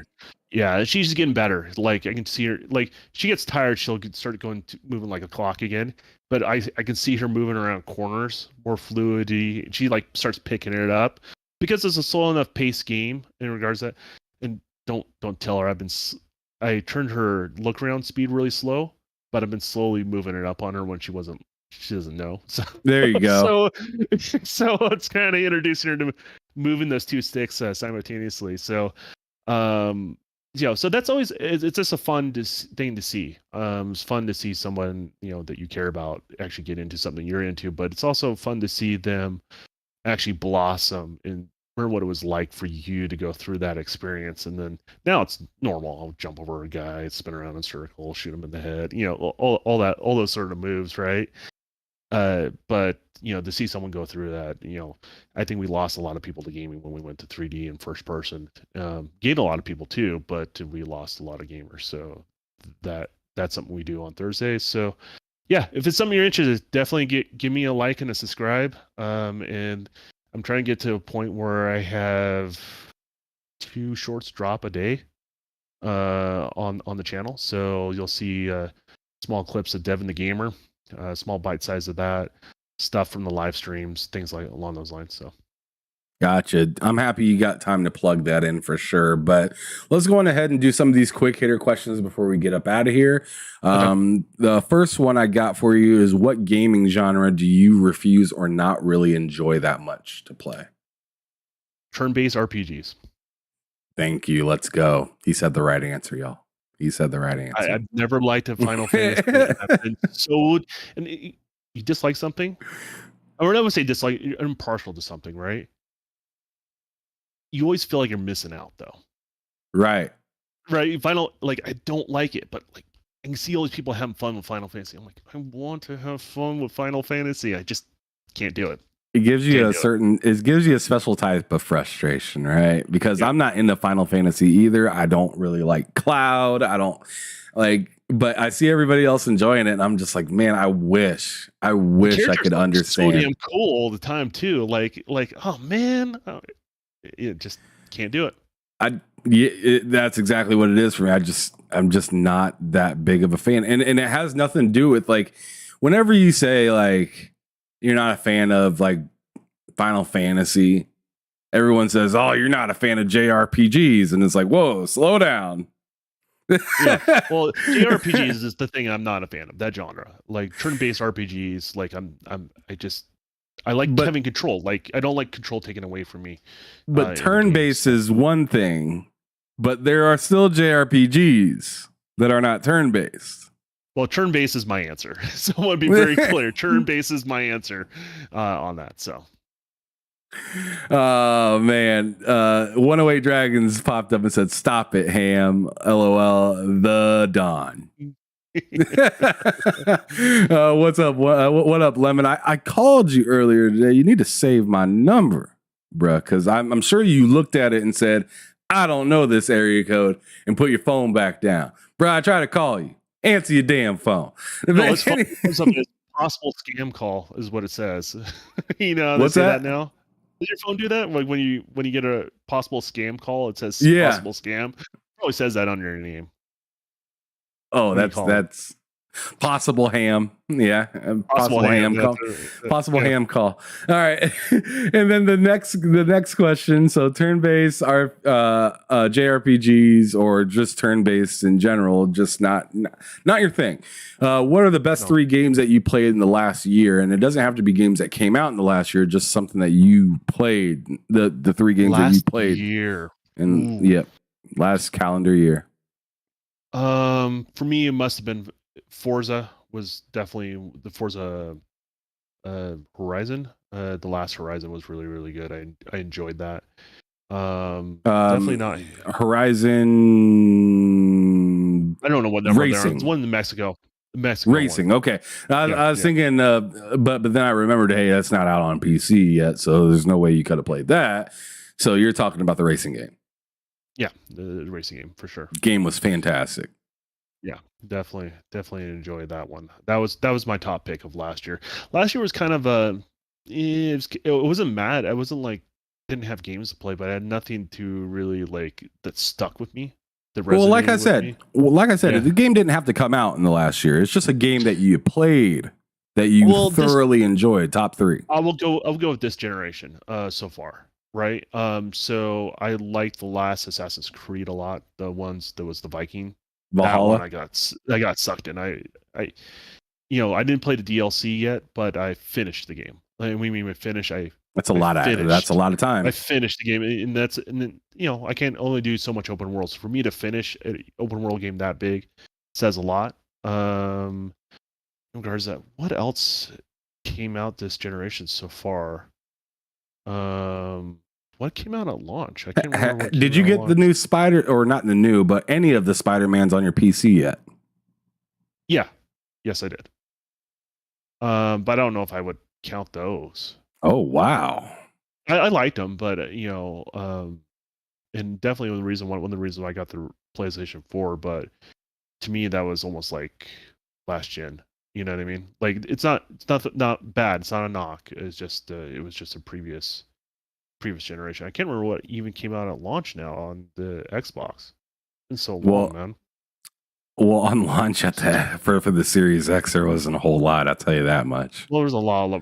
Yeah, she's getting better. Like I can see her. Like she gets tired, she'll start moving like a clock again. But I can see her moving around corners more fluidity. She like starts picking it up because it's a slow enough pace game in regards to that. And don't tell her I turned her look around speed really slow, but I've been slowly moving it up on her when she doesn't know. So there you go. So it's kind of introducing her to moving those two sticks simultaneously. So so that's always, it's just a fun thing to see. It's fun to see someone, that you care about actually get into something you're into, but it's also fun to see them actually blossom and remember what it was like for you to go through that experience. And then now it's normal. I'll jump over a guy, spin around in a circle, shoot him in the head, all those sort of moves, right? But to see someone go through that, I think we lost a lot of people to gaming when we went to 3D and first person. Gained a lot of people too, but we lost a lot of gamers. So that's something we do on Thursdays. So yeah, if it's something you're interested in, definitely give me a like and a subscribe. And I'm trying to get to a point where I have 2 shorts drop a day on the channel. So you'll see small clips of Devin the Gamer. Small bite size of that stuff from the live streams, things like along those lines. So gotcha. I'm happy you got time to plug that in for sure. But let's go on ahead and do some of these quick hitter questions before we get up out of here. Okay. The first one I got for you is, what gaming genre do you refuse or not really enjoy that much to play? Turn-based RPGs. Thank you. Let's go. He said the right answer, y'all. He said the right answer. I've never liked a Final Fantasy. I've been you dislike something, or I would say dislike, you're impartial to something, right? You always feel like you're missing out, though. Right. If I don't I don't like it, but I can see all these people having fun with Final Fantasy. I'm like, I want to have fun with Final Fantasy. I just can't do it. It gives you it gives you a special type of frustration, right? Because I'm not into Final Fantasy either. I don't really like Cloud. I don't but I see everybody else enjoying it, and I'm just like, man, I wish I could understand. So damn cool all the time too. Oh man, it just can't do it. That's exactly what it is for me. I'm just not that big of a fan, and it has nothing to do with whenever you say you're not a fan of Final Fantasy, everyone says, "Oh, you're not a fan of JRPGs," and it's like, "Whoa, slow down." Yeah, well, JRPGs is the thing I'm not a fan of, that genre. Turn-based RPGs, I like having control. I don't like control taken away from me. But turn-based is one thing, but there are still JRPGs that are not turn-based. Well, turn-based is my answer. So I want to be very clear. Turn-based is my answer on that. So. Oh, man. 108 Dragons popped up and said, "Stop it, Ham. LOL, the Don." What's up? What up, Lemon? I called you earlier today. You need to save my number, bruh, because I'm sure you looked at it and said, "I don't know this area code," and put your phone back down. Bruh, I tried to call you. Answer your damn phone. No, it's possible scam call is what it says. What's that now? Does your phone do that? When you get a possible scam call, it says possible scam. It probably says that on your name. Oh, that's Possible ham. Yeah. Possible ham call. Possible ham call. All right. And then the next question. So turn-based are JRPGs or just turn-based in general, just not your thing. What are the best 3 games that you played in the last year? And it doesn't have to be games that came out in the last year, just something that you played, the 3 games that you played. Last calendar year. For me, it must have been Forza. Was definitely the Forza Horizon. The last Horizon was really, really good. I enjoyed that. Definitely not Horizon. I don't know what number Racing. It's one in Mexico. Racing. One. Okay. I was thinking, but then I remembered, hey, that's not out on PC yet, so there's no way you could have played that. So you're talking about the racing game. Yeah, the racing game for sure. Game was fantastic. Yeah, definitely enjoyed that one. That was my top pick of last year. Last year was kind of it wasn't mad. I wasn't like didn't have games to play, but I had nothing to really like that stuck with me. Like I said, the game didn't have to come out in the last year. It's just a game that you played that you thoroughly enjoyed. Top 3. I'll go with this generation so far. Right. So I liked the last Assassin's Creed a lot. The ones that was the Viking. Valhalla. That one I got sucked in. I didn't play the DLC yet, but I finished the game. That's a lot of time. I finished the game, and then I can't only do so much open world. So for me to finish an open world game that big says a lot. In regards to that, what else came out this generation so far? What came out at launch? I can't remember. Did you get the new Spider, or not the new, but any of the Spider-Mans on your PC yet? Yeah. Yes, I did. But I don't know if I would count those. Oh, wow. I liked them, but and definitely one of the reasons why I got the PlayStation 4, but to me that was almost like last gen. You know what I mean? Like it's not bad. It's not a knock. It's just it was just a previous generation. I can't remember what even came out at launch now on the Xbox. It's been so long, man. Well, on launch for the Series X, there wasn't a whole lot. I'll tell you that much. Well, there's a lot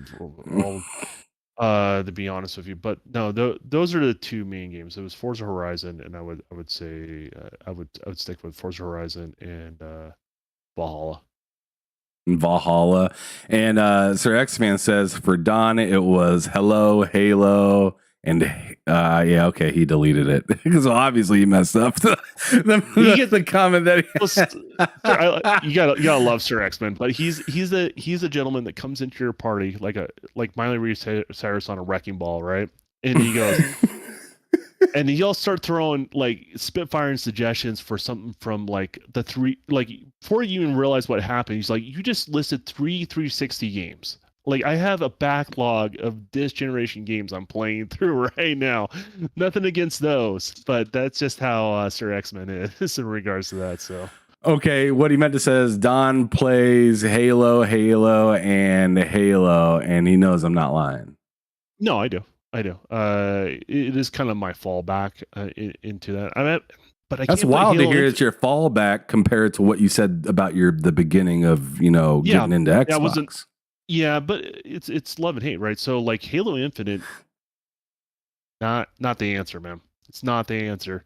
to be honest with you, but no, those are the 2 main games. It was Forza Horizon, and I would say I would stick with Forza Horizon and Valhalla. And Sir X-Man says for Don it was Hello Halo, and okay, he deleted it because obviously he messed up the comment that you gotta love Sir X-Man, but he's a gentleman that comes into your party like Miley Cyrus on a wrecking ball, right? And he goes and y'all start throwing like spitfiring suggestions for something from like the 3, like before you even realize what happened. He's like, you just listed 360 games. Like I have a backlog of this generation games I'm playing through right now. Nothing against those, but that's just how Sir X-Men is in regards to that. So okay, what he meant to say is Don plays Halo, and he knows I'm not lying. No, I do. It is kind of my fallback into that. But that's wild to hear. It's your fallback compared to what you said about the beginning of getting into Xbox. Yeah, but it's love and hate, right? So like Halo Infinite, not the answer, man. It's not the answer,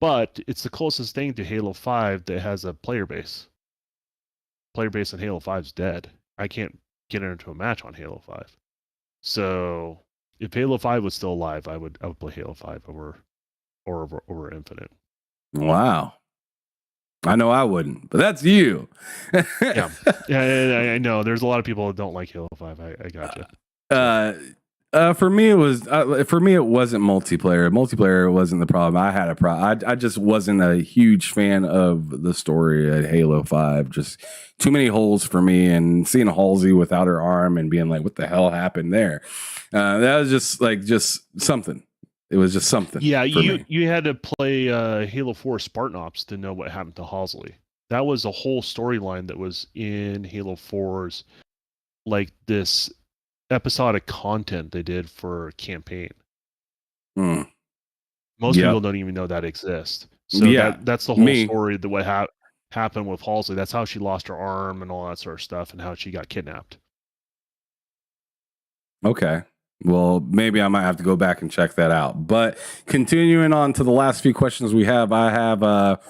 but it's the closest thing to Halo 5 that has a player base. Player base on Halo 5 is dead. I can't get into a match on Halo 5. So if Halo 5 was still alive, I would play Halo 5 over Infinite. Wow. I know I wouldn't, but that's you. yeah, I know. There's a lot of people that don't like Halo 5. I gotcha. For me, it wasn't multiplayer. Multiplayer wasn't the problem. I had a problem. I just wasn't a huge fan of the story at Halo 5. Just too many holes for me, and seeing Halsey without her arm and being like, what the hell happened there? That was just something. It was just something. Yeah, you had to play Halo 4 Spartan Ops to know what happened to Halsey. That was a whole storyline that was in Halo 4's like this episodic content they did for campaign. Most people don't even know that exists. So that's the whole story. What happened? happened with Halsey. That's how she lost her arm and all that sort of stuff, and how she got kidnapped. Okay. Well, maybe I might have to go back and check that out. But continuing on to the last few questions we have, I have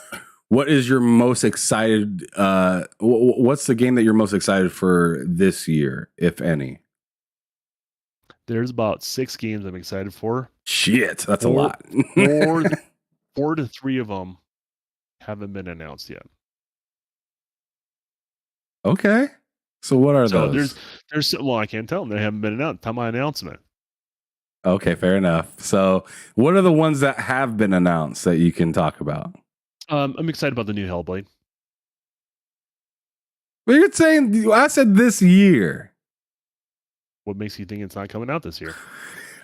what is your most excited what's the game that you're most excited for this year, if any? There's about 6 games I'm excited for. Shit, that's a lot. 4 to 3 of them haven't been announced yet. Okay. So what are those? There's well, I can't tell them. They haven't been announced. Tell my announcement. Okay, fair enough. So what are the ones that have been announced that you can talk about? I'm excited about the new Hellblade. But you're saying, I said this year. What makes you think it's not coming out this year?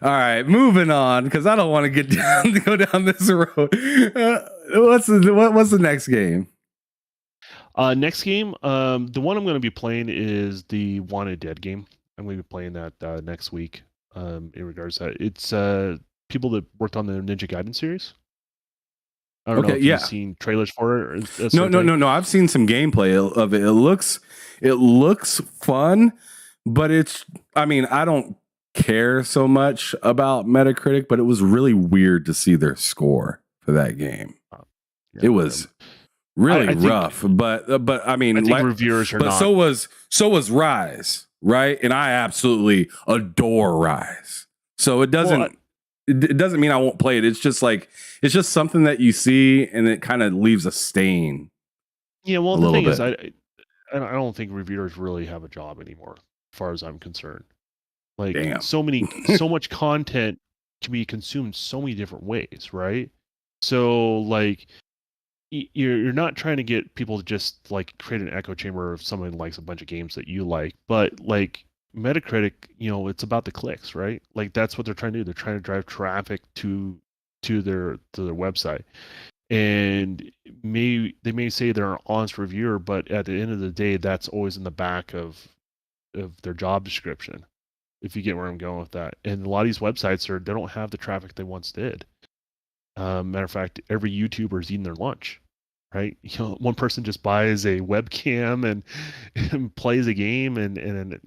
All right, moving on, because I don't want to go down this road. What's the next game? Next game, the one I'm going to be playing is the Wanted Dead game. I'm going to be playing that next week. In regards to that, it's people that worked on the Ninja Gaiden series. I don't know if you've seen trailers for it. No. I've seen some gameplay of it. It looks fun, but I don't care so much about Metacritic, but it was really weird to see their score for that game. It was really rough, but I think reviewers are not. But so was Rise, right? And I absolutely adore Rise. So it doesn't mean I won't play it. It's just something that you see and it kind of leaves a stain. Yeah, well, the thing is, I don't think reviewers really have a job anymore, as far as I'm concerned. Like, so much content can be consumed so many different ways, right? So, like, you're not trying to get people to just like create an echo chamber of someone likes a bunch of games that you like, but like Metacritic, it's about the clicks, right? Like that's what they're trying to do. They're trying to drive traffic to their website, and they may say they're an honest reviewer, but at the end of the day, that's always in the back of their job description. If you get where I'm going with that, and a lot of these websites they don't have the traffic they once did. Matter of fact, every YouTuber is eating their lunch, right? One person just buys a webcam and plays a game and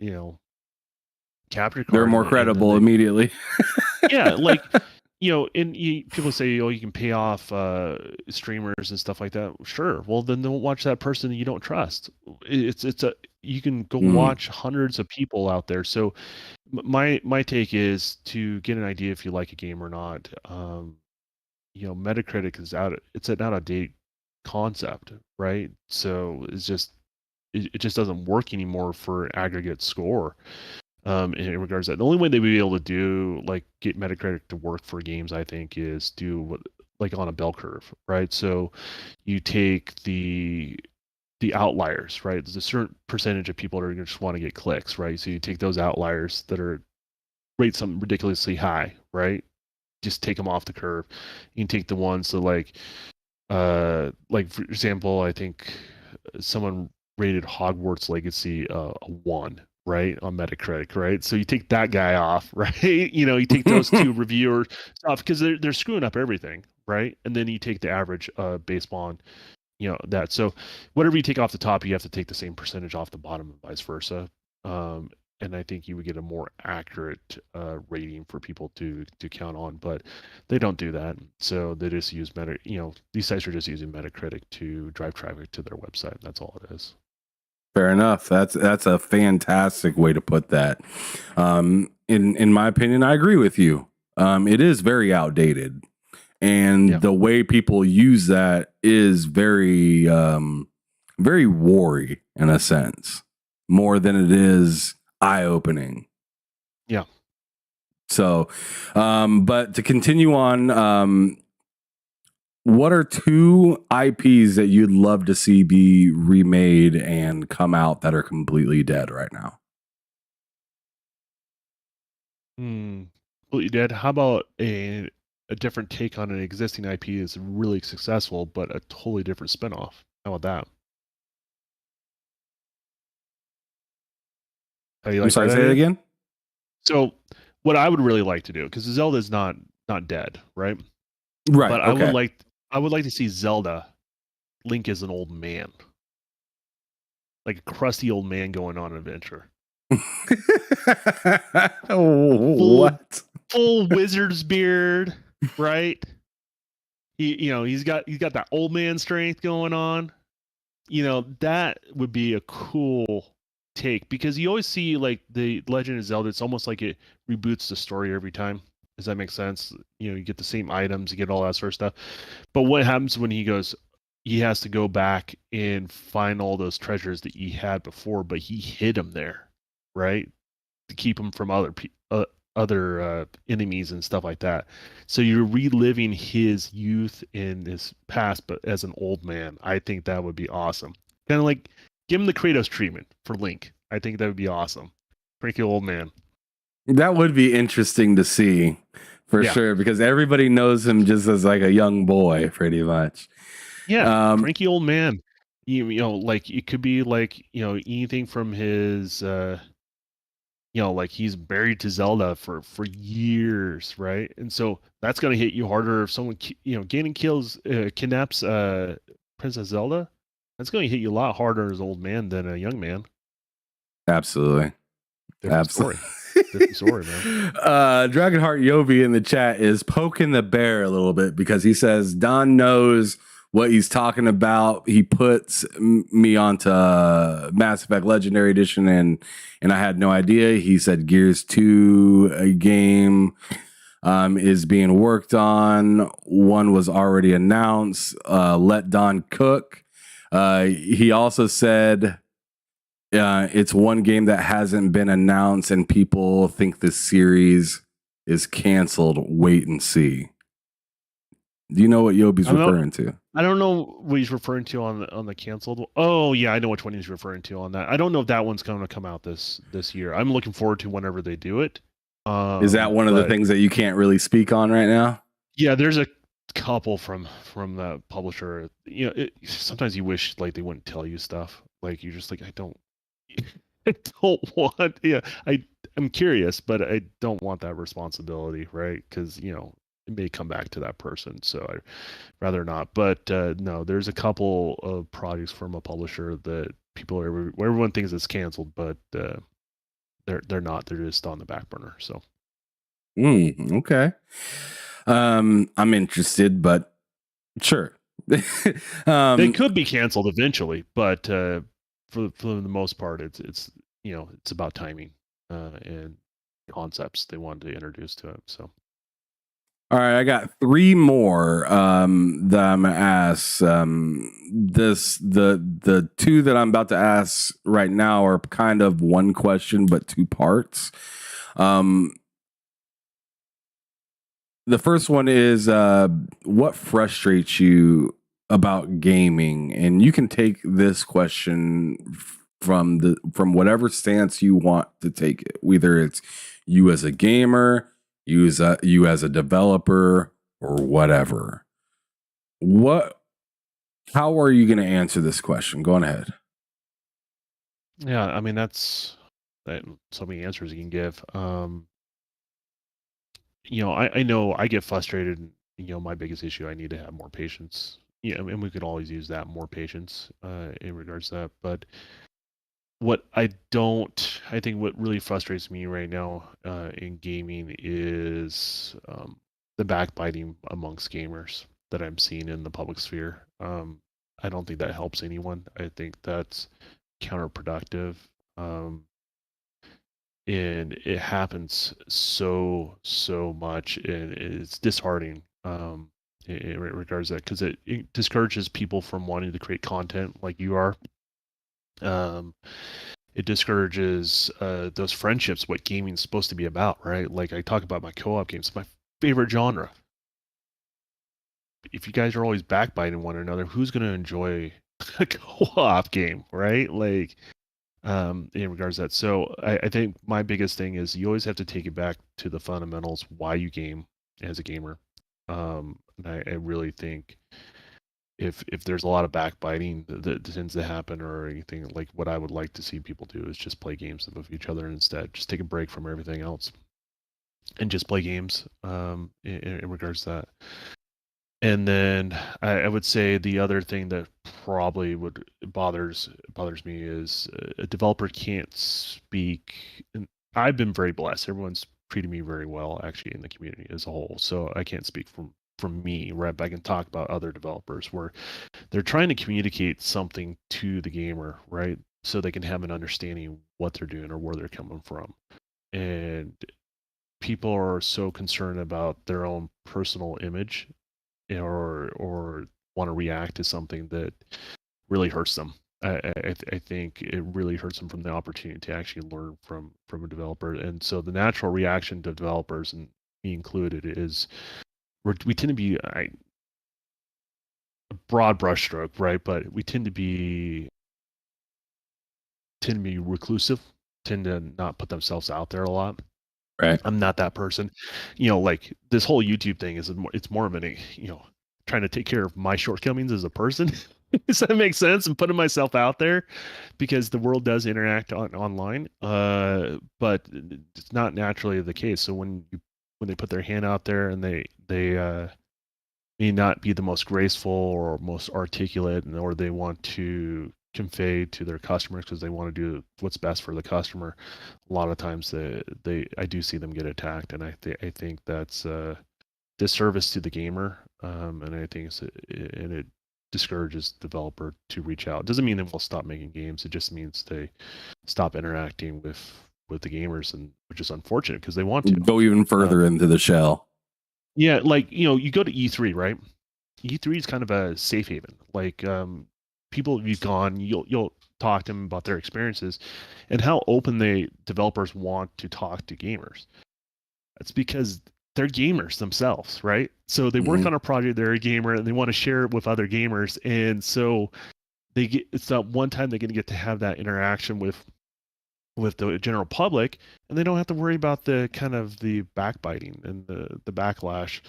capture card. They're more credible immediately. Yeah, like people say, oh, you can pay off streamers and stuff like that. Sure, well then don't watch that person you don't trust. You can go watch hundreds of people out there. So my take is to get an idea if you like a game or not. Metacritic is it's an out-of-date concept, right? So it just doesn't work anymore for aggregate score. In regards to that, the only way they would be able to get Metacritic to work for games, I think, is do on a bell curve, right? So you take the outliers, right? There's a certain percentage of people that are going to just want to get clicks, right? So you take those outliers that are rate something ridiculously high, right? Just take them off the curve. You can take the ones that for example, I think someone rated Hogwarts Legacy a 1, right, on Metacritic, right? So you take that guy off, right? You take those two reviewers off because they're screwing up everything, right? And then you take the average based on that. So whatever you take off the top, you have to take the same percentage off the bottom and vice versa. And I think you would get a more accurate rating for people to count on, but they don't do that. So they just use these sites are just using Metacritic to drive traffic to their website. That's all it is. Fair enough. That's a fantastic way to put that. In my opinion, I agree with you. It is very outdated, and the way people use that is very, very wary in a sense, more than it is eye-opening. Yeah. So, but to continue on, what are 2 IPs that you'd love to see be remade and come out that are completely dead right now? Completely dead. How about a different take on an existing IP that's really successful, but a totally different spinoff? How about that? I'm sorry, say it again? So what I would really like to do, because Zelda's not dead, right? Right. But I would like to see Zelda Link is an old man, like a crusty old man going on an adventure. What? Full wizard's beard, right? He's got that old man strength going on. That would be a cool take, because you always see like the Legend of Zelda, it's almost like it reboots the story every time. Does that make sense? You get the same items, you get all that sort of stuff. But what happens when he has to go back and find all those treasures that he had before, but he hid them there, right? To keep them from other enemies and stuff like that. So you're reliving his youth and his past, but as an old man. I think that would be awesome. Kind of like give him the Kratos treatment for Link. I think that would be awesome. Freaky old man. That would be interesting to see for sure, because everybody knows him just as like a young boy, pretty much. Yeah, cranky old man. Like it could be like anything from his like he's married to Zelda for years, right? And so that's gonna hit you harder if someone kidnaps Princess Zelda. That's gonna hit you a lot harder as an old man than a young man. Absolutely. Different story. Different story, man. Dragonheart Yobi in the chat is poking the bear a little bit, because he says Don knows what he's talking about. He puts me onto Mass Effect Legendary Edition, and I had no idea. He said Gears 2 game is being worked on. One was already announced. Let Don cook. He also said it's one game that hasn't been announced, and people think this series is canceled. Wait and see. Do you know what Yobi's referring to? I don't know what he's referring to on the canceled. Oh yeah, I know which one he's referring to on that. I don't know if that one's going to come out this year. I'm looking forward to whenever they do it. Is that one of the things that you can't really speak on right now? Yeah, there's a couple from the publisher. Sometimes you wish like they wouldn't tell you stuff. Like you're just like, I don't want. Yeah, I'm curious, but I don't want that responsibility, right? Because it may come back to that person, so I'd rather not. But no, there's a couple of projects from a publisher that everyone thinks it's canceled, but they're not. They're just on the back burner. So, okay. I'm interested, but sure. They could be canceled eventually, but for the most part, it's about timing and concepts they wanted to introduce to it. So. All right, I got 3 more that I'm gonna ask. The 2 that I'm about to ask right now are kind of one question but 2 parts. The first one is what frustrates you about gaming, and you can take this question from whatever stance you want to take it. Whether it's you as a gamer, you as a developer, or whatever. How are you going to answer this question? Go on ahead. Yeah, I mean that's so many answers you can give. I know I get frustrated. My biggest issue, I need to have more patience. And we could always use that, more patience in regards to that. But I think what really frustrates me right now in gaming is the backbiting amongst gamers that I'm seeing in the public sphere. I don't think that helps anyone. I think that's counterproductive. And it happens so much, and it's disheartening in regards to that, because it discourages people from wanting to create content like you are. It discourages those friendships, what gaming's supposed to be about, right? Like I talk about my co-op games, my favorite genre. If you guys are always backbiting one another, who's going to enjoy a co-op game, right? Like in regards to that. So I think my biggest thing is you always have to take it back to the fundamentals, why you game as a gamer. And I really think if there's a lot of backbiting that tends to happen or anything, like what I would like to see people do is just play games with each other instead. Just take a break from everything else and just play games in regards to that. And then I would say the other thing that probably bothers me is a developer can't speak. And I've been very blessed. Everyone's treated me very well, actually, in the community as a whole. So I can't speak from me, right? But I can talk about other developers where they're trying to communicate something to the gamer, right? So they can have an understanding of what they're doing or where they're coming from. And people are so concerned about their own personal image or want to react to something that really hurts them. I think it really hurts them from the opportunity to actually learn from a developer. And so the natural reaction to developers, and me included, is we tend to be a broad brushstroke, right? But we tend to be reclusive, tend to not put themselves out there a lot. Right. I'm not that person. Like this whole YouTube thing it's more of an, trying to take care of my shortcomings as a person. Does that make sense? And putting myself out there because the world does interact online. But it's not naturally the case. So when they put their hand out there and they may not be the most graceful or most articulate, or they want to convey to their customers because they want to do what's best for the customer, a lot of times I do see them get attacked, and I think that's a disservice to the gamer, and I think it discourages the developer to reach out. It doesn't mean they will stop making games. It just means they stop interacting with the gamers, and which is unfortunate because they want to go even further into the shell. Yeah, like you go to E3, right? E3 is kind of a safe haven. Like people you've gone, you'll talk to them about their experiences and how open developers want to talk to gamers. That's because they're gamers themselves, right? So they work on a project, they're a gamer, and they want to share it with other gamers, and so it's that one time they're going to get to have that interaction with the general public, and they don't have to worry about the kind of the backbiting and the backlash,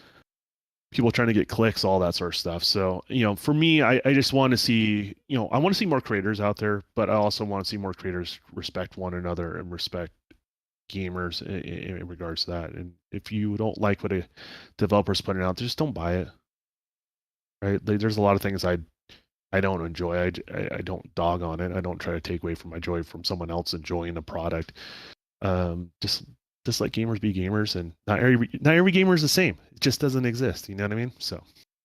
people trying to get clicks, all that sort of stuff. So, for me, I just want to see, I want to see more creators out there, but I also want to see more creators respect one another and respect gamers in regards to that. And if you don't like what a developer's putting out, just don't buy it. Right? There's a lot of things I don't enjoy. I don't dog on it. I don't try to take away from my joy from someone else enjoying a product. Just let gamers be gamers, and not every gamer is the same. It just doesn't exist. You know what I mean? So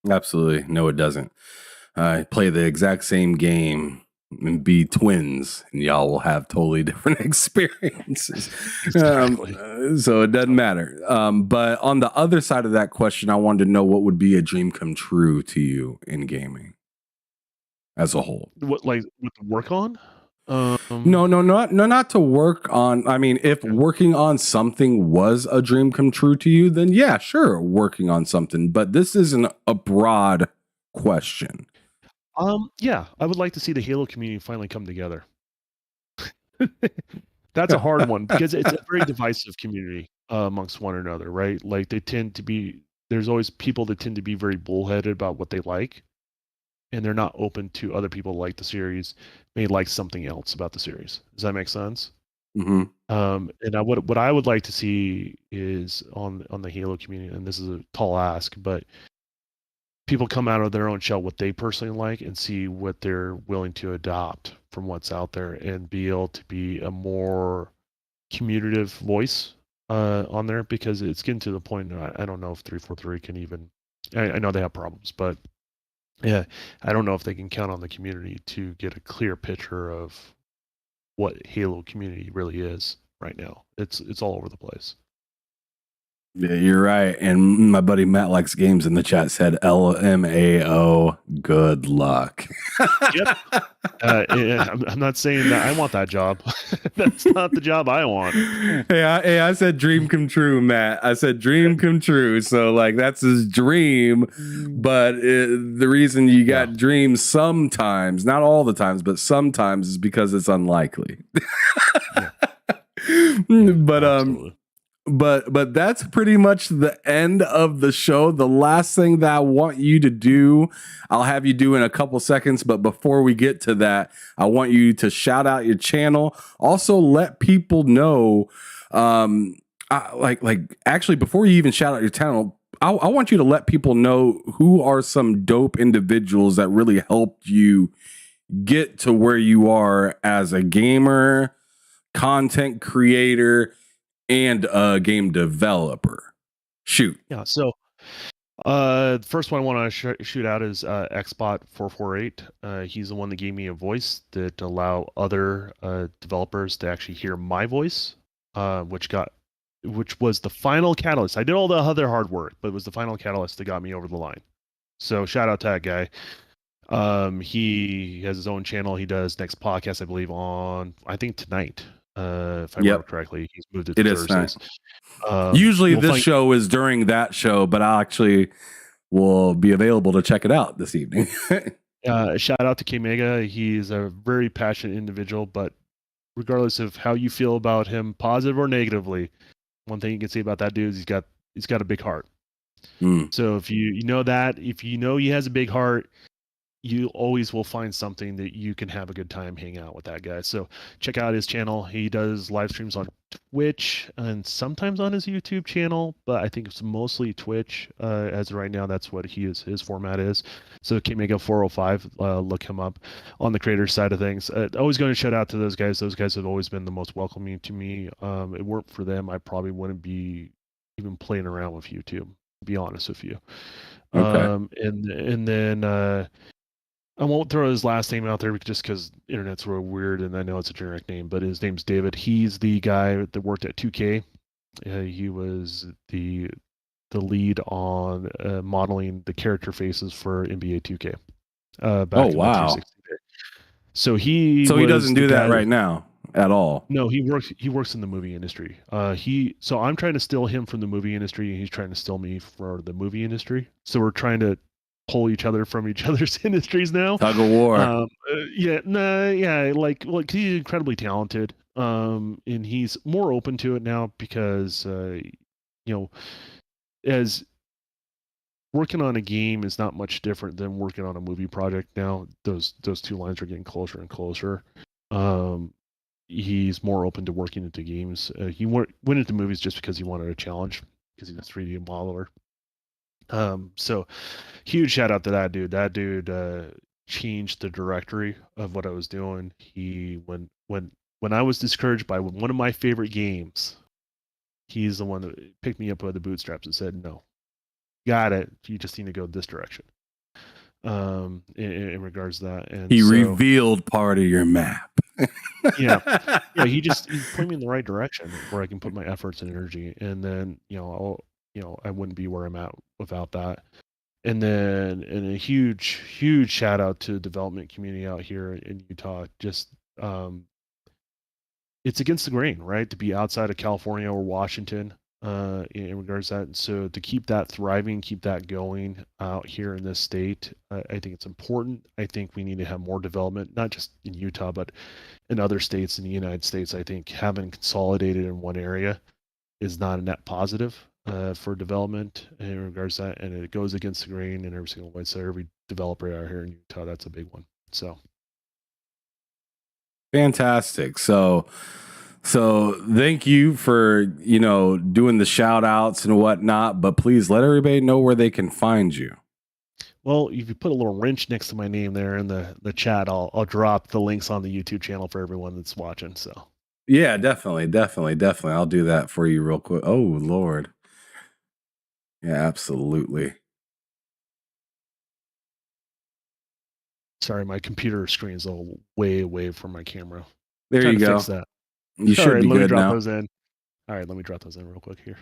absolutely, no, it doesn't. Play the exact same game and be twins, and y'all will have totally different experiences. Exactly. So it doesn't matter. But on the other side of that question, I wanted to know what would be a dream come true to you in gaming as a whole. What, like, with work on? No, not to work on. I mean, if working on something was a dream come true to you, then yeah, sure, working on something. But this isn't a broad question. Yeah, I would like to see the Halo community finally come together. That's a hard one because it's a very divisive community amongst one another, right? Like there's always people that tend to be very bullheaded about what they like, and they're not open to other people like the series may like something else about the series. Does that make sense? Mm-hmm. And what I would like to see is on the Halo community, and this is a tall ask, but people come out of their own shell what they personally like and see what they're willing to adopt from what's out there, and be able to be a more commutative voice on there, because it's getting to the point I don't know if 343 can even. I know they have problems, but yeah, I don't know if they can count on the community to get a clear picture of what Halo community really is right now. It's all over the place. Yeah, you're right. And my buddy Matt Likes Games in the chat said LMAO, good luck. Yep. I'm not saying that I want that job. That's not the job I want. Hey, I said dream come true, Matt. I said dream come true. So like that's his dream. But the reason you got dreams sometimes, not all the times, but sometimes, is because it's unlikely. But absolutely. But that's pretty much the end of the show. The last thing that I want you to do, I'll have you do in a couple seconds. But before we get to that, I want you to shout out your channel. Also, let people know, like actually, before you even shout out your channel, I want you to let people know who are some dope individuals that really helped you get to where you are as a gamer, content creator, and a game developer. Shoot. Yeah. So, the first one I want to shoot out is Xbot448. He's the one that gave me a voice that allow other developers to actually hear my voice, which was the final catalyst. I did all the other hard work, but it was the final catalyst that got me over the line. So shout out to that guy. He has his own channel. He does next podcast, I believe, on I think tonight. If I remember correctly, he's moved it to Thursdays. Usually this show is during that show, but I actually will be available to check it out this evening. Shout out to K Mega. He's a very passionate individual, but regardless of how you feel about him, positive or negatively, one thing you can say about that dude is he's got a big heart. So if you know that, if you know he has a big heart, you always will find something that you can have a good time hanging out with that guy. So check out his channel. He does live streams on Twitch and sometimes on his YouTube channel, but I think it's mostly Twitch. As of right now, that's what his format is. So KMega405, look him up on the creator side of things. Always going to shout out to those guys. Those guys have always been the most welcoming to me. It weren't for them, I probably wouldn't be even playing around with YouTube, to be honest with you. Okay. And then I won't throw his last name out there just because internet's real weird and I know it's a generic name, but his name's David. He's the guy that worked at 2K. He was the lead on modeling the character faces for NBA 2K. Back in the 360 day. So he doesn't do that right now at all. No, he works in the movie industry. So I'm trying to steal him from the movie industry and he's trying to steal me for the movie industry. So we're trying to pull each other from each other's industries now. Tug of war. Like he's incredibly talented. And he's more open to it now because as working on a game is not much different than working on a movie project now. Those two lines are getting closer and closer. He's more open to working into games. He went into movies just because he wanted a challenge because he's a 3D modeler. So huge shout out to that dude. That dude changed the directory of what I was doing. When I was discouraged by one of my favorite games, he's the one that picked me up by the bootstraps and said, "No, got it. You just need to go this direction." In regards to that, and he revealed part of your map. yeah, he put me in the right direction where I can put my efforts and energy, and then I wouldn't be where I'm at without that. And a huge shout out to the development community out here in Utah. Just it's against the grain, right? To be outside of California or Washington in regards to that. And so to keep that thriving, keep that going out here in this state, I think it's important. I think we need to have more development, not just in Utah, but in other states in the United States. I think having consolidated in one area is not a net positive for development in regards to that, and it goes against the grain in every single way. So every developer out here in Utah, that's a big one. So fantastic. So thank you for doing the shout outs and whatnot, but please let everybody know where they can find you. Well, if you put a little wrench next to my name there in the chat, I'll drop the links on the YouTube channel for everyone that's watching. So yeah, definitely. I'll do that for you real quick. Oh Lord. Yeah, absolutely. Sorry, my computer screen is all way away from my camera. There you go. Fix that. You should be good now. Those in. All right, let me drop those in real quick here.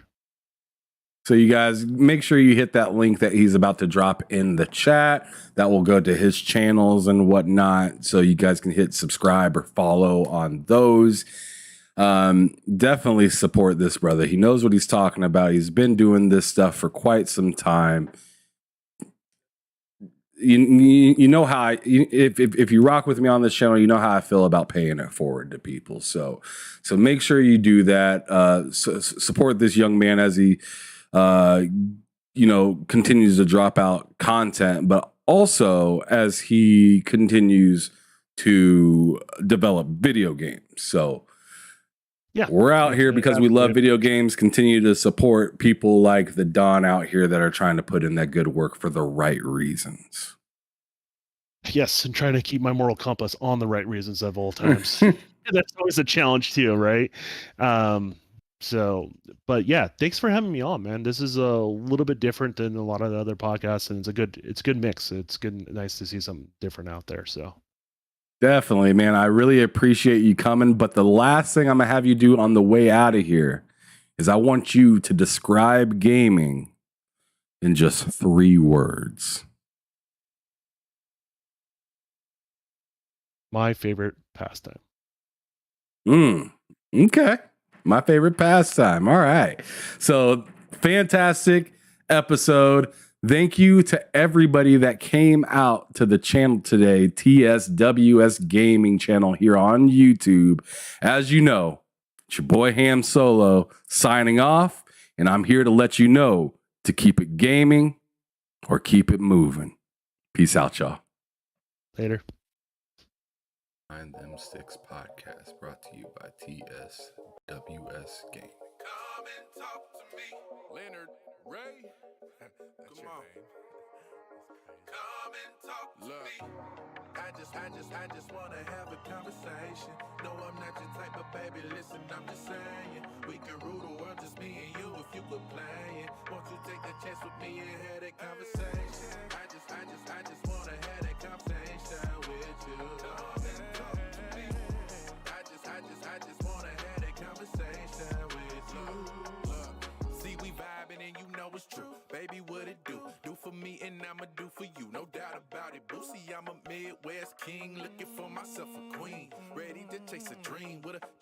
So you guys make sure you hit that link that he's about to drop in the chat. That will go to his channels and whatnot. So you guys can hit subscribe or follow on those. Definitely support this brother. He knows what he's talking about. He's been doing this stuff for quite some time. You know how if you rock with me on this channel, you know how I feel about paying it forward to people. So make sure you do that. Support this young man as he continues to drop out content, but also as he continues to develop video games. So Yeah. We're out here because we love video games. Continue to support people like the Don out here that are trying to put in that good work for the right reasons. Yes, and trying to keep my moral compass on the right reasons at all times. That's always a challenge too, right? But yeah, thanks for having me on, man. This is a little bit different than a lot of the other podcasts, and it's a good mix. It's nice to see something different out there. So Definitely, man. I really appreciate you coming. But the last thing I'm going to have you do on the way out of here is I want you to describe gaming in just 3 words. my favorite pastime. Okay. My favorite pastime. All right. So fantastic episode. Thank you to everybody that came out to the channel today, TSWS Gaming channel here on YouTube. As you know, it's your boy Ham Solo signing off, and I'm here to let you know to keep it gaming or keep it moving. Peace out, y'all. Later. Behind Them Sticks podcast brought to you by TSWS Gaming. Come and talk to me, Lennard Ray. Come on. Come and talk to me. I just wanna have a conversation. No, I'm not your type of baby. Listen, I'm just saying we can rule the world, just me and you. If you quit playing, won't you take a chance with me and have that conversation? I just wanna have that conversation with you. Come and talk to me. I just wanna have that conversation with you. Look, see we vibing and you know it's true. Baby, what it do? Do for me and I'ma do for you. No doubt about it. Boosie, I'm a Midwest king, looking for myself a queen. Ready to chase a dream with a dope